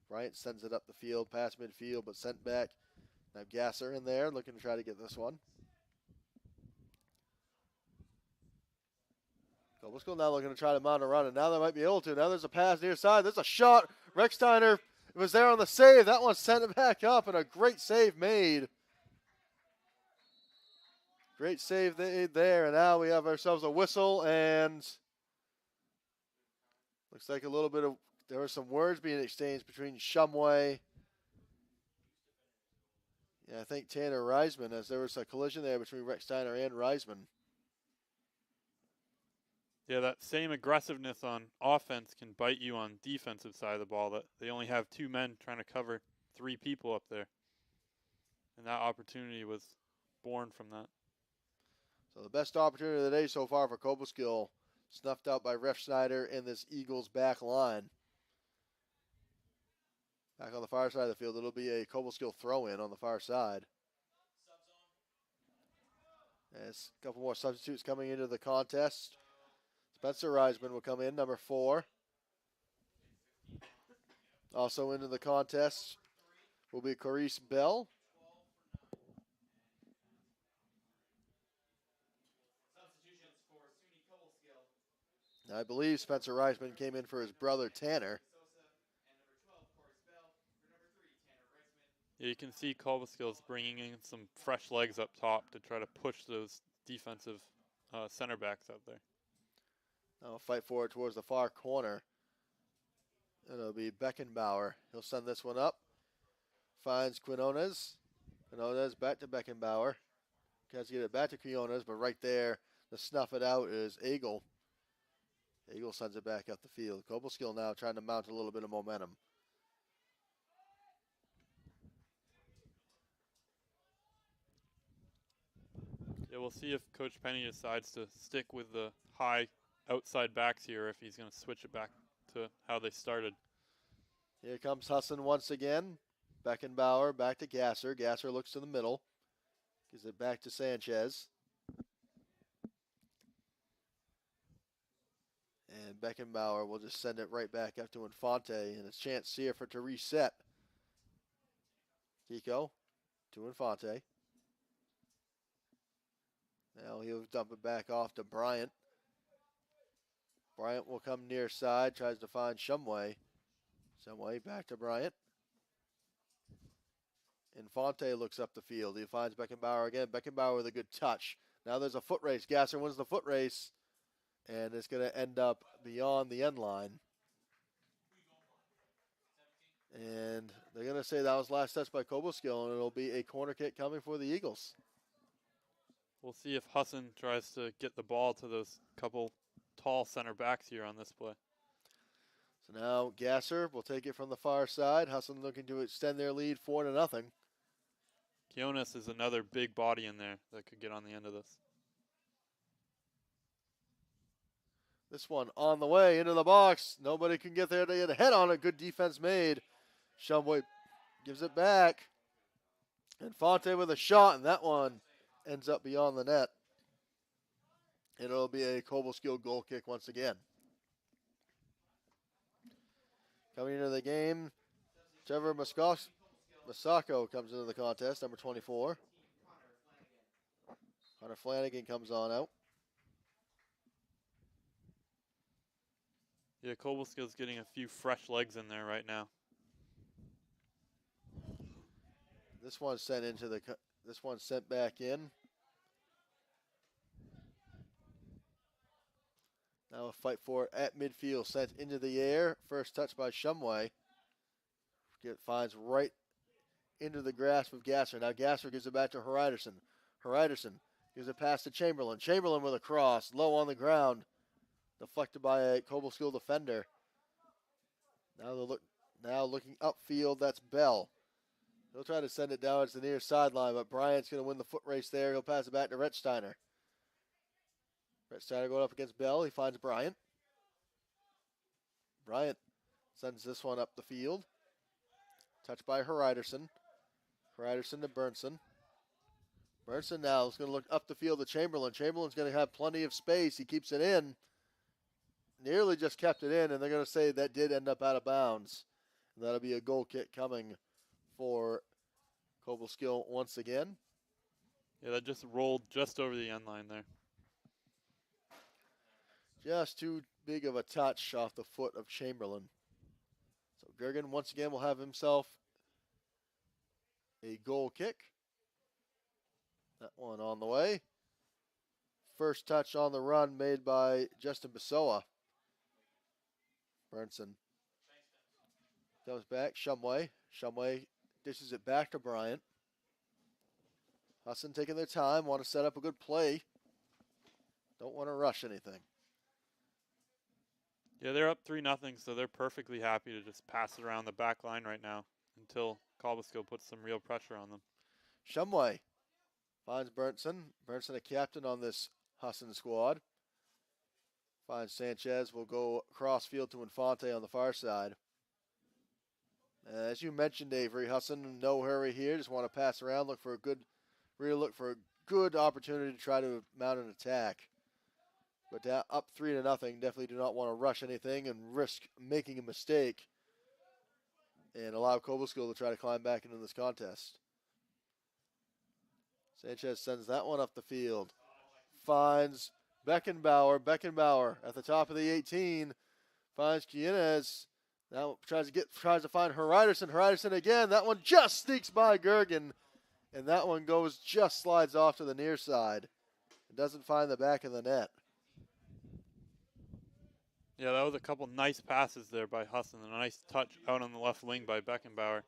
Bryant sends it up the field, past midfield, but sent back. Now Gasser in there looking to try to get this one. Cobleskill now looking to try to mount a run, and now they might be able to. Now there's a pass near side. There's a shot. Rechsteiner was there on the save. That one sent it back up, and a great save made. Great save there, and now we have ourselves a whistle, and looks like a little bit of, there were some words being exchanged between Shumway, I think Tanner Reisman, as there was a collision there between Rechsteiner and Reisman. Yeah, that same aggressiveness on offense can bite you on defensive side of the ball. That they only have two men trying to cover three people up there. And that opportunity was born from that. So the best opportunity of the day so far for Cobleskill, snuffed out by Refschneider in this Eagles back line. Back on the far side of the field, it'll be a Cobleskill throw-in on the far side. There's a couple more substitutes coming into the contest. Spencer Reisman will come in, number 4. Also into the contest will be Carice Bell. I believe Spencer Reisman came in for his brother Tanner. Yeah, you can see Cobleskill is bringing in some fresh legs up top to try to push those defensive center backs out there. Now fight forward towards the far corner. It'll be Beckenbauer. He'll send this one up. Finds Quinones. Quinones back to Beckenbauer. Tries to get it back to Quinones, but right there to snuff it out is Eagle. Eagle sends it back up the field. Cobleskill now trying to mount a little bit of momentum. Yeah, we'll see if Coach Penny decides to stick with the high outside backs here, if he's going to switch it back to how they started. Here comes Husson once again. Beckenbauer back to Gasser. Gasser looks to the middle. Gives it back to Sanchez. And Beckenbauer will just send it right back up to Infante. And a chance here for to reset. Kiko to Infante. Now he'll dump it back off to Bryant. Bryant will come near side, tries to find Shumway. Shumway back to Bryant. Infante looks up the field. He finds Beckenbauer again. Beckenbauer with a good touch. Now there's a foot race. Gasser wins the foot race. And it's going to end up beyond the end line. And they're going to say that was last touch by Cobleskill, and it'll be a corner kick coming for the Eagles. We'll see if Husson tries to get the ball to those couple tall center backs here on this play. So now Gasser will take it from the far side. Husson looking to extend their lead 4-0. Kionis is another big body in there that could get on the end of this. This one on the way into the box. Nobody can get there to get a head on it. Good defense made. Shumway gives it back. Infante with a shot, and that one ends up beyond the net. And it'll be a Cobleskill goal kick once again. Coming into the game, Trevor Masako comes into the contest, number 24. Connor Flanagan comes on out. Yeah, Cobleskill getting a few fresh legs in there right now. This one's sent into the. This one's sent back in. Now a fight for it at midfield, sent into the air. First touch by Shumway. Finds right into the grasp of Gasser. Now Gasser gives it back to Hreiderson. Hreiderson gives it past to Chamberlain. Chamberlain with a cross, low on the ground. Deflected by a Cobleskill defender. Now looking upfield, that's Bell. He'll try to send it down to the near sideline, but Bryant's going to win the foot race there. He'll pass it back to Rettsteiner. Rettsteiner going up against Bell. He finds Bryant. Bryant sends this one up the field. Touched by Hreiderson. Hreiderson to Bernson. Bernson now is going to look up the field to Chamberlain. Chamberlain's going to have plenty of space. He keeps it in. Nearly just kept it in, and they're going to say that did end up out of bounds. And that'll be a goal kick coming for Cobleskill once again. Yeah, that just rolled just over the end line there. Just too big of a touch off the foot of Chamberlain. So Gergen once again will have himself a goal kick. That one on the way. First touch on the run made by Justin Besoa. Bernson comes back. Shumway. Shumway dishes it back to Bryant. Husson taking their time. Want to set up a good play. Don't want to rush anything. Yeah, they're up 3-0, so they're perfectly happy to just pass it around the back line right now until Cobleskill puts some real pressure on them. Shumway finds Bernson. Bernson a captain on this Husson squad. Finds Sanchez. Will go cross field to Infante on the far side. As you mentioned, Avery, Husson in no hurry here. Just want to pass around, look for a good opportunity to try to mount an attack. But up 3-0, definitely do not want to rush anything and risk making a mistake and allow Cobleskill to try to climb back into this contest. Sanchez sends that one up the field. Finds Beckenbauer. Beckenbauer at the top of the 18. Finds Quinones. Now tries to find Hreiderson. Hreiderson again. That one just sneaks by Gergen. And that one slides off to the near side. It doesn't find the back of the net. Yeah, that was a couple nice passes there by Husson. And a nice touch out on the left wing by Beckenbauer.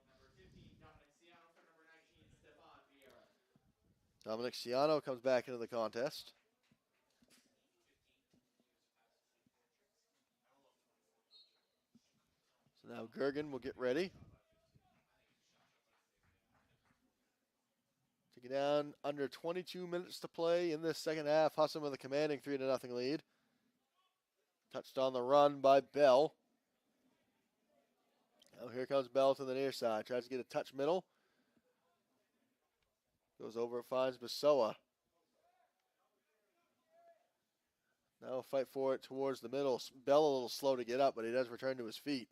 Dominic Ciano comes back into the contest. So now Gergen will get ready. Taking down under 22 minutes to play in this second half. Husson with a commanding 3-0 lead. Touched on the run by Bell. Now here comes Bell to the near side. Tries to get a touch middle. Goes over, finds Besoa. Now a fight for it towards the middle. Bell a little slow to get up, but he does return to his feet.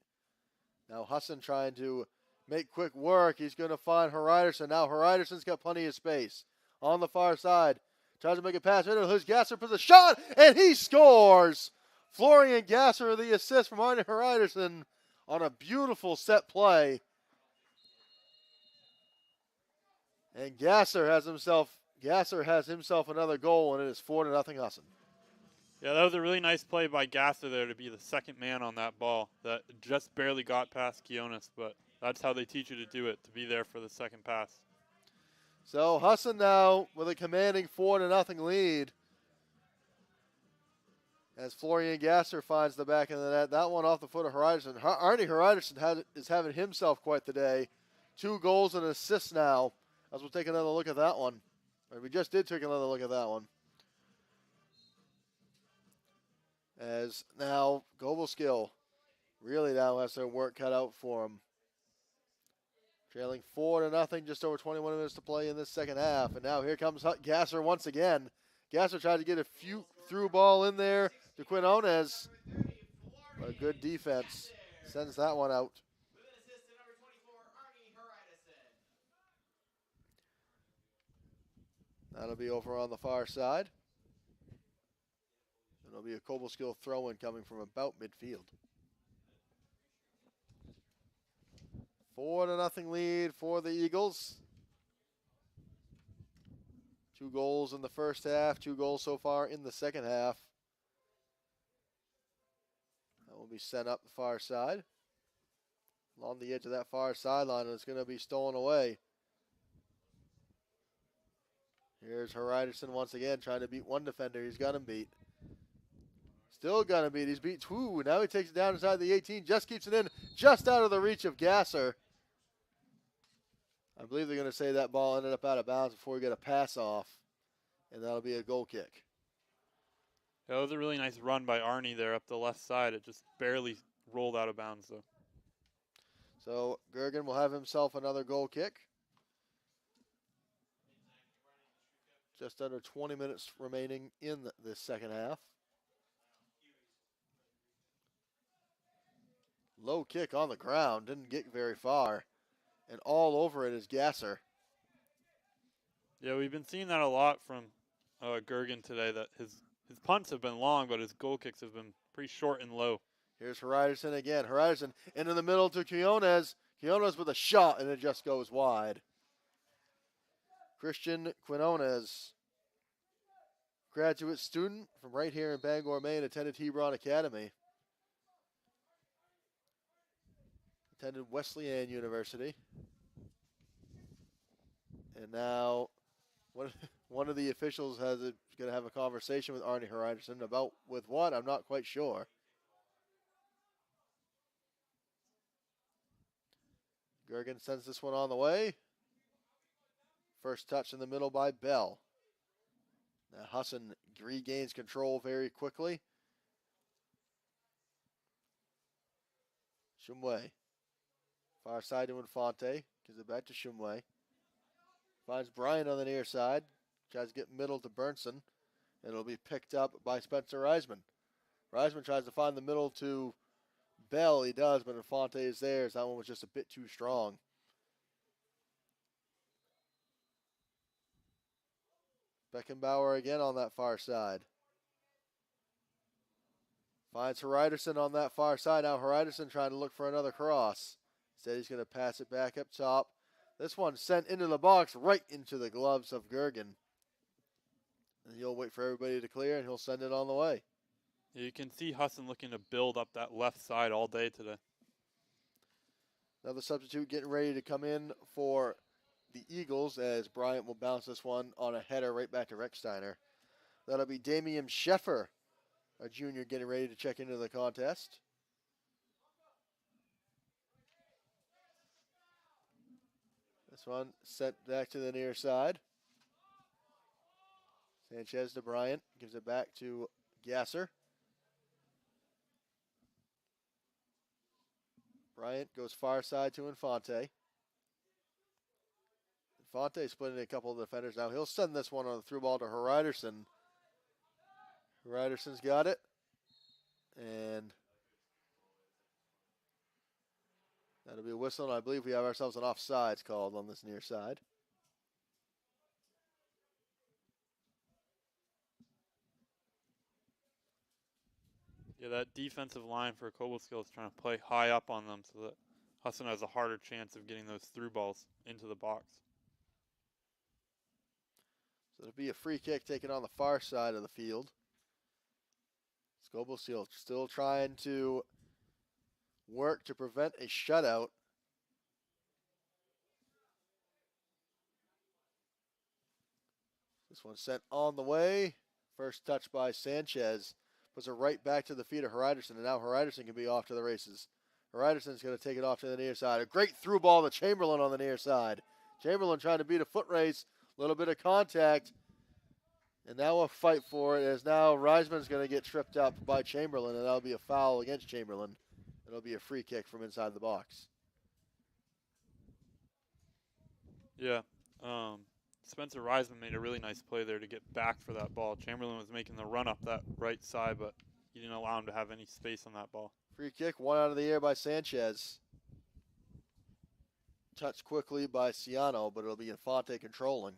Now Husson trying to make quick work. He's going to find Hreiderson. Now Hreiderson's got plenty of space. On the far side. Tries to make a pass. His Gasser puts a shot, and he scores! Florian Gasser, the assist from Arne Hreiderson on a beautiful set play. And Gasser has himself another goal, and it is 4-0 Husson. Yeah, that was a really nice play by Gasser there to be the second man on that ball. That just barely got past Quinones, but that's how they teach you to do it, to be there for the second pass. So Husson now with a commanding 4-0 lead. As Florian Gasser finds the back of the net. That one off the foot of Hryderson. Arnie Hryderson is having himself quite the day. 2 goals and an assist now. As we'll take another look at that one. Or we just did take another look at that one. As now Cobleskill really now has their work cut out for him. Trailing 4-0, just over 21 minutes to play in this second half. And now here comes Gasser once again. Gasser tried to get a few through ball in there to Quinones. But a good defense sends that one out. That'll be over on the far side. It'll be a Cobleskill throw-in coming from about midfield. 4-0 lead for the Eagles. 2 goals in the first half, 2 goals so far in the second half. That will be sent up the far side. Along the edge of that far sideline, and it's going to be stolen away. Here's Hryderson once again trying to beat one defender. He's got him beat. Still got him beat. He's beat 2. Now he takes it down inside the 18. Just keeps it in, just out of the reach of Gasser. I believe they're going to say that ball ended up out of bounds before we get a pass off, and that'll be a goal kick. That was a really nice run by Arnie there up the left side. It just barely rolled out of bounds, though. So Gergen will have himself another goal kick. Just under 20 minutes remaining in this second half. Low kick on the ground, didn't get very far. And all over it is Gasser. Yeah, we've been seeing that a lot from Gergen today, that his punts have been long, but his goal kicks have been pretty short and low. Here's Hryderson again. Hryderson into the middle to Quinones. Quinones with a shot, and it just goes wide. Christian Quinones, graduate student from right here in Bangor, Maine, attended Hebron Academy. Attended Wesleyan University. And now one of the officials is going to have a conversation with Arnie Hryderson about with what? I'm not quite sure. Gergen sends this one on the way. First touch in the middle by Bell. Now Husson regains control very quickly. Shumway. Far side to Infante. Gives it back to Shumway. Finds Bryant on the near side. Tries to get middle to Burnson. And it'll be picked up by Spencer Reisman. Reisman tries to find the middle to Bell. He does, but Infante is there. That one was just a bit too strong. Beckenbauer again on that far side. Finds Hryderson on that far side. Now Hryderson trying to look for another cross. Instead he's going to pass it back up top. This one sent into the box, right into the gloves of Gergen. And he'll wait for everybody to clear, and he'll send it on the way. Yeah, you can see Husson looking to build up that left side all day today. Another substitute getting ready to come in for the Eagles, as Bryant will bounce this one on a header right back to Recksteiner. That'll be Damian Sheffer, a junior, getting ready to check into the contest. This one sent back to the near side. Sanchez to Bryant, gives it back to Gasser. Bryant goes far side to Infante. Infante splitting a couple of defenders now. He'll send this one on the through ball to Hryderson. Hryderson's got it. And that'll be a whistle, and I believe we have ourselves an offsides called on this near side. Yeah, that defensive line for Cobleskill is trying to play high up on them so that Husson has a harder chance of getting those through balls into the box. So it'll be a free kick taken on the far side of the field. Cobleskill still trying to work to prevent a shutout. This one sent on the way. First touch by Sanchez. Puts it right back to the feet of Heriderson, and now Heriderson can be off to the races. Heriderson's going to take it off to the near side. A great through ball to Chamberlain on the near side. Chamberlain trying to beat a foot race. A little bit of contact. And now a fight for it, as now Reisman's going to get tripped up by Chamberlain, and that'll be a foul against Chamberlain. It'll be a free kick from inside the box. Yeah. Spencer Reisman made a really nice play there to get back for that ball. Chamberlain was making the run up that right side, but he didn't allow him to have any space on that ball. Free kick, one out of the air by Sanchez. Touched quickly by Ciano, but it'll be Infante controlling.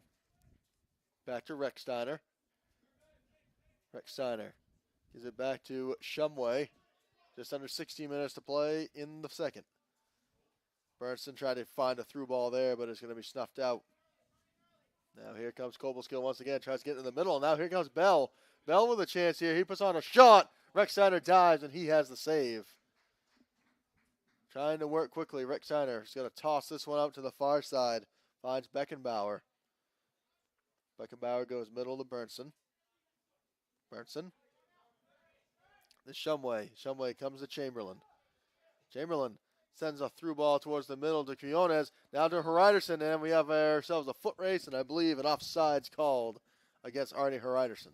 Back to Rechsteiner. Rechsteiner gives it back to Shumway. Just under 16 minutes to play in the second. Bernson tried to find a through ball there, but it's going to be snuffed out. Now here comes Cobleskill once again. Tries to get in the middle. Now here comes Bell. Bell with a chance here. He puts on a shot. Rechsteiner dives, and he has the save. Trying to work quickly. Rechsteiner is going to toss this one out to the far side. Finds Beckenbauer. Beckenbauer goes middle to Bernson. Bernson. The Shumway. Shumway comes to Chamberlain. Chamberlain sends a through ball towards the middle to Quiones. Now to Heriderson, and we have ourselves a foot race, and I believe an offsides called against Arnie Heriderson.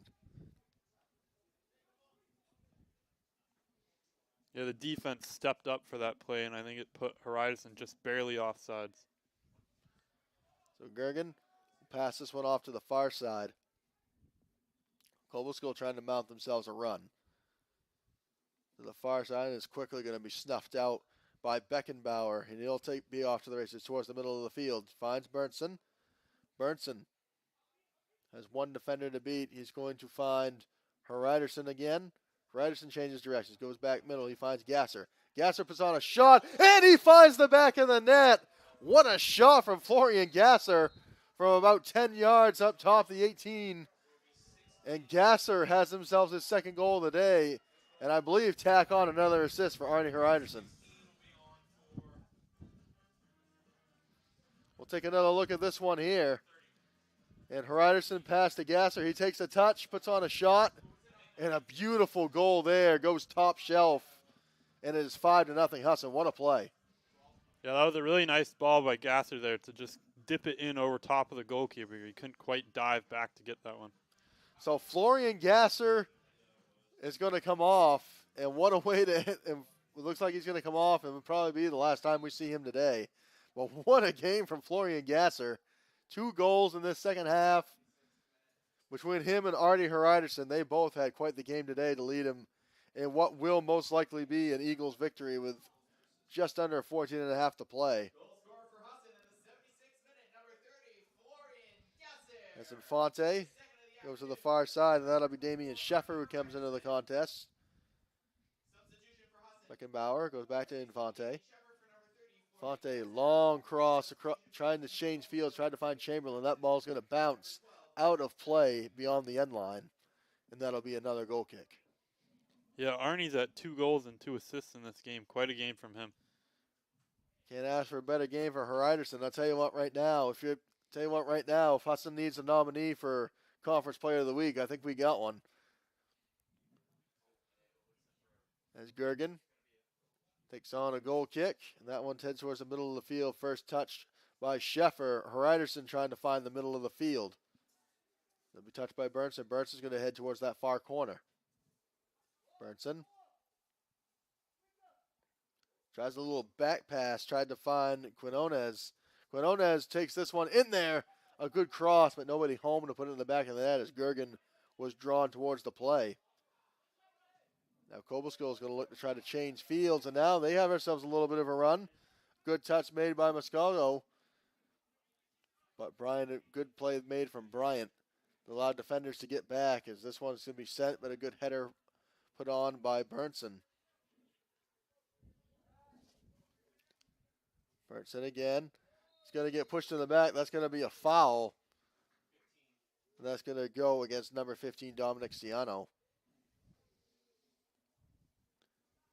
Yeah, the defense stepped up for that play, and I think it put Heriderson just barely offsides. So Gergen will pass this one off to the far side. Cobleskill trying to mount themselves a run. To the far side, and is quickly going to be snuffed out by Beckenbauer, and he'll be off to the races towards the middle of the field. Finds Bernson. Bernson has one defender to beat. He's going to find Heriderson again. Heriderson changes directions, goes back middle. He finds Gasser. Gasser puts on a shot, and he finds the back of the net. What a shot from Florian Gasser from about 10 yards up top the 18. And Gasser has himself his second goal of the day, and I believe tack on another assist for Arnie Heriderson. We'll take another look at this one here. And Heriderson passed to Gasser. He takes a touch, puts on a shot, and a beautiful goal there. Goes top shelf, and it is 5-0 Husson. What a play. Yeah, that was a really nice ball by Gasser there to just dip it in over top of the goalkeeper. He couldn't quite dive back to get that one. So Florian Gasser is going to come off, and what a way to hit him. It looks like he's going to come off, and it'll probably be the last time we see him today. But what a game from Florian Gasser. 2 goals in this second half. Between him and Arnie Heriderson, they both had quite the game today to lead him in what will most likely be an Eagles victory with just under 14.5 to play. That's Infante. Goes to the far side, and that'll be Damian Sheffer who comes into the contest. Beckenbauer goes back to Infante. Infante, long cross, trying to change fields, trying to find Chamberlain. That ball's going to bounce out of play beyond the end line, and that'll be another goal kick. Yeah, Arnie's at 2 goals and 2 assists in this game. Quite a game from him. Can't ask for a better game for Heriderson. I'll tell you what right now, if Husson needs a nominee for Conference Player of the Week, I think we got one. As Gergen takes on a goal kick, and that one heads towards the middle of the field. First touch by Sheffer. Heriderson trying to find the middle of the field. It'll be touched by Bernson. Bernson's going to head towards that far corner. Bernson tries a little back pass, tried to find Quinones. Quinones takes this one in there. A good cross, but nobody home to put it in the back of the net as Gergen was drawn towards the play. Now Cobleskill is going to look to try to change fields, and now they have themselves a little bit of a run. Good touch made by Moscato. But Bryant, a good play made from Bryant. Allowed defenders to get back as this one's going to be sent, but a good header put on by Bernson. Bernson again. He's going to get pushed in the back. That's going to be a foul. And that's going to go against number 15, Dominic Ciano.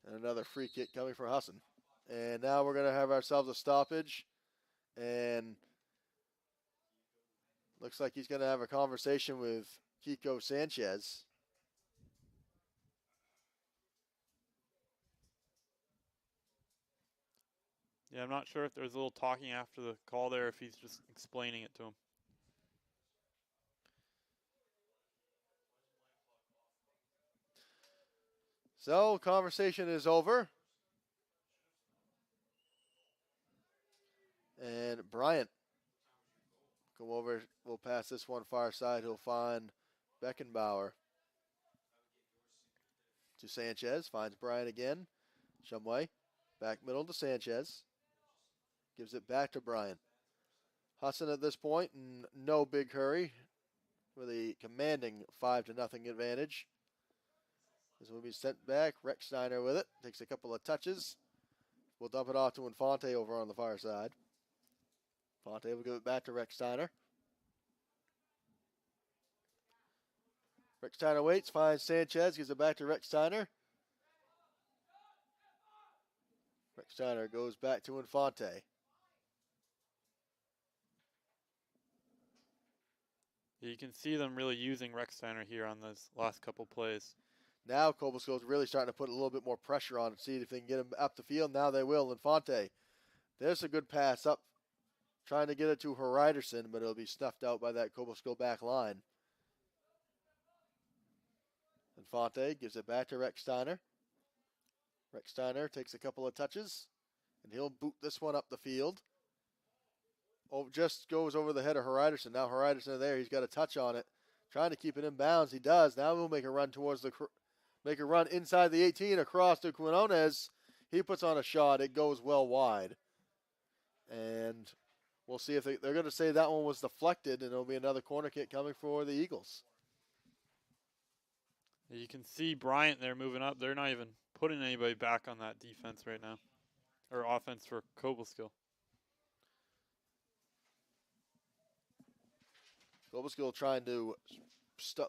And another free kick coming for Husson. And now we're going to have ourselves a stoppage. And Looks like he's going to have a conversation with Kiko Sanchez. Yeah, I'm not sure if there's a little talking after the call there, if he's just explaining it to him. So, conversation is over. And Bryant come over, we'll pass this one far side. He'll find Beckenbauer to Sanchez. Finds Bryant again. Shumway back middle to Sanchez. Gives it back to Bryant. Husson at this point in no big hurry with a commanding 5-0 advantage. This will be sent back. Rex Steiner with it. Takes a couple of touches. We'll dump it off to Infante over on the far side. Infante will give it back to Rex Steiner. Rex Steiner waits, finds Sanchez, gives it back to Rex Steiner. Rex Steiner goes back to Infante. You can see them really using Rex Steiner here on those last couple plays. Now Cobleskill is really starting to put a little bit more pressure on and see if they can get him up the field. Now they will. Infante. There's a good pass up. Trying to get it to Heriderson, but it'll be snuffed out by that Cobleskill back line. Infante gives it back to Rex Steiner. Rex Steiner takes a couple of touches, and he'll boot this one up the field. Oh, just goes over the head of Heriderson. Now Heriderson there, he's got a touch on it. Trying to keep it in bounds. He does. Now we'll make a run towards make a run inside the 18 across to Quinones. He puts on a shot. It goes well wide. And we'll see if they're going to say that one was deflected, and it'll be another corner kick coming for the Eagles. You can see Bryant there moving up. They're not even putting anybody back on that defense right now, or offense for Cobleskill. Cobleskill trying to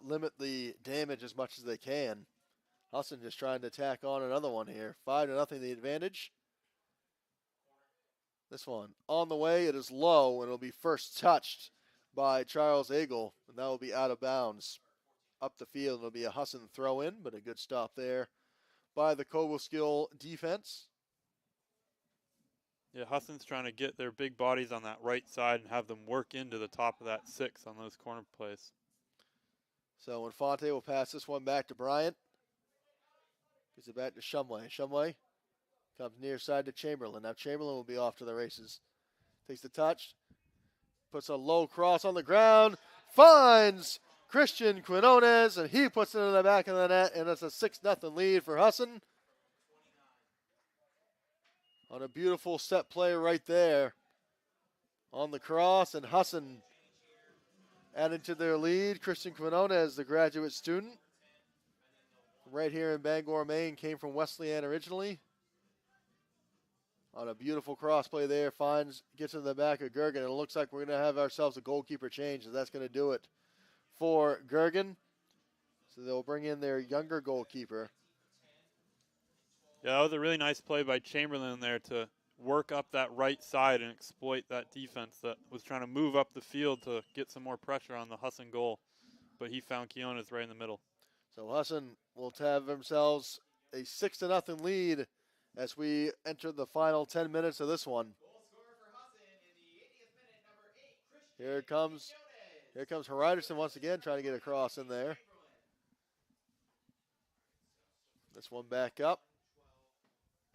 limit the damage as much as they can. Husson just trying to tack on another one here. 5-0 the advantage. This one on the way. It is low, and it'll be first touched by Charles Eagle, and that will be out of bounds. Up the field, it'll be a Husson throw in, but a good stop there by the Cobleskill defense. Yeah, Husson's trying to get their big bodies on that right side and have them work into the top of that 6 on those corner plays. So Infante will pass this one back to Bryant. Gives it back to Shumway. Shumway comes near side to Chamberlain. Now Chamberlain will be off to the races. Takes the touch. Puts a low cross on the ground. Finds Christian Quinones, and he puts it in the back of the net, and it's a 6-0 lead for Husson. On a beautiful set play right there on the cross, and Husson adding to their lead. Christian Quinones, the graduate student right here in Bangor, Maine, came from Wesleyan originally. On a beautiful cross play there, gets in the back of Gergen, and it looks like we're going to have ourselves a goalkeeper change, and that's going to do it for Gergen. So they'll bring in their younger goalkeeper. Yeah, that was a really nice play by Chamberlain there to work up that right side and exploit that defense that was trying to move up the field to get some more pressure on the Husson goal. But he found Quinones right in the middle. So Husson will have themselves a 6-0 lead as we enter the final 10 minutes of this one. Here comes Heriderson once again, trying to get a cross in there. This one back up.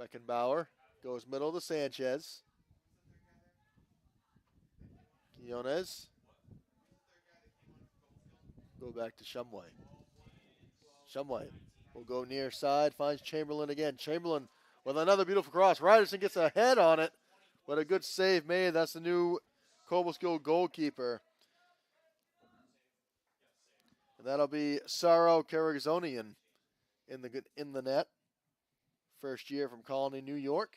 Beckenbauer goes middle to Sanchez. Quinones. Go back to Shumway. Shumway will go near side, finds Chamberlain again. Chamberlain with another beautiful cross. Heriderson gets a head on it, but a good save made. That's the new Cobleskill goalkeeper. And that'll be Saro Karagzonian in the net. First year from Colony, New York.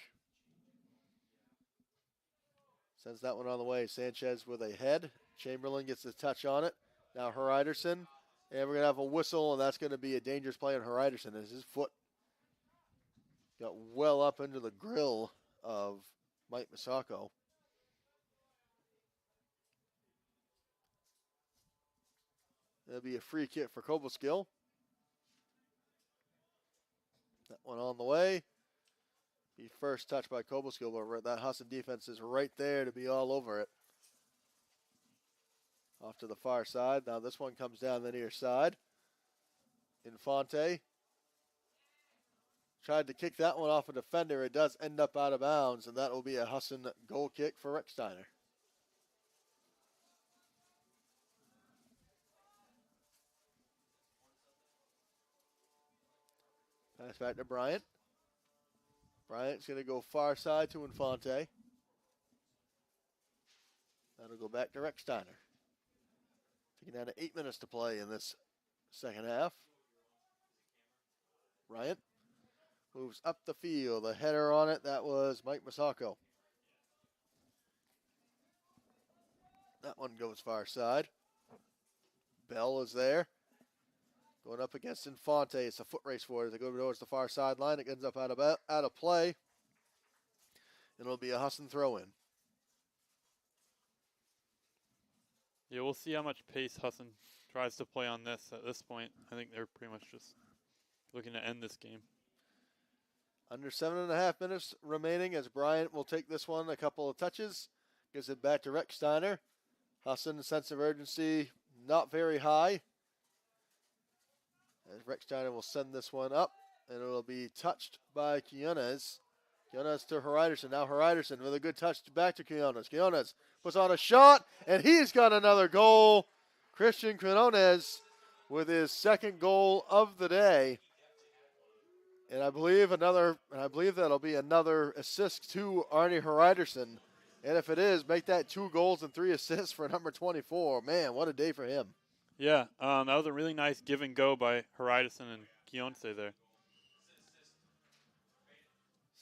Sends that one on the way. Sanchez with a head. Chamberlain gets the touch on it. Now Heriderson. And we're going to have a whistle, and that's going to be a dangerous play on Heriderson as his foot got well up into the grill of Mike Misako. That'll be a free kick for Cobleskill. That one on the way. Be first touch by Cobleskill, but that Husson defense is right there to be all over it. Off to the far side. Now this one comes down the near side. Infante tried to kick that one off a defender. It does end up out of bounds, and that will be a Husson goal kick for Recksteiner. Pass back to Bryant. Bryant's going to go far side to Infante. That'll go back to Recksteiner. Taking down to 8 minutes to play in this second half. Bryant moves up the field. A header on it. That was Mike Masako. That one goes far side. Bell is there. Going up against Infante. It's a foot race for it as they go towards the far sideline. It ends up out of play. And it'll be a Husson throw-in. Yeah, we'll see how much pace Husson tries to play on this at this point. I think they're pretty much just looking to end this game. Under 7.5 minutes remaining as Bryant will take this one a couple of touches. Gives it back to Recksteiner. Husson, sense of urgency, not very high. As Recksteiner will send this one up, and it'll be touched by Quinones. Quinones to Heriderson. Now Heriderson with a good touch back to Quinones. Quinones puts on a shot, and he's got another goal. Christian Quinones with his second goal of the day. And I believe that'll be another assist to Arnie Heriderson. And if it is, make that 2 goals and 3 assists for number 24. Man, what a day for him. Yeah, that was a really nice give and go by Heriderson and Keontae there.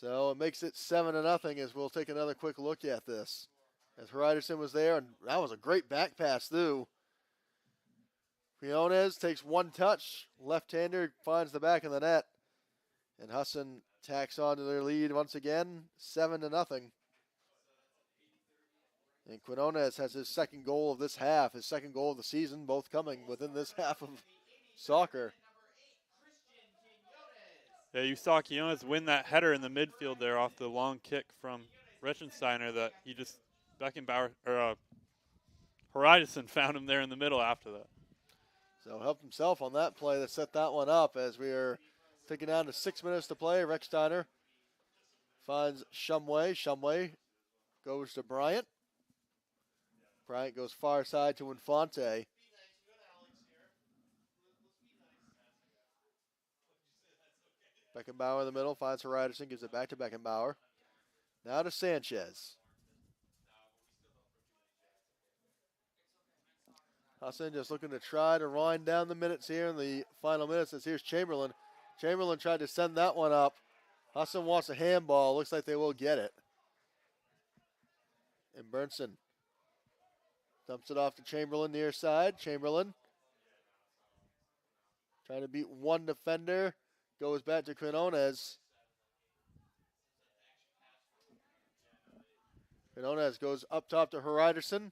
So it makes it 7-0 as we'll take another quick look at this. As Heriderson was there, and that was a great back pass too. Quinones takes one touch. Left-hander finds the back of the net. And Husson tacks on to their lead once again, 7-0. And Quinones has his second goal of this half, his second goal of the season, both coming within this half of soccer. Yeah, you saw Quinones win that header in the midfield there off the long kick from Reichensteiner that he just, Heriderson found him there in the middle after that. So helped himself on that play that set that one up as we are taking down to 6 minutes to play. Recksteiner finds Shumway. Shumway goes to Bryant. Bryant goes far side to Infante. Beckenbauer in the middle, finds Heriderson, gives it back to Beckenbauer. Now to Sanchez. Husson just looking to try to wind down the minutes here in the final minutes as here's Chamberlain. Chamberlain tried to send that one up. Husson wants a handball. Looks like they will get it. And Burnson dumps it off to Chamberlain near side. Chamberlain trying to beat one defender. Goes back to Quinones. Quinones goes up top to Heriderson.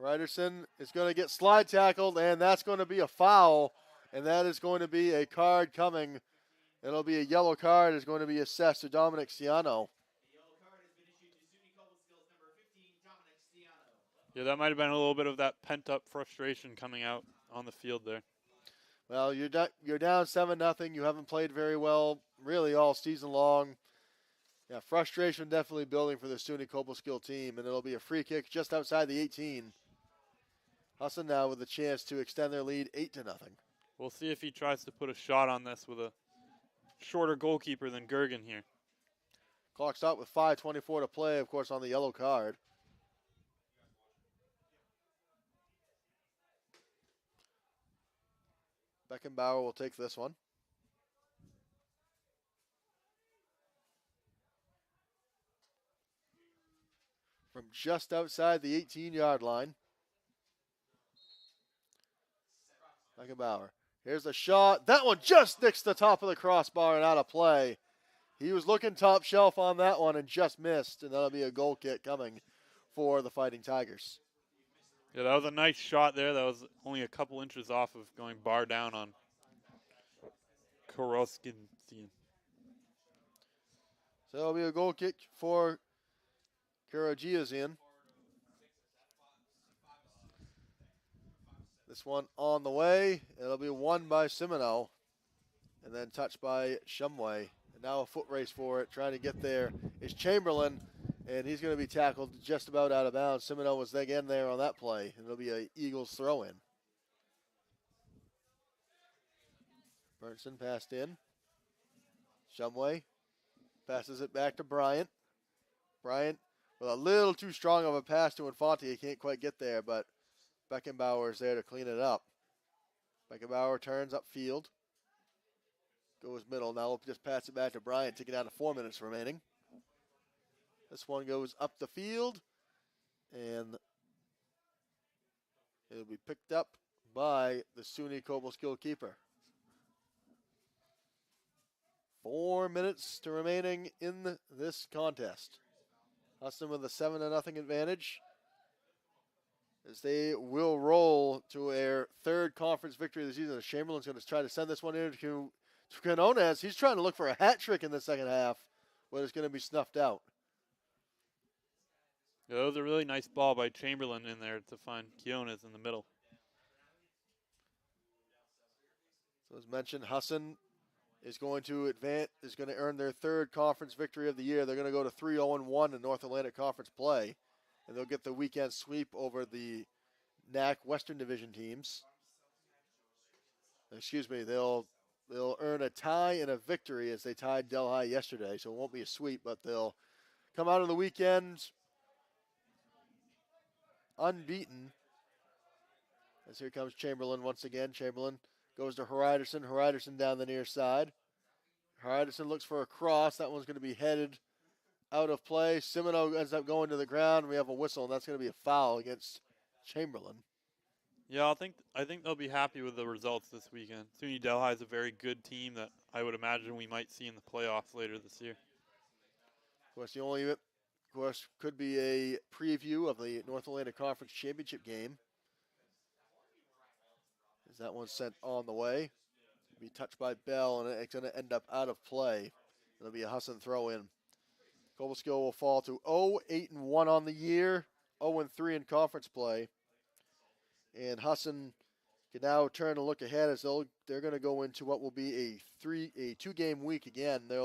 Heriderson is going to get slide tackled, and that's going to be a foul. And that is going to be a card coming. It'll be a yellow card. Is going to be assessed to Dominic Ciano. Yeah, that might have been a little bit of that pent-up frustration coming out on the field there. Well, you're down 7-0. You haven't played very well really all season long. Yeah, frustration definitely building for the SUNY Cobleskill team, and it'll be a free kick just outside the 18. Husson now with a chance to extend their lead 8-0. We'll see if he tries to put a shot on this with a shorter goalkeeper than Gergen here. Clock stopped with 5:24 to play, of course, on the yellow card. Beckenbauer will take this one. From just outside the 18-yard line. Beckenbauer. Here's a shot. That one just sticks the top of the crossbar and out of play. He was looking top shelf on that one and just missed. And that'll be a goal kick coming for the Fighting Tigers. Yeah, that was a nice shot there. That was only a couple inches off of going bar down on Koroskin. So it'll be a goal kick for Karagiazin. This one on the way. It'll be won by Simino and then touched by Shumway. And now a foot race for it. Trying to get there is Chamberlain, and he's going to be tackled just about out of bounds. Simino was again there on that play, and it'll be an Eagles throw in. Burnson passed in. Shumway passes it back to Bryant. Bryant with a little too strong of a pass to Infante. He can't quite get there, but Beckenbauer is there to clean it up. Beckenbauer turns upfield. Goes middle. Now we'll just pass it back to Bryant, taking down to 4 minutes remaining. This one goes up the field, and it'll be picked up by the SUNY Cobleskill keeper. 4 minutes to remaining in this contest. Husson with a 7-0 advantage, as they will roll to their third conference victory of the season. Chamberlain's going to try to send this one in to Quinones. He's trying to look for a hat trick in the second half, but it's going to be snuffed out. Yeah, that was a really nice ball by Chamberlain in there to find Quinones in the middle. So as mentioned, Husson is going to earn their third conference victory of the year. They're going to go to 3-0-1 in North Atlantic Conference play, and they'll get the weekend sweep over the NAC Western Division teams. Excuse me, they'll earn a tie and a victory, as they tied Delhi yesterday, so it won't be a sweep, but they'll come out of the weekend unbeaten. As here comes Chamberlain once again. Chamberlain goes to Hariderson. Hariderson down the near side. Hariderson looks for a cross. That one's going to be headed out of play. Simino ends up going to the ground. We have a whistle, and that's going to be a foul against Chamberlain. Yeah, I think they'll be happy with the results this weekend. SUNY Delhi is a very good team that I would imagine we might see in the playoffs later this year. Of course, the only could be a preview of the North Atlantic Conference Championship game, as that one's sent on the way. It'll be touched by Bell, and it's going to end up out of play. It'll be a Husson throw-in. Cobleskill will fall to 0-8-1 on the year, 0-3 in conference play. And Husson can now turn and look ahead, as they're going to go into what will be a 2-game week again. They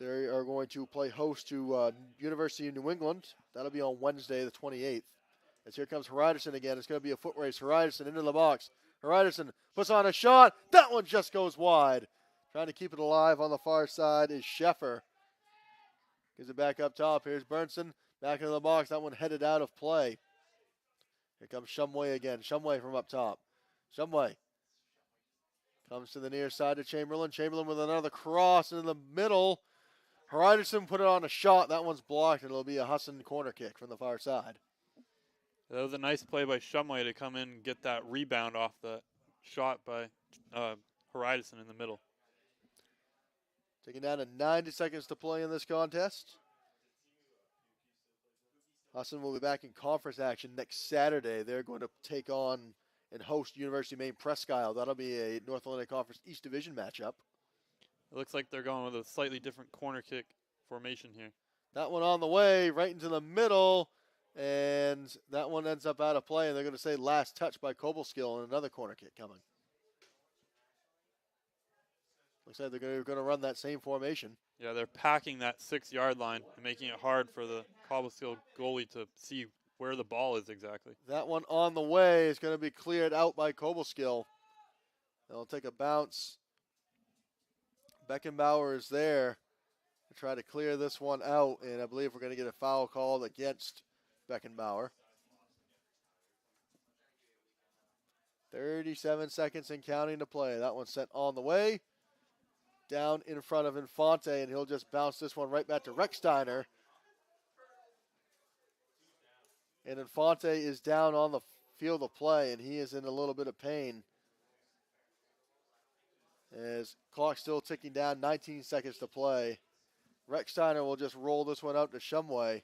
are going to play host to University of New England. That'll be on Wednesday, the 28th. As here comes Hariderson again. It's going to be a foot race. Hariderson into the box. Hariderson puts on a shot. That one just goes wide. Trying to keep it alive on the far side is Sheffer. Gives it back up top. Here's Burnson. Back into the box. That one headed out of play. Here comes Shumway again. Shumway from up top. Shumway comes to the near side to Chamberlain. Chamberlain with another cross in the middle. Hariderson put it on a shot. That one's blocked, and it'll be a Husson corner kick from the far side. That was a nice play by Shumway to come in and get that rebound off the shot by Hariderson in the middle. Taking down to 90 seconds to play in this contest. Husson will be back in conference action next Saturday. They're going to take on and host University of Maine Presque Isle. That'll be a North Atlantic Conference East Division matchup. It looks like they're going with a slightly different corner kick formation here. That one on the way, right into the middle, and that one ends up out of play, and they're going to say last touch by Cobleskill, and another corner kick coming. Looks like they're going to run that same formation. Yeah, they're packing that 6-yard line and making it hard for the Cobleskill goalie to see where the ball is exactly. That one on the way is going to be cleared out by Cobleskill. They'll take a bounce. Beckenbauer is there to try to clear this one out, and I believe we're going to get a foul called against Beckenbauer. 37 seconds and counting to play. That one's sent on the way. Down in front of Infante, and he'll just bounce this one right back to Rechsteiner. And Infante is down on the field of play, and he is in a little bit of pain. As clock still ticking down, 19 seconds to play. Rechsteiner will just roll this one out to Shumway.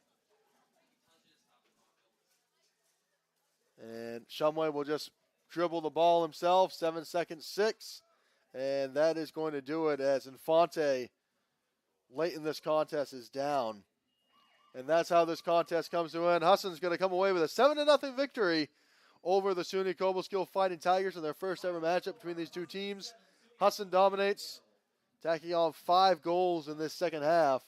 And Shumway will just dribble the ball himself, 7 seconds, 6. And that is going to do it as Infante, late in this contest, is down. And that's how this contest comes to an end. Husson's going to come away with a 7-0 victory over the SUNY Cobleskill Fighting Tigers in their first ever matchup between these two teams. Husson dominates, tacking on 5 goals in this second half.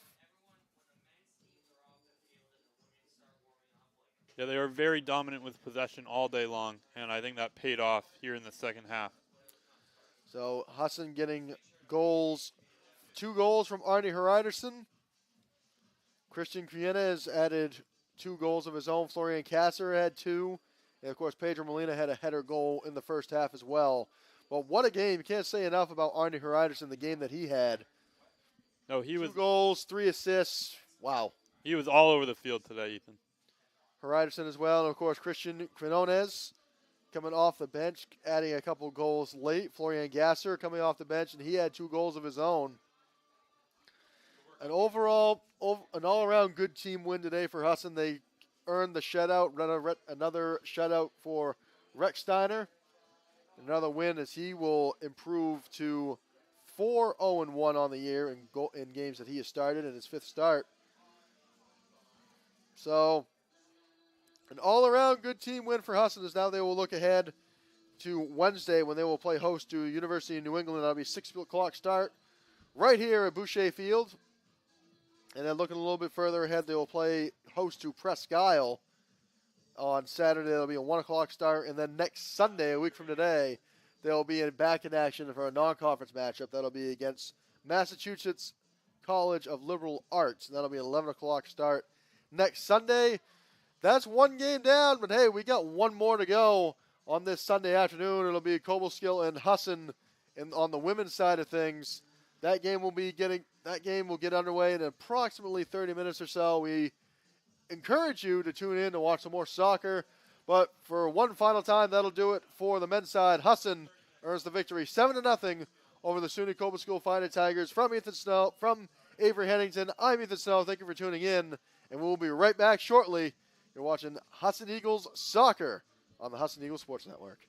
Yeah, they were very dominant with possession all day long, and I think that paid off here in the second half. So Husson getting goals, 2 goals from Arnie Hreiderson. Christian Criena has added 2 goals of his own. Florian Kasser had 2. And, of course, Pedro Molina had a header goal in the first half as well. But what a game. You can't say enough about Arnie Hreiderson, the game that he had. No, he was 2 goals, 3 assists. Wow. He was all over the field today, Ethan. Hreiderson as well. And, of course, Christian Quinones coming off the bench, adding a couple goals late. Florian Gasser coming off the bench, and he had 2 goals of his own. An all-around good team win today for Husson. They earned the shutout, another shutout for Recksteiner. Another win as he will improve to 4-0-1 on the year in games that he has started in his 5th start. So, an all-around good team win for Husson as now they will look ahead to Wednesday when they will play host to University of New England. That'll be 6 o'clock start right here at Boucher Field. And then looking a little bit further ahead, they will play host to Presque Isle on Saturday. That'll be a 1 o'clock start. And then next Sunday, a week from today, they'll be back in action for a non-conference matchup. That'll be against Massachusetts College of Liberal Arts. And that'll be an 11 o'clock start next Sunday. That's 1 game down, but hey, we got 1 more to go on this Sunday afternoon. It'll be Cobleskill and Husson on the women's side of things. That game will get underway in approximately 30 minutes or so. We encourage you to tune in to watch some more soccer. But for one final time, that'll do it for the men's side. Husson earns the victory 7-0 over the SUNY Cobleskill Fighting Tigers. From Ethan Snow, from Avery Henningsen, I'm Ethan Snow. Thank you for tuning in, and we'll be right back shortly. You're watching Husson Eagles Soccer on the Husson Eagles Sports Network.